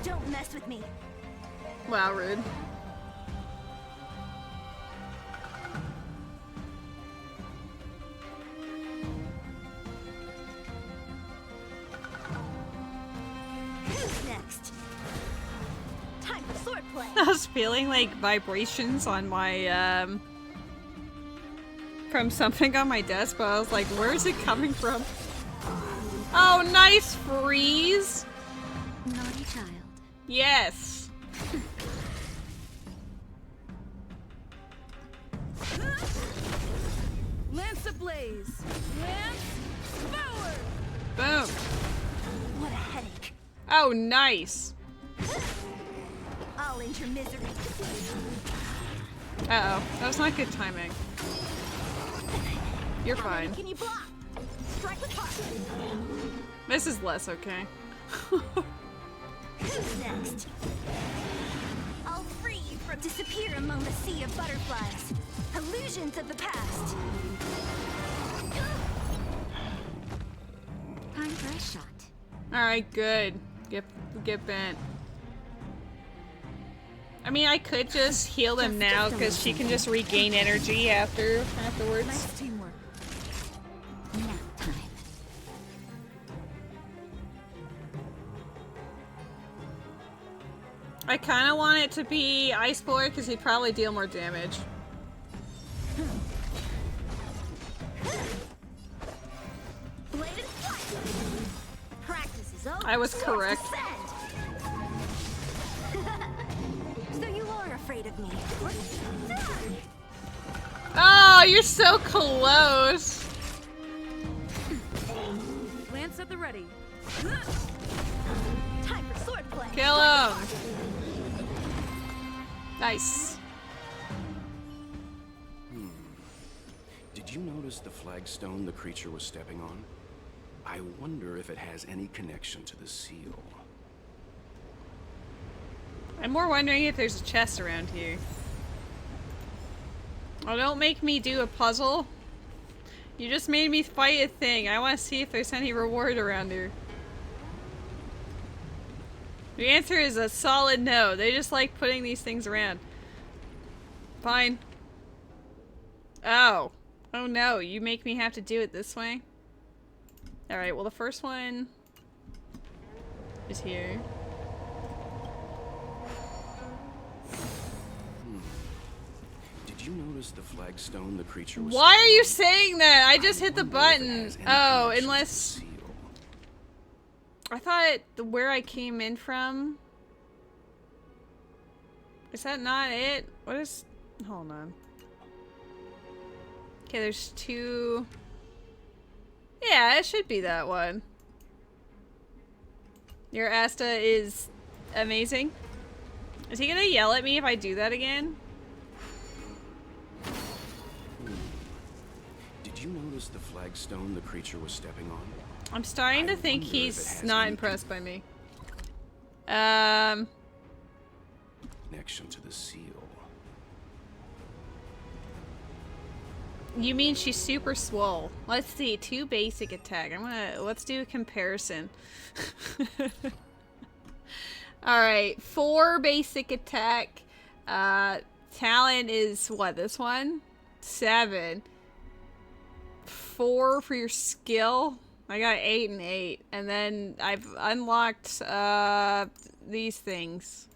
Don't mess with me. Wow, rude. Who's next? Time for swordplay. I was feeling like vibrations on my, from something on my desk, but I was like, where is it coming from? Oh, nice freeze! Naughty child. Yes! Lance ablaze. Lance forward. Boom! What a headache. Oh, nice! I'll end your misery. Uh-oh, that was not good timing. You're How many fine. can you block? Strike with heart. This is less okay. Who's next? I'll free you from disappear among the sea of butterflies. Illusions of the past. Time for a shot. Alright, good. Get bent. I mean, I could just heal them now, because she can just regain energy afterwards. Nice teamwork. Nap time. I kind of want it to be Ice Boy, because he'd probably deal more damage. Bladed flight. Practice is over. I was correct. So you are afraid of me. Oh, you're so close! Lance at the ready. Time for swordplay. Kill him! Nice. Did you notice the flagstone the creature was stepping on? I wonder if it has any connection to the seal. I'm more wondering if there's a chest around here. Oh, don't make me do a puzzle. You just made me fight a thing. I want to see if there's any reward around here. The answer is a solid no. They just like putting these things around. Fine. Oh. Oh no, you make me have to do it this way? Alright, well the first one... is here. Did you notice the flagstone the creature was Why are stepping you on? saying that? I just hit the wonder if it button. has any Oh, connection to unless... the seal. I thought where I came in from... Is that not it? What is... Hold on. Okay, there's two... Yeah, it should be that one. Your Asta is amazing. Is he gonna yell at me if I do that again? Did you notice the flagstone the creature was stepping on? I'm starting to think wonder if it he's has not any impressed by me. Connection to the seal. You mean she's super swole? Let's see, 2 basic attack. Let's do a comparison. Alright, 4 basic attack. Talent is what, this one? 7. 4 for your skill. I got 8 and 8. And then I've unlocked these things.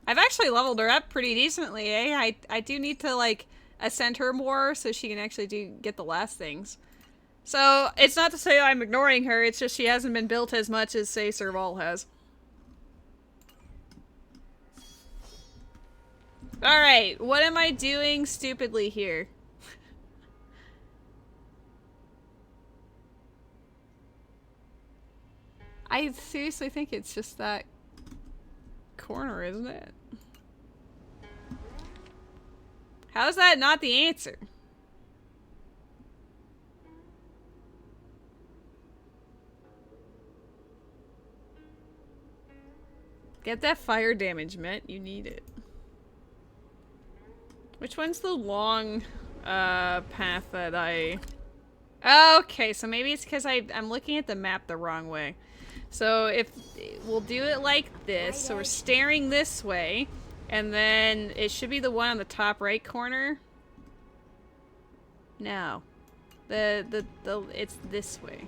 I've actually leveled her up pretty decently, eh? I do need to, like, ascend her more so she can actually get the last things. So, it's not to say I'm ignoring her, it's just she hasn't been built as much as, say, Serval has. Alright, what am I doing stupidly here? I seriously think it's just that corner, isn't it? How is that not the answer? Get that fire damage, Met. You need it. Which one's the long path that I... Okay, so maybe it's because I'm looking at the map the wrong way. So if we'll do it like this, so we're staring this way, and then it should be the one on the top right corner. No, it's this way.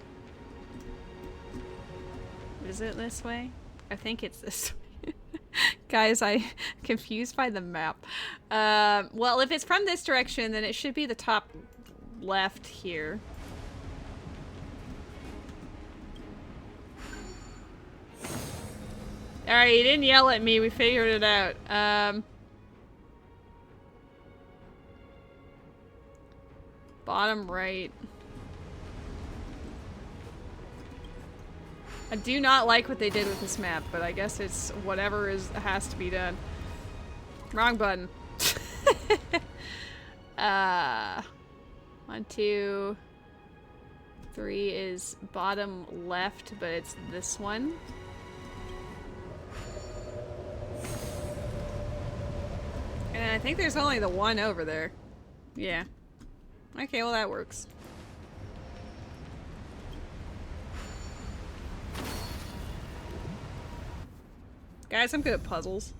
Is it this way? I think it's this way. Guys, I'm confused by the map. Well, if it's from this direction, then it should be the top left here. Alright, you didn't yell at me. We figured it out. Bottom right. I do not like what they did with this map, but I guess it's whatever has to be done. Wrong button. 1, 2, 3 is bottom left, but it's this one. And I think there's only the one over there. Yeah. Okay, well that works. Guys, I'm good at puzzles.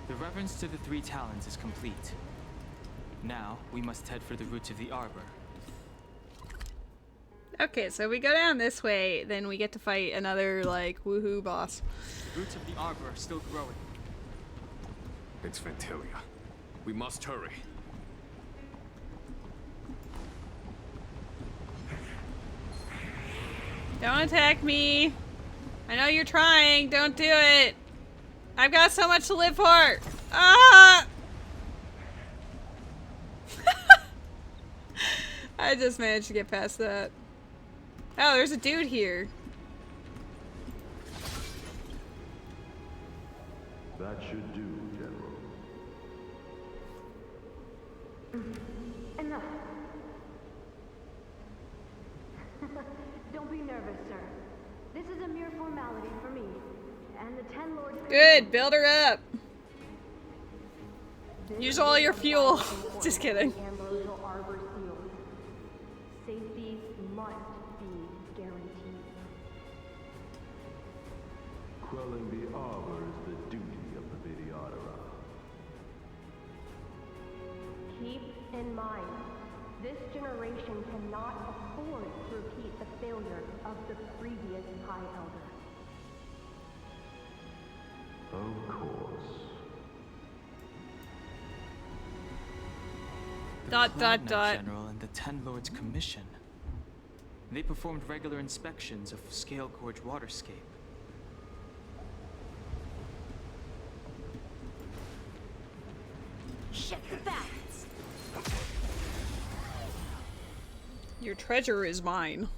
The reference to the 3 talents is complete. Now, we must head for the roots of the arbor. Okay, so we go down this way, then we get to fight another, like, woohoo boss. The roots of the arbor are still growing. It's Ventilia. We must hurry. Don't attack me. I know you're trying. Don't do it. I've got so much to live for. Ah! I just managed to get past that. Oh, there's a dude here. That should do, General. Enough. Don't be nervous, sir. This is a mere formality for me. And the 10 Lords... Good, build her up. Use all your fuel. Just kidding. Safety must Controlling the Arbor is the duty of the Videodora. Keep in mind, this generation cannot afford to repeat the failure of the previous High Elder. Of course. The Cloud Knight General and the Ten Lords Commission. They performed regular inspections of Scale Gorge waterscape. Shut the facts. Your treasure is mine.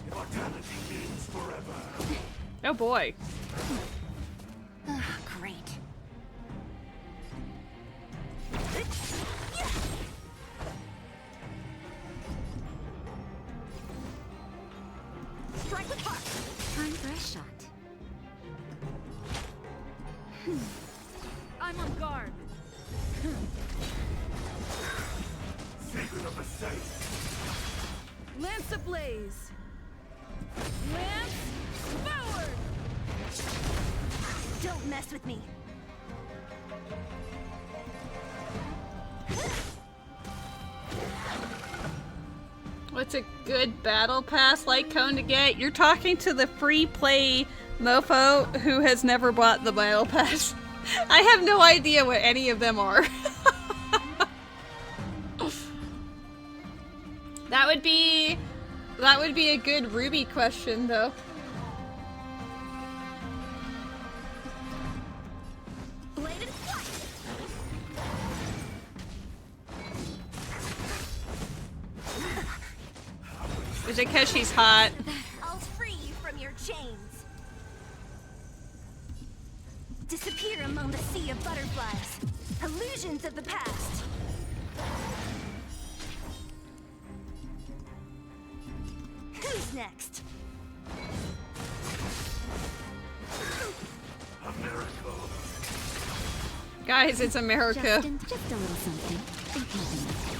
Immortality means forever. Oh boy. Great. Strike with heart. Time for a shot. I'm on guard. Secret of the safe. Lance ablaze. Lance forward. Don't mess with me. What's a good battle pass like cone to get? You're talking to the free play mofo who has never bought the battle pass. I have no idea what any of them are. That would be a good Ruby question though. Bladed flight. Is it because she's hot? I'll free you from your chains. Disappear among the sea of butterflies. Illusions of the past. Who's next? A miracle. Guys, it's America. Just a little something. Think nothing of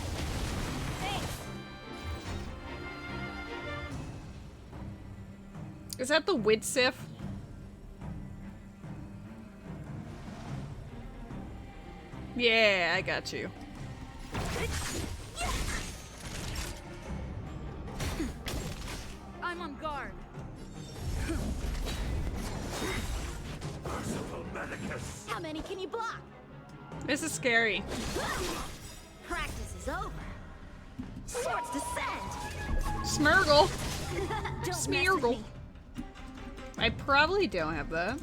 it. Is that the Widsif? Yeah, I got you. I'm on guard. How many can you block? This is scary. Practice is over. Swords descend. Smurgle. Don't mess with Smeargle. me. I probably don't have that.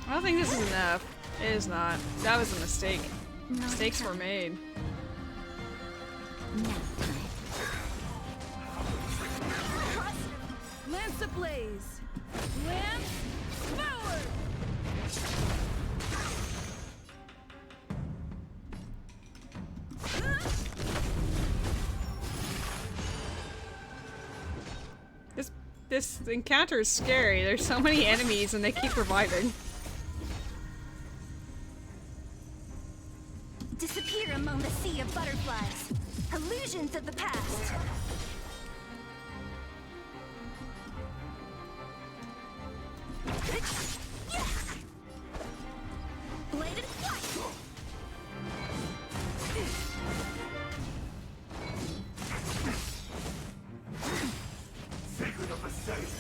I don't think this is enough. It is not. That was a mistake. Mistakes were made. Lance ablaze. Lance forward. This encounter is scary. There's so many enemies and they keep reviving. Disappear among the sea of butterflies. Illusions of the past. Bladed flight. Secret of the safe.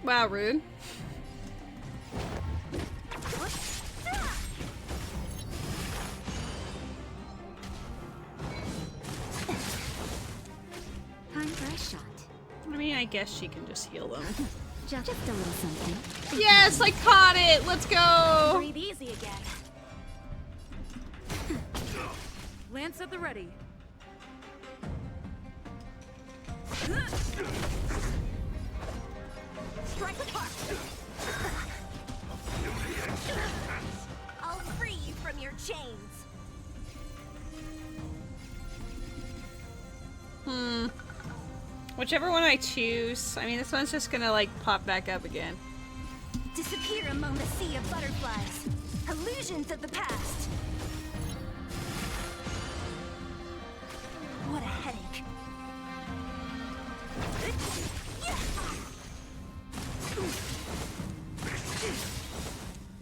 Wow, rude. Time for a shot. I mean, I guess she can just heal them. Just a little something. Yes, I caught it! Let's go! Breathe easy again. Lance at the ready. Strike with heart. I'll free you from your chains. Whichever one I choose, I mean, this one's just gonna like pop back up again. Disappear among the sea of butterflies. Illusions of the past. What a headache.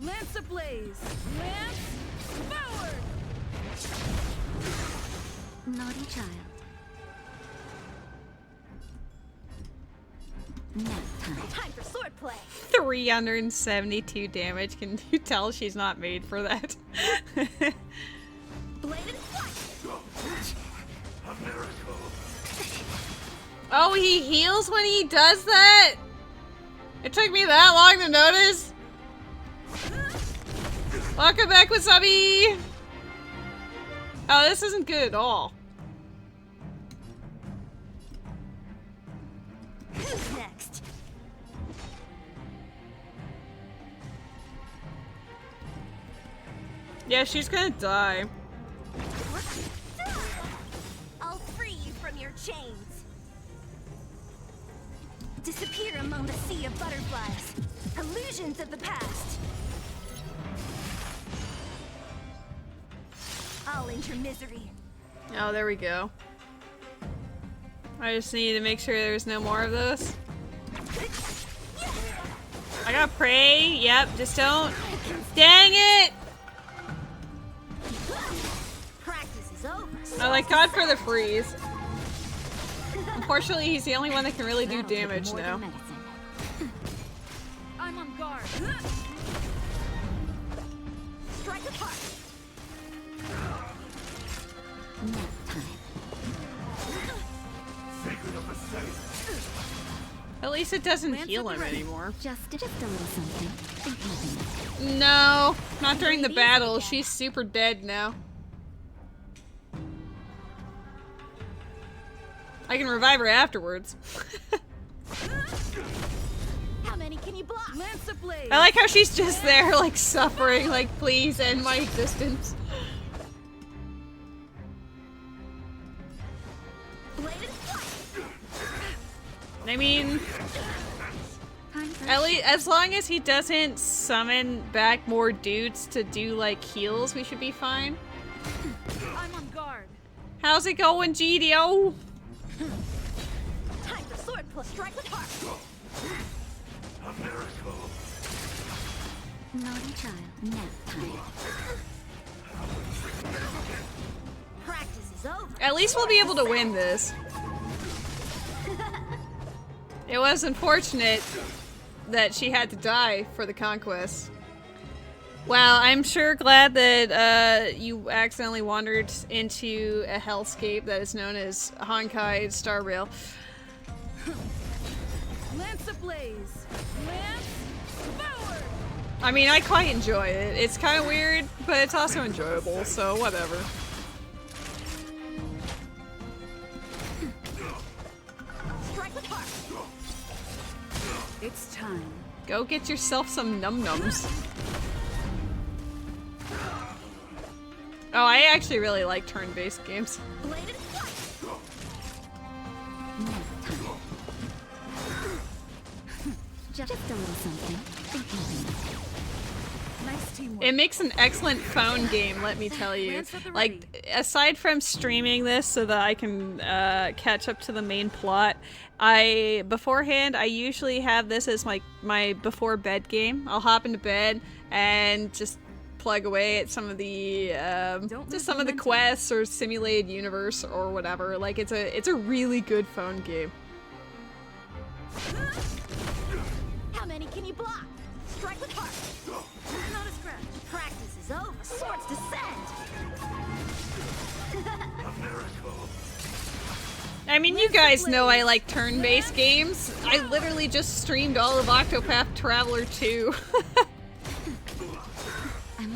Lance ablaze! Lance forward! Naughty child. Nap time. Time for swordplay. 372 damage. Can you tell she's not made for that? Blade and flight. A miracle. Oh, he heals when he does that? It took me that long to notice. Welcome back, Wasabi! Oh, this isn't good at all. Who's next? Yeah, she's gonna die. I'll free you from your chains. Disappear among the sea of butterflies. Illusions of the past. I'll enter misery. Oh, there we go. I just need to make sure there's no more of those. I gotta pray. Yep, just don't. Dang it! Practice is over. I like God for the freeze. Unfortunately, he's the only one that can really do damage now. I'm on guard. Strike apart. Nap time. At least it doesn't heal him anymore. Just a little something. Think nothing. No, not during the battle. She's super dead now. I can revive her afterwards. How many can you block? Lance ablaze! I like how she's just there, like, suffering, like, please end my existence. I mean, at least as long as he doesn't summon back more dudes to do like heals, we should be fine. I'm on guard. How's it going, GDO? Time for sword plus strike apart. A miracle. Naughty child. Nap time. Practice is over. At least we'll be able to win this. It was unfortunate that she had to die for the conquest. Well, I'm sure glad that you accidentally wandered into a hellscape that is known as Honkai Star Rail. Lance ablaze! Lance forward! I mean, I quite enjoy it. It's kind of weird, but it's also enjoyable, so whatever. Strike apart. It's time. Go get yourself some num-nums. Oh, I actually really like turn-based games. Blade and flight. Just a little something. Think nothing. Nice teamwork. It makes an excellent phone game, let me tell you. Like, aside from streaming this so that I can catch up to the main plot, beforehand, I usually have this as my before bed game. I'll hop into bed and just plug away at some of the quests or simulated universe or whatever. Like, it's a really good phone game. How many can you block? Strike apart. Not a scratch. Practice is over. Swords descend. A miracle. I mean, you guys know I like turn-based games. I literally just streamed all of Octopath Traveler 2.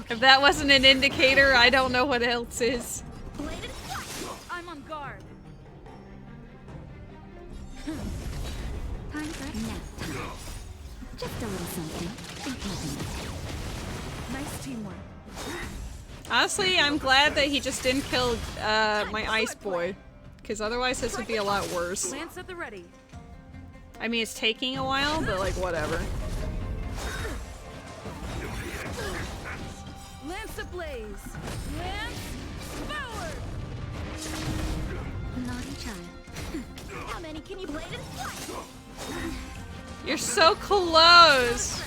If that wasn't an indicator, I don't know what else is. Blade and flight. I'm on guard. Time for a nap time. Just a little something. Think nothing. Nice teamwork. Honestly, I'm glad that he just didn't kill my ice boy. because otherwise this would be a lot worse. Lance at the ready. I mean, it's taking a while, but like, whatever. Lance ablaze. Lance forward. Naughty child. How many can you blade and fight? You're so close!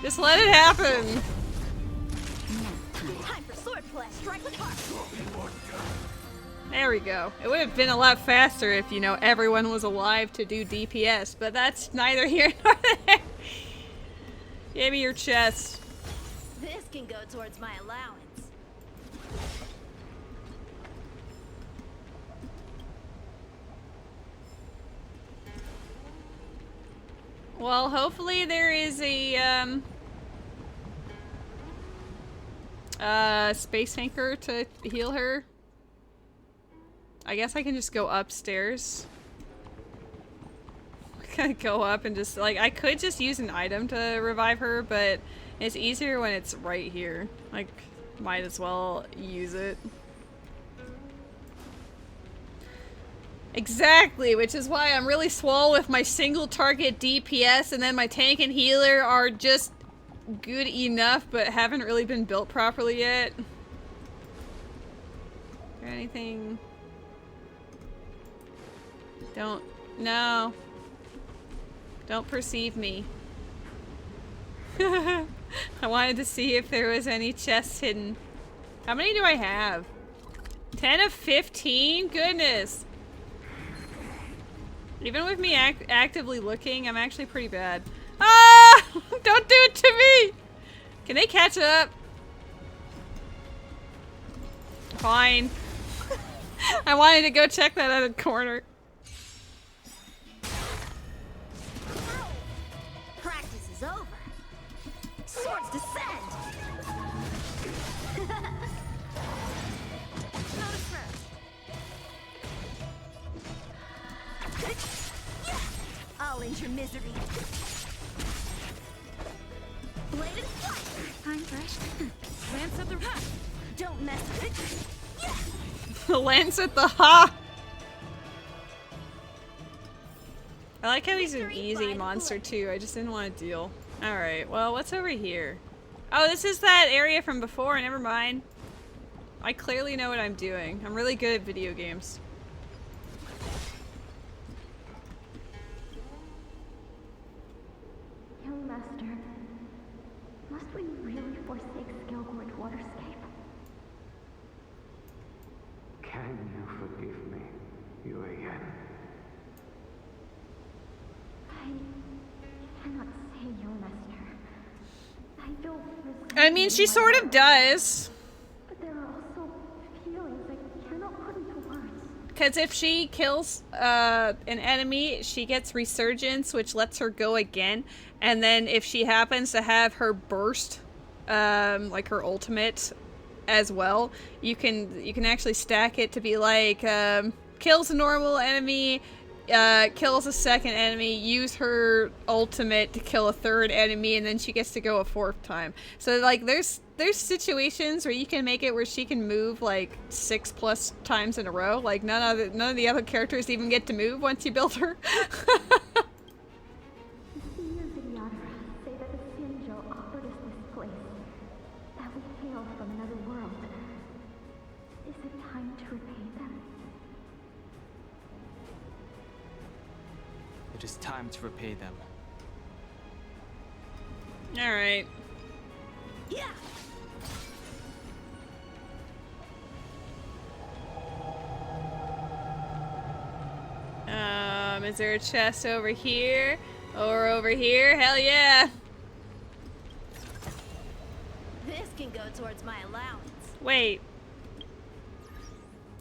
Just let it happen! Time for swordplay. Strike with heart. There we go. It would have been a lot faster if, you know, everyone was alive to do DPS, but that's neither here nor there. Give me your chest. This can go towards my allowance. Well, hopefully there is a, space tanker to heal her. I guess I can just go upstairs. Kind of go up and just, like, I could just use an item to revive her, but it's easier when it's right here. Like, might as well use it. Exactly, which is why I'm really swole with my single target DPS, and then my tank and healer are just good enough, but haven't really been built properly yet. Is there anything? No. Don't perceive me. I wanted to see if there was any chests hidden. How many do I have? 10 of 15? Goodness. Even with me actively looking, I'm actually pretty bad. Ah! Don't do it to me! Can they catch up? Fine. I wanted to go check that other corner. Practice is over. Swords descend. Notice first. I'll end your misery. Bladed flight. Time fresh. Lance at the right. Don't mess with it. Lance at the ha! I like how he's an easy monster too. I just didn't want to deal. Alright, well, what's over here? Oh, this is that area from before. Never mind. I clearly know what I'm doing. I'm really good at video games. Young master, must we really forsake Skelgord Waterscape? Can you forgive me, Yuan? I cannot say, young master. I feel I mean, she sort of does. but there are also feelings I cannot put into words. Because if she kills an enemy, she gets resurgence, which lets her go again. And then if she happens to have her burst, like her ultimate as well, you can actually stack it to be like, kills a normal enemy, kills a second enemy, use her ultimate to kill a third enemy, and then she gets to go a fourth time. So like there's situations where you can make it where she can move like 6+ times in a row. Like none of the other characters even get to move once you build her. The senior videographers say that the Xianzhou offered us this place, that we hail from another world. Is it time to repay them? It is time to repay them. Alright. Yeah. Is there a chest over here? Or over here? Hell yeah! This can go towards my allowance. Wait.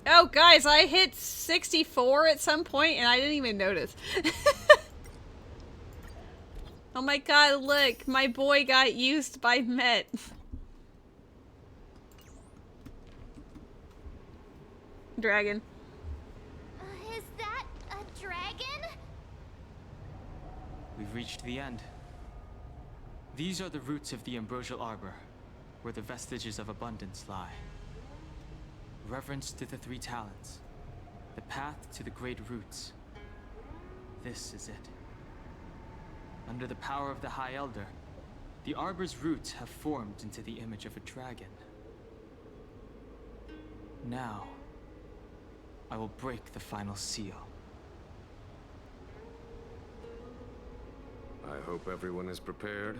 Oh, guys, I hit 64 at some point and I didn't even notice. Oh my god, look, my boy got used by Met. Dragon. Is that a dragon? We've reached the end. These are the roots of the Ambrosial Arbor, where the vestiges of abundance lie. Reverence to the three talents. The path to the Great Roots. This is it. Under the power of the High Elder, the Arbor's roots have formed into the image of a dragon. Now, I will break the final seal. I hope everyone is prepared.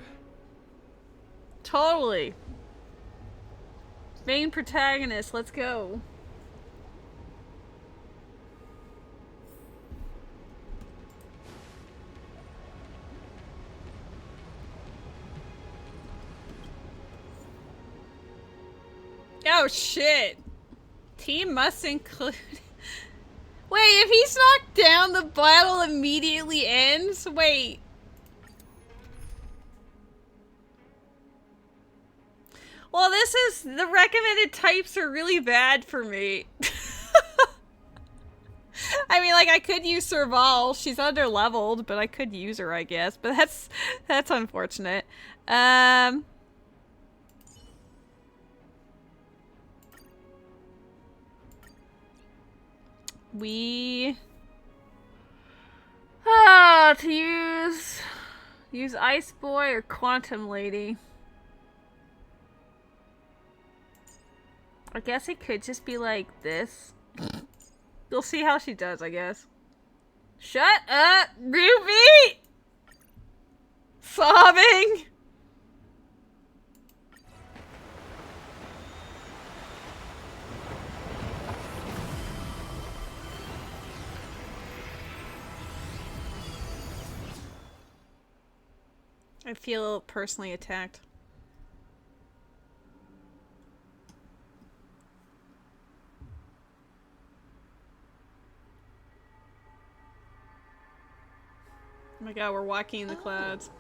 Totally. Main protagonist, let's go. Oh shit. Team must include... Wait, if he's knocked down, the battle immediately ends? Wait. Well, this is... The recommended types are really bad for me. I mean, like, I could use Serval. She's under-leveled, but I could use her, I guess. But that's unfortunate. To use Ice Boy or Quantum Lady. I guess it could just be like this. We'll see how she does, I guess. Shut up, Ruby! Sobbing! I feel personally attacked. Oh my god, we're walking in the clouds.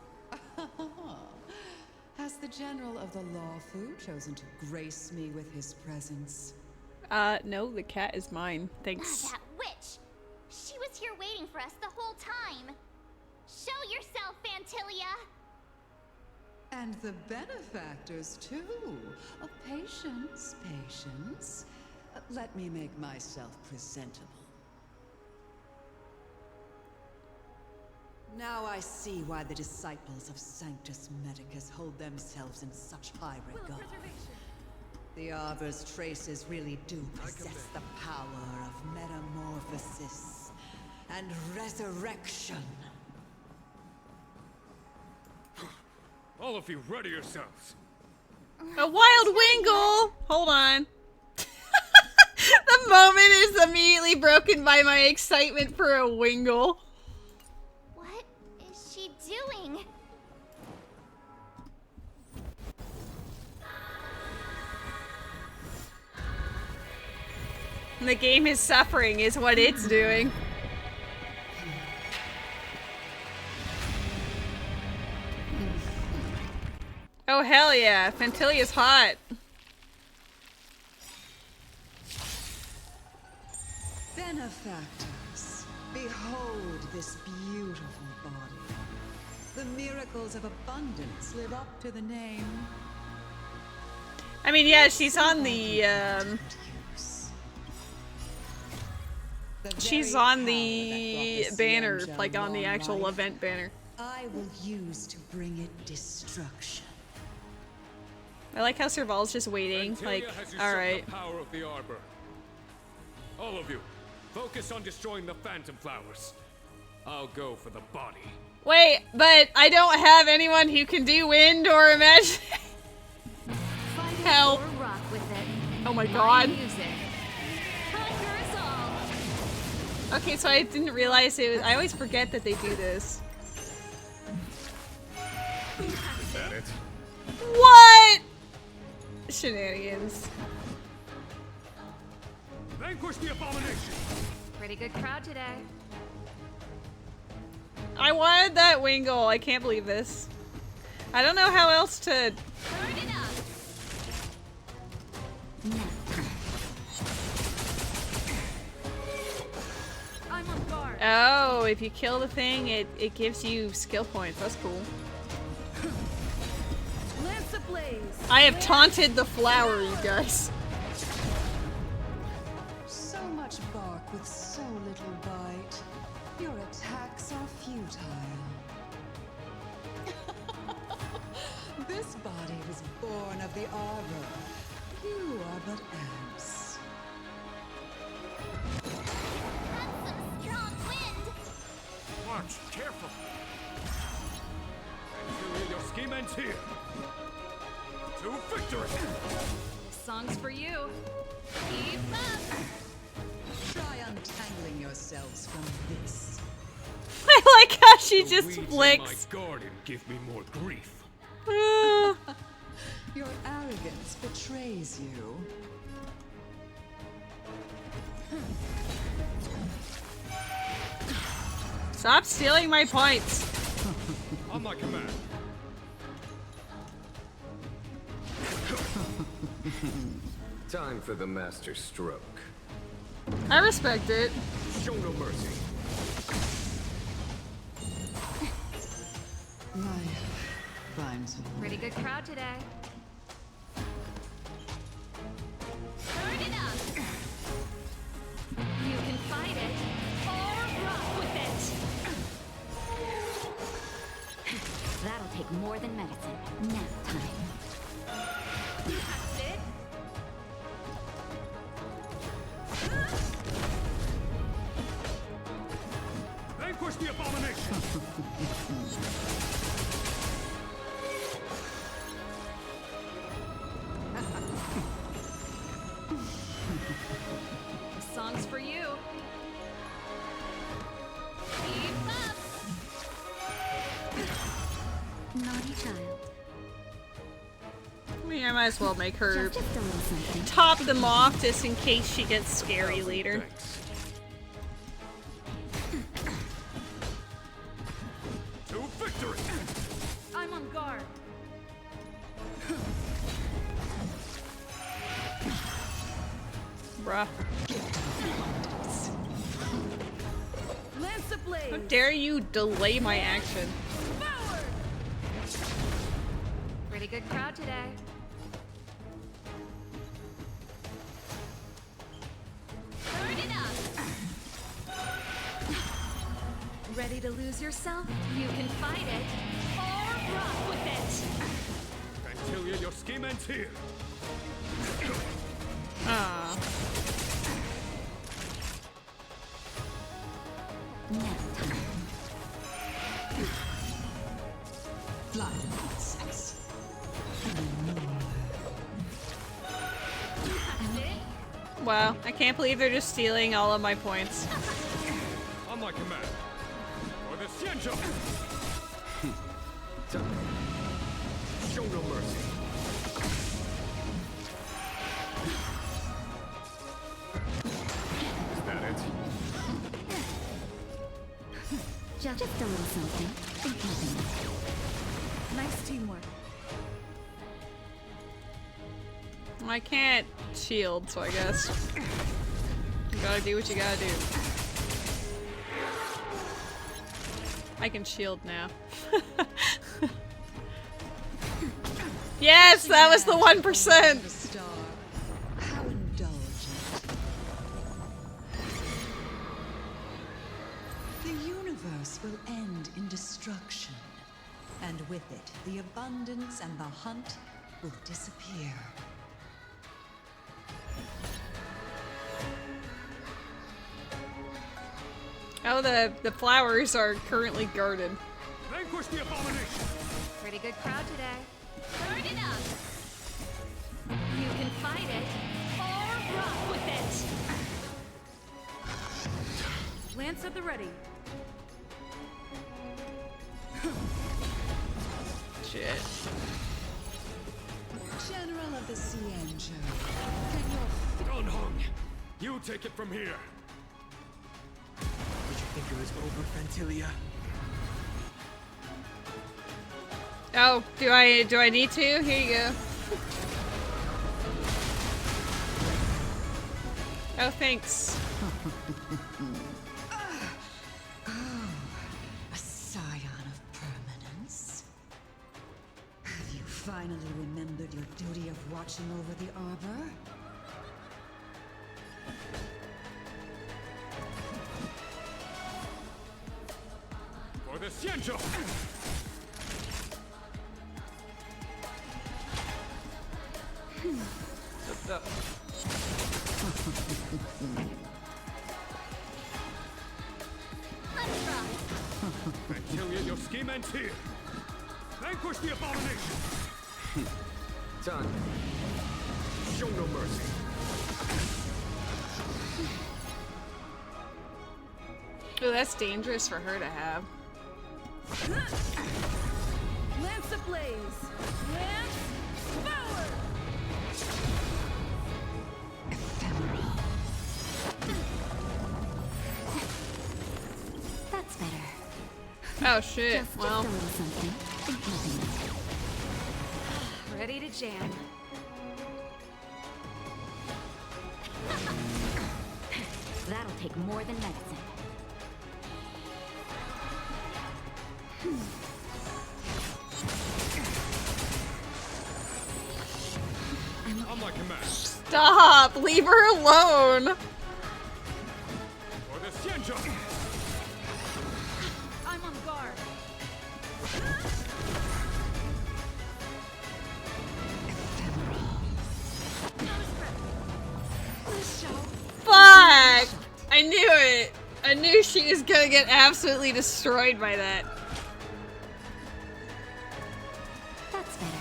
Has the General of the Luofu chosen to grace me with his presence? No, the cat is mine. Thanks. That witch! She was here waiting for us the whole time. Show yourself, Fantilia! And the benefactors, too. Oh, patience, patience. Let me make myself presentable. Now I see why the disciples of Sanctus Medicus hold themselves in such high regard. The Arbor's traces really do possess the power of metamorphosis and resurrection. All of you, ready yourselves. A wild Wingle! Hold on. The moment is immediately broken by my excitement for a Wingle. What is she doing? The game is suffering is what it's doing. Oh hell yeah, Fantilia's hot. Benefactors, behold this beautiful body. The miracles of abundance live up to the name. I mean, yeah, she's on the, she's on the banner, like on the actual event banner. I will use to bring it destruction. I like how Serval's just waiting, like, alright. Power of the Arbor. All of you, focus on destroying the Phantom Flowers. I'll go for the body. Wait, but I don't have anyone who can do wind or imagine. Help. Oh my god. Okay, so I didn't realize it was. I always forget that they do this. Is that it? What? Shenanigans. Vanquish the abomination. Pretty good crowd today. I wanted that Wingle. I can't believe this. I don't know how else to. Burn it up. I'm on guard. Oh, if you kill the thing, it gives you skill points. That's cool. Lance ablaze. I have taunted the flower, you guys. So much bark with children of the Arbor. You are but ants. That's some strong wind. Watch, careful. And your scheme ends here. To victory! This song's for you. Keep up. Try untangling yourselves from this. I like how she The just weeds in flicks. my garden give me more grief. Your arrogance betrays you. Stop stealing my points. On my command. Time for the master stroke. I respect it. Show no mercy. Life finds me. Pretty good crowd today. Turn it up. You can fight it or rock with it. That'll take more than medicine. Nap time. That's it. Vanquish the abomination! This song's for you. Keep up. Naughty child. I mean, I might as well make her Just a little something. top them off just in case she gets scary later. To victory! I'm on guard. Bruh. Lance ablaze. How dare you delay my action? Forward. Pretty good crowd today. Turn it up. Ready to lose yourself? You can fight it or rock with it. Antilia, your scheme ends here. Ah. Nap time. Fly, sex. Wow, I can't believe they're just stealing all of my points. On my command. For the Xianzhou! Show no mercy. Is that it? Just a little something. Think nothing. Nice teamwork. I can't shield, so I guess you gotta do what you gotta do. I can shield now. Yes, that was the 1%. Star. How indulgent. The universe will end in destruction, and with it, the abundance and the hunt will disappear. Oh, the flowers are currently guarded. Vanquish the abomination! Pretty good crowd today. Turn it up. You can fight it or rock with it. Lance at the ready. Shit. General of the Xianzhou, can your Gunhung, you take it from here. Did you think it was over, Fantilia? Oh, do I need to? Here you go. Oh, thanks. a scion of permanence? Have you finally remembered your duty of watching over the Arbor? For the Xianzhou! Vantilia, your scheme ends here. Vanquish the abomination. Done. Show no mercy. Oh, that's dangerous for her to have. Lance ablaze! Lance forward! That's better. Oh shit, Just well. a little something. Think nothing of it. Ready to jam. That'll take more than medicine. On my command. Stop! Leave her alone! For the Xianzhou. I'm on guard. Fuck! I knew it! I knew she was gonna get absolutely destroyed by that. That's better.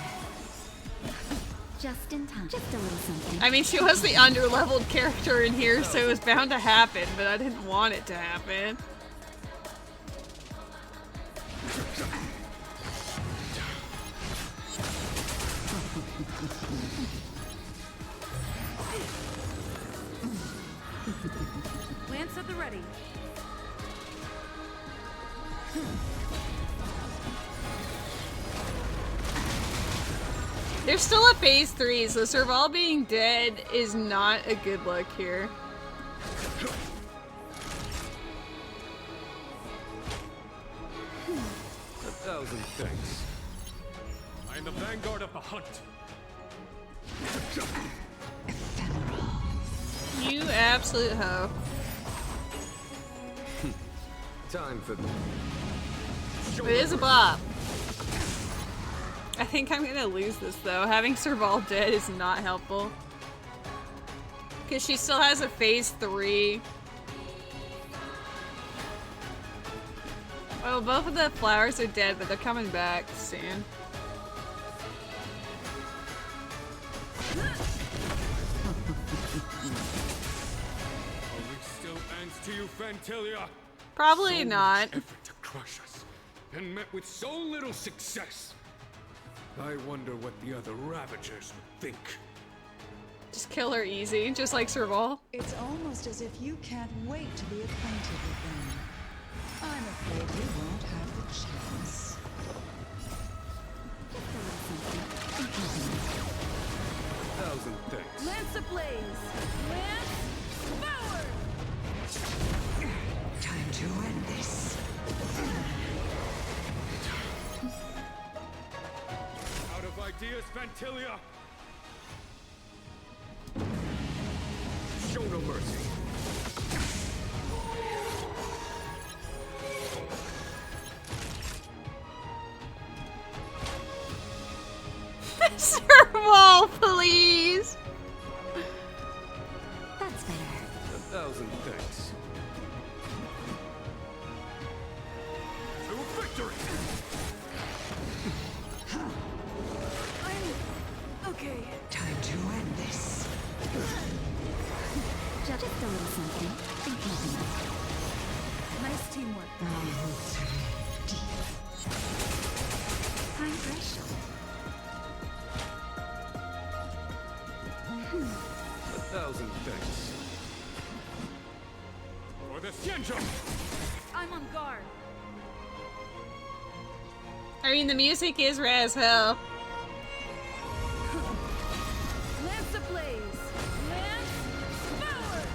Just in time. Just a little something. I mean, she was the underleveled character in here, so it was bound to happen, but I didn't want it to happen. Lance at the ready. They're still at phase 3, so Serval being dead is not a good look here. 1,000 thanks. I am the vanguard of the hunt. You absolute hoe. Time for It is a bop. I think I'm gonna lose this though. Having Serval dead is not helpful. Because she still has a phase 3. Well, both of the flowers are dead, but they're coming back soon. Are we still ends to you, Vantilia? Probably So not. much effort to crush us, and met with so little success. I wonder what the other Ravagers would think. Just kill her easy, just like Serval. It's almost as if you can't wait to be acquainted with them. I'm afraid you won't have the chance. Just a little something. Think nothing of it. 1,000 thanks. Lance ablaze! Lance forward! Time to end this. Out of ideas, Vantilia! show no mercy. Serval, please! That's better. 1,000 thanks. To victory! Okay. Time to end this. Just a little something. Think nothing of it. Nice teamwork. Time for a shot. 1,000 thanks. For the Xianzhou! I'm on guard. I mean, the music is rad as hell. Lance ablaze! Lance forward!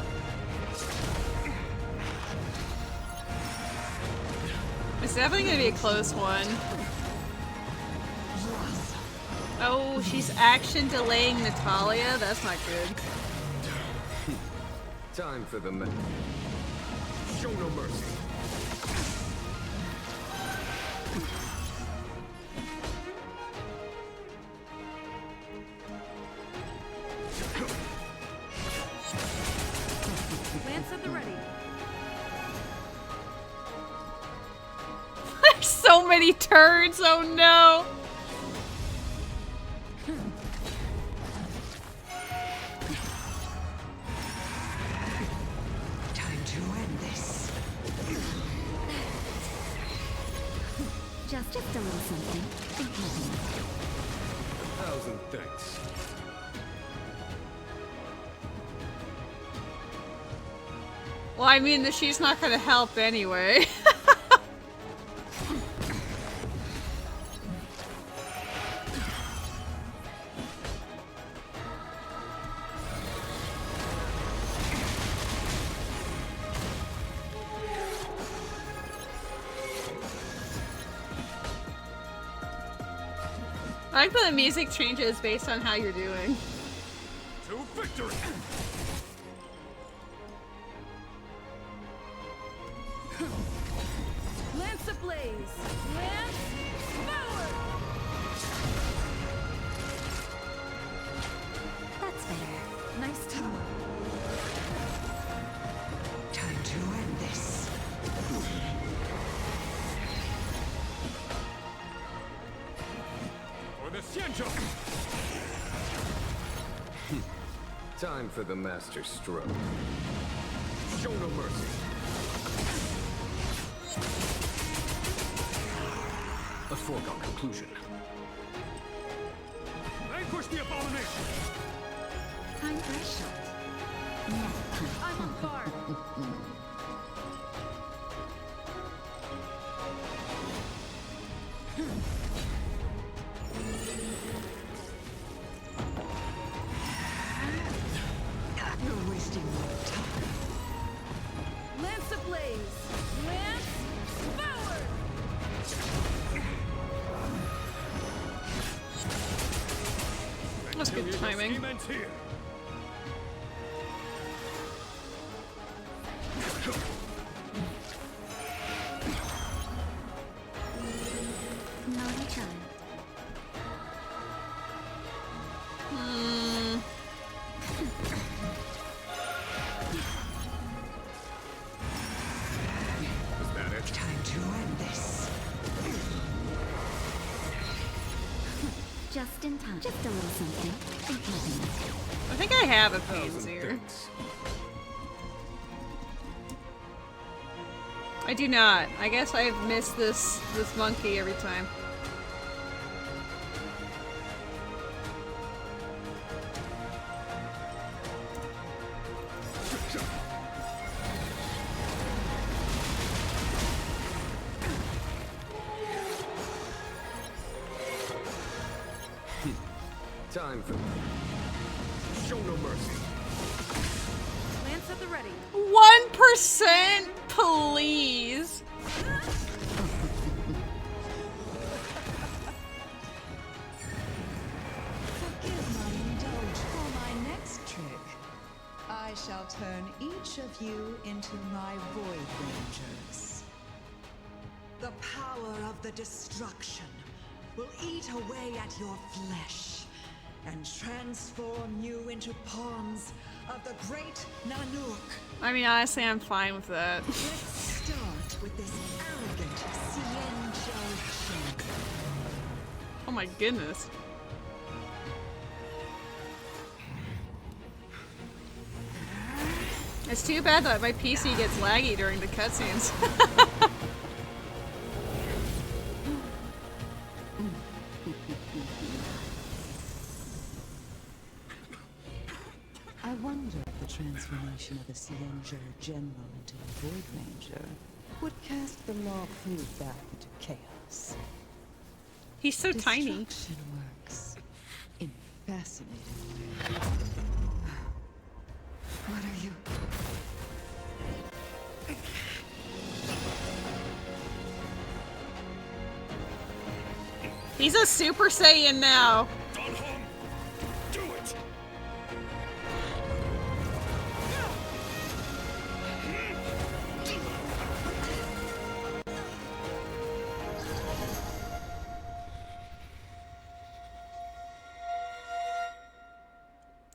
It's definitely gonna be a close one. Oh, she's action delaying Natalia? That's not good. Time for the show no mercy. so many turns, oh no! Time to end this. Just a little something. Think nothing. 1,000 thanks. Well, I mean, she's not gonna help anyway. I like that the music changes based on how you're doing. To victory! Lance ablaze! Lance forward! That's better. Nice time. Time to end this. For the Xianzhou! Time for the master stroke. Show no mercy. A foregone conclusion. Vanquish the abomination! Time for a shot. I'm on guard! You're wasting my time. Lance ablaze! Lance forward! That's good timing. Naughty child. Is that it? Time to end this. Just in time. Just a little something. Think nothing. I think I have a Pain's Ear. I do not. I guess I've missed this monkey every time. Time for... Show no mercy. Lance at the ready. 1%, please. Forgive my indulgence. For my next trick, I shall turn each of you into my Void Rangers. The power of the destruction will eat away at your flesh and transform you into pawns of the great Nanook. I mean, honestly, I'm fine with that. Let's start with this arrogant Xianzhou Ailliance. Oh my goodness. It's too bad that my PC gets laggy during the cutscenes. I wonder if the transformation of the Xianzhou General into a Void Ranger would cast the Luofu back into chaos. He's so tiny. Destruction works in a fascinating way. What are you? He's a Super Saiyan now. Do it!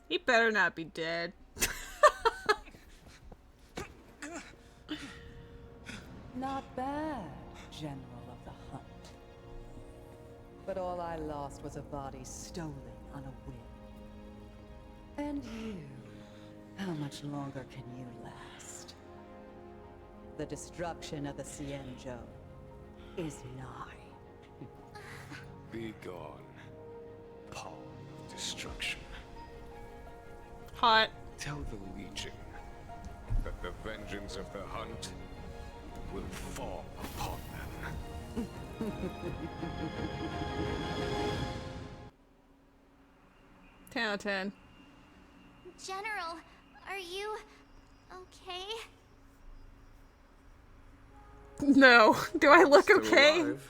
He better not be dead. Not bad, General of the Hunt. But all I lost was a body stolen on a whim. And you, how much longer can you last? The destruction of the Xianzhou is nigh. Be gone, pawn of destruction. Hot. Tell the Legion that the vengeance of the hunt will fall upon them. 10 out of 10. General, are you okay? No. Do I look Still okay? alive.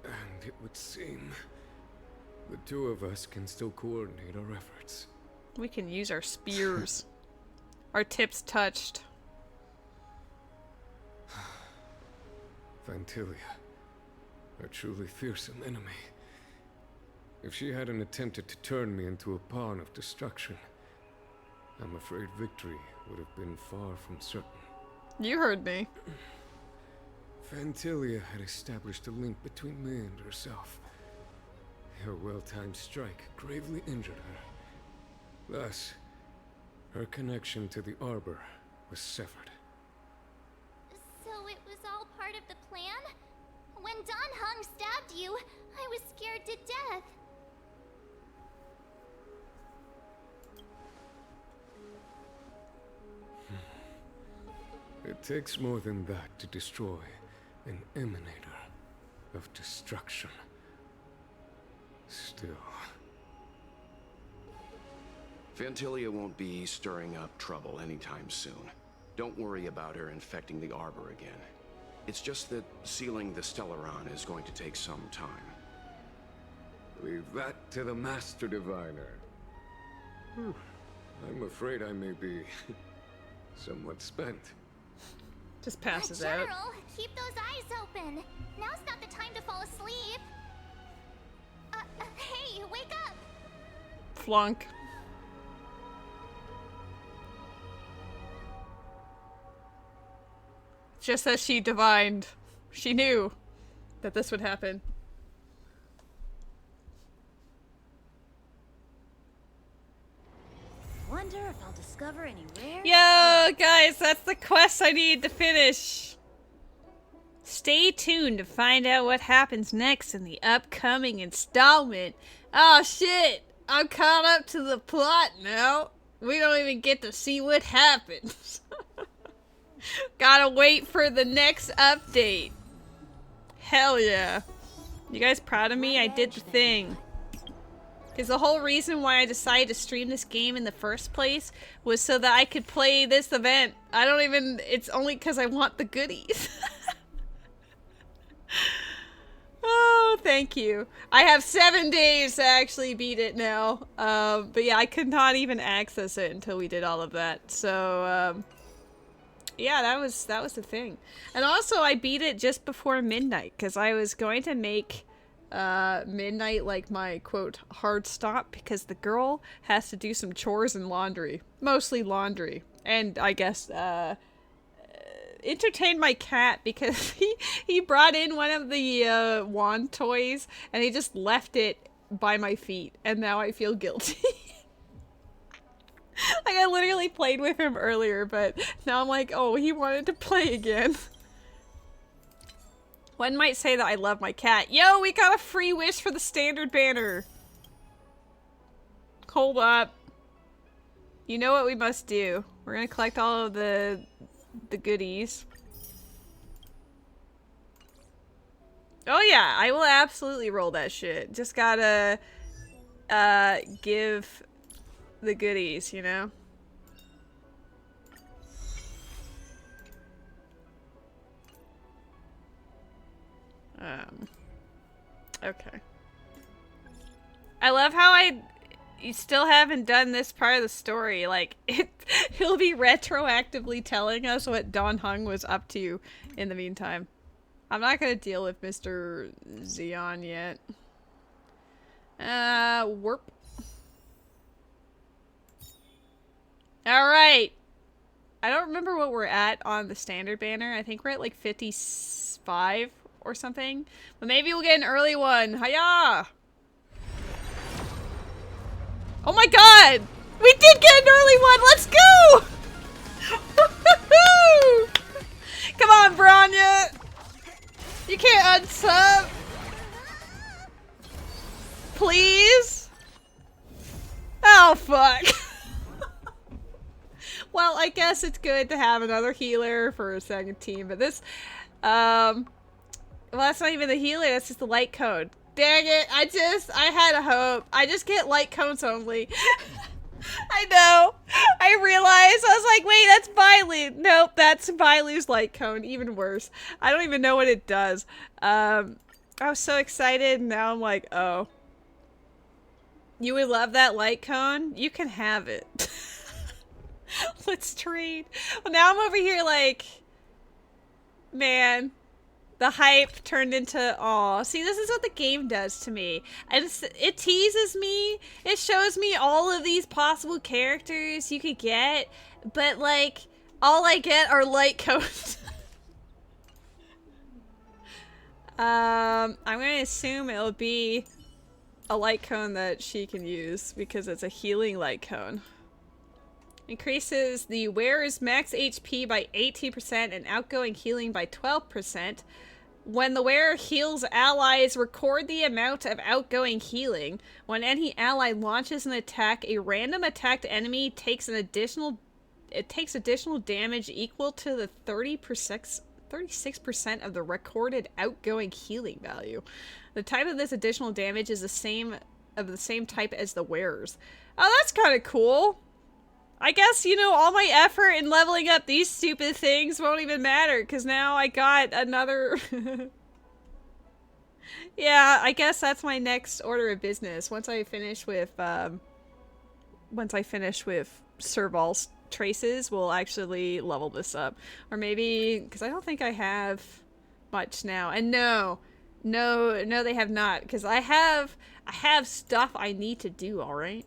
And it would seem the two of us can still coordinate our efforts. We can use our spears. Our tips touched. Vantilia, a truly fearsome enemy. If she hadn't attempted to turn me into a pawn of destruction, I'm afraid victory would have been far from certain. You heard me. Vantilia had established a link between me and herself. Her well-timed strike gravely injured her. Thus, her connection to the Arbor was severed. So it was all part of the plan? When Dan Heng stabbed you, I was scared to death. It takes more than that to destroy an emanator of destruction. Still. Vantilia won't be stirring up trouble anytime soon. Don't worry about her infecting the Arbor again. It's just that sealing the Stellaron is going to take some time. Leave that to the Master Diviner. I'm afraid I may be somewhat spent. Just passes out. General, keep those eyes open. Now's not the time to fall asleep. Hey, wake up! Flunk. Just as she divined, she knew that this would happen. Wonder if I'll discover any rare. Yo, guys, that's the quest I need to finish. Stay tuned to find out what happens next in the upcoming installment. Oh shit, I'm caught up to the plot now. We don't even get to see what happens. Gotta wait for the next update. Hell yeah. You guys proud of me? I did the thing. Because the whole reason why I decided to stream this game in the first place was so that I could play this event. I don't even... It's only because I want the goodies. Oh, thank you. I have 7 days to actually beat it now. But yeah, I could not even access it until we did all of that. So, yeah, that was the thing. And also, I beat it just before midnight because I was going to make midnight like my quote hard stop because the girl has to do some chores and laundry, mostly laundry, and I guess entertain my cat because he brought in one of the wand toys and he just left it by my feet and now I feel guilty. Like I literally played with him earlier, but now I'm like, oh, he wanted to play again. One might say that I love my cat. Yo, we got a free wish for the standard banner. Hold up. You know what we must do. We're gonna collect all of the goodies. Oh yeah, I will absolutely roll that shit. Just gotta give the goodies, you know? Okay. I love how you still haven't done this part of the story. Like, he'll be retroactively telling us what Don Hung was up to in the meantime. I'm not gonna deal with Mr. Xian yet. Warp. Alright. I don't remember what we're at on the standard banner. I think we're at like 55 or something. But maybe we'll get an early one. Hiya! Oh my god! We did get an early one! Let's go! Come on, Bronya! You can't unsub! Please? Oh, fuck. Well, I guess it's good to have another healer for a second team, but this, well, that's not even the healer, that's just the light cone. Dang it, I had a hope. I just get light cones only. I know. I realized, I was like, wait, that's Bailu. Nope, that's Bailu's light cone, even worse. I don't even know what it does. I was so excited, and now I'm like, oh. You would love that light cone? You can have it. Let's trade. Well, now I'm over here like, man, the hype turned into aw. See, this is what the game does to me. It teases me. It shows me all of these possible characters you could get, but like, all I get are light cones. I'm gonna assume it'll be a light cone that she can use because it's a healing light cone. Increases the wearer's max HP by 18% and outgoing healing by 12%. When the wearer heals allies, record the amount of outgoing healing. When any ally launches an attack, a random attacked enemy takes additional damage equal to the 36% of the recorded outgoing healing value. The type of this additional damage is the same type as the wearer's. Oh, that's kind of cool. I guess, you know, all my effort in leveling up these stupid things won't even matter, because now I got another... Yeah, I guess that's my next order of business. Once I finish with Serval's traces, we'll actually level this up. Or maybe, because I don't think I have much now. And no, they have not, because I have stuff I need to do, alright?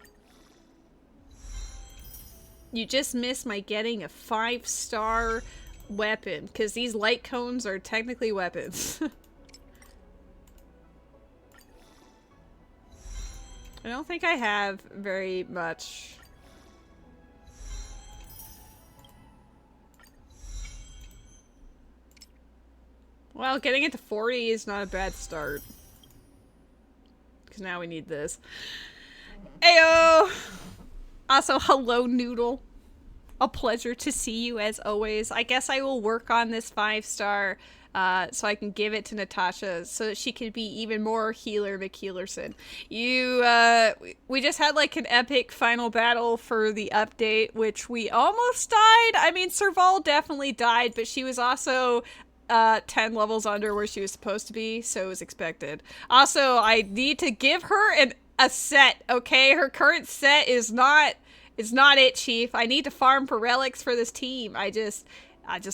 You just missed my getting a 5-star weapon, because these light cones are technically weapons. I don't think I have very much. Well, getting it to 40 is not a bad start. Because now we need this. Ayo! Also, hello, Noodle. A pleasure to see you as always. I guess I will work on this 5-star so I can give it to Natasha so that she can be even more healer McHealerson. We just had like an epic final battle for the update, which we almost died. I mean, Serval definitely died, but she was also 10 levels under where she was supposed to be, so it was expected. Also, I need to give her a set, okay? Her current set is not it, Chief. I need to farm for relics for this team. I just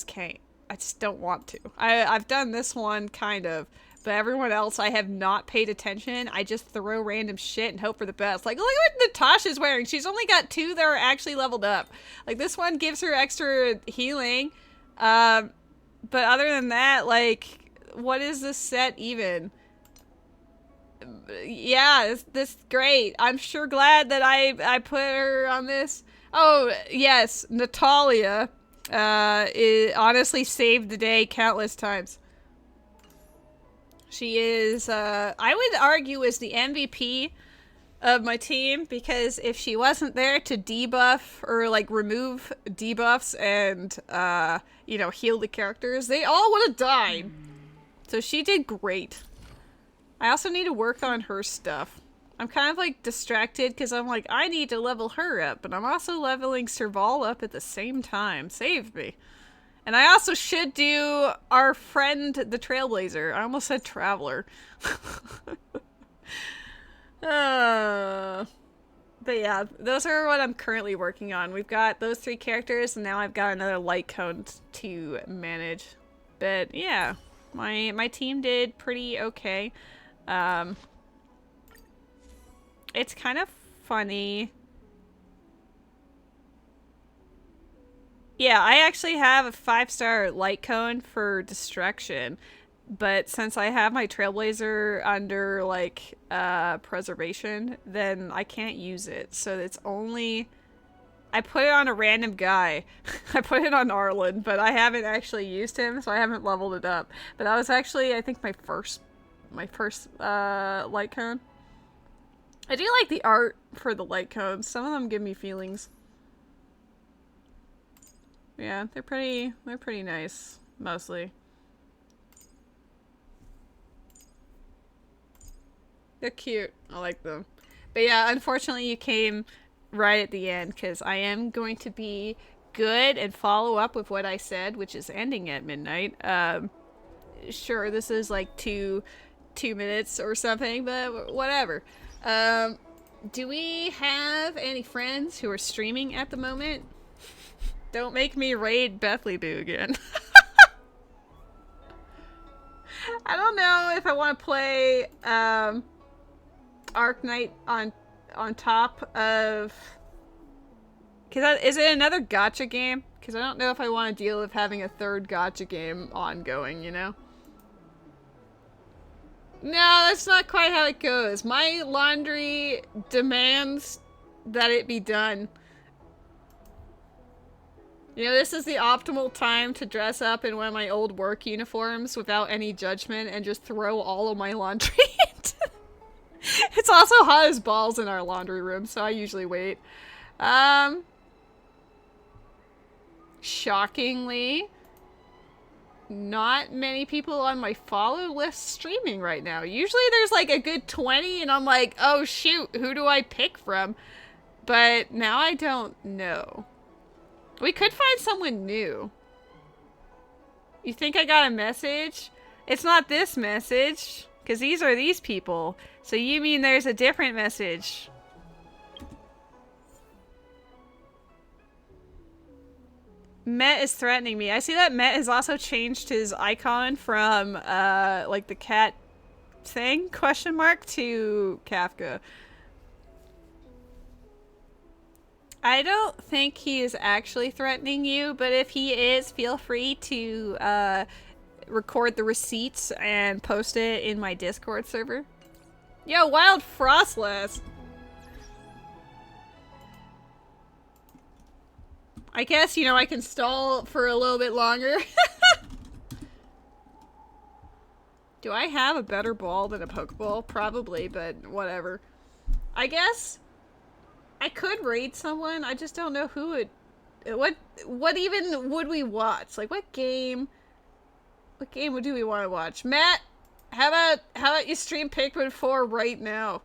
can't. I just don't want to. I've done this one, kind of. But everyone else, I have not paid attention. I just throw random shit and hope for the best. Like, look at what Natasha's wearing. She's only got 2 that are actually leveled up. Like, this one gives her extra healing. But other than that, like, what is this set even? Yeah, this great. I'm sure glad that I put her on this. Oh, yes, Natalia honestly saved the day countless times. She is, I would argue, is the MVP of my team, because if she wasn't there to debuff or, like, remove debuffs and, you know, heal the characters, they all would have died. So she did great. I also need to work on her stuff. I'm kind of like distracted because I'm like, I need to level her up, but I'm also leveling Serval up at the same time. Save me. And I also should do our friend, the Trailblazer. I almost said Traveler. But yeah, those are what I'm currently working on. We've got those 3 characters, and now I've got another light cone to manage. But yeah, my team did pretty okay. It's kind of funny. Yeah, I actually have a 5-star light cone for distraction, but since I have my Trailblazer under, like, preservation, then I can't use it. So it's only... I put it on a random guy. I put it on Arlen, but I haven't actually used him, so I haven't leveled it up. But that was actually, I think, my first light cone. I do like the art for the light cones. Some of them give me feelings. Yeah, they're pretty nice, mostly. They're cute. I like them. But yeah, unfortunately you came right at the end, because I am going to be good and follow up with what I said, which is ending at midnight. Sure, this is like two minutes or something, but whatever. Do we have any friends who are streaming at the moment? Don't make me raid Bethly Boo again. I don't know if I want to play Arc Knight on top of... Is it another gacha game? Because I don't know if I want to deal with having a third gacha game ongoing, you know? No, that's not quite how it goes. My laundry demands that it be done. You know, this is the optimal time to dress up in one of my old work uniforms without any judgment and just throw all of my laundry into... It's also hot as balls in our laundry room, so I usually wait. Shockingly, not many people on my follow list streaming right now. Usually there's like a good 20 and I'm like, oh shoot, who do I pick from? But now I don't know. We could find someone new. You think I got a message? It's not this message, because these are these people. So you mean there's a different message? Met is threatening me. I see that Met has also changed his icon from, like the cat thing, question mark, to Kafka. I don't think he is actually threatening you, but if he is, feel free to record the receipts and post it in my Discord server. Yo, Wild Frostlass! I guess, you know, I can stall for a little bit longer. Do I have a better ball than a Pokeball? Probably, but whatever. I guess I could raid someone. I just don't know who would... What even would we watch? Like, what game do we want to watch? Matt, how about you stream Pikmin 4 right now?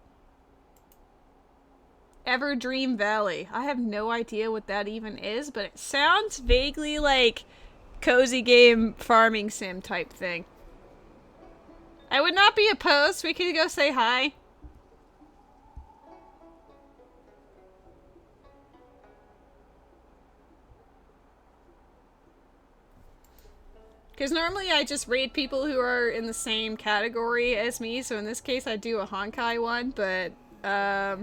Everdream Valley. I have no idea what that even is, but it sounds vaguely like cozy game farming sim type thing. I would not be opposed. We could go say hi. Because normally I just raid people who are in the same category as me, so in this case I do a Honkai one, but, I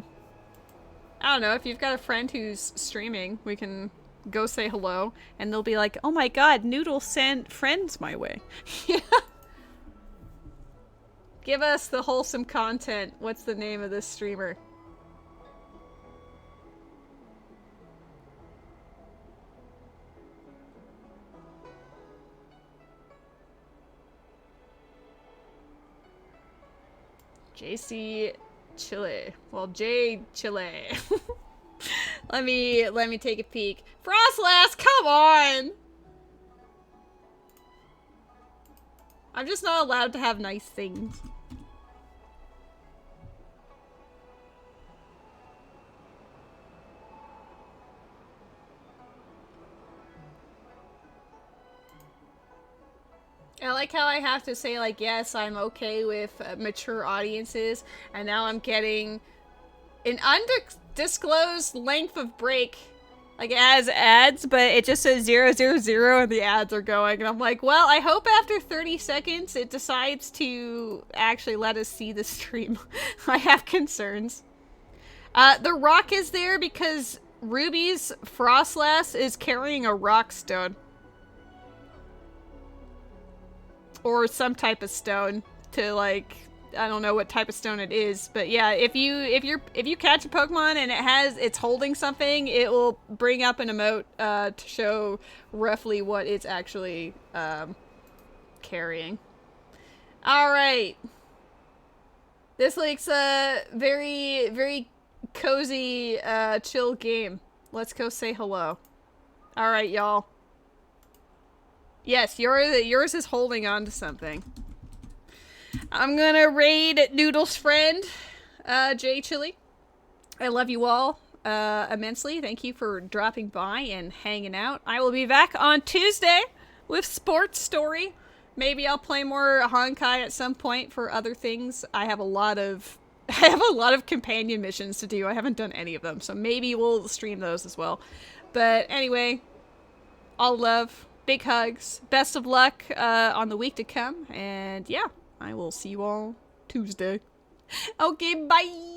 don't know, if you've got a friend who's streaming, we can go say hello, and they'll be like, oh my god, Noodle sent friends my way. Yeah. Give us the wholesome content. What's the name of this streamer? JC Chile. Well, J Chile. let me take a peek. Frostlass, come on! I'm just not allowed to have nice things. I like how I have to say, like, yes, I'm okay with mature audiences, and now I'm getting an undisclosed length of break. Like, it has ads, but it just says 000 and the ads are going, and I'm like, well, I hope after 30 seconds it decides to actually let us see the stream. I have concerns. The Rock is there because Ruby's Frostlass is carrying a rock stone. Or some type of stone to, like, I don't know what type of stone it is, but yeah, if you catch a Pokemon and it's holding something, it will bring up an emote to show roughly what it's actually carrying. All right. This looks a very, very cozy, chill game. Let's go say hello. All right, y'all. Yes, yours is holding on to something. I'm gonna raid Noodle's friend, J Chili. I love you all immensely. Thank you for dropping by and hanging out. I will be back on Tuesday with Sports Story. Maybe I'll play more Honkai at some point for other things. I have a lot of companion missions to do. I haven't done any of them, so maybe we'll stream those as well. But anyway, all love, big hugs, best of luck on the week to come, and yeah, I will see you all Tuesday. Okay, bye!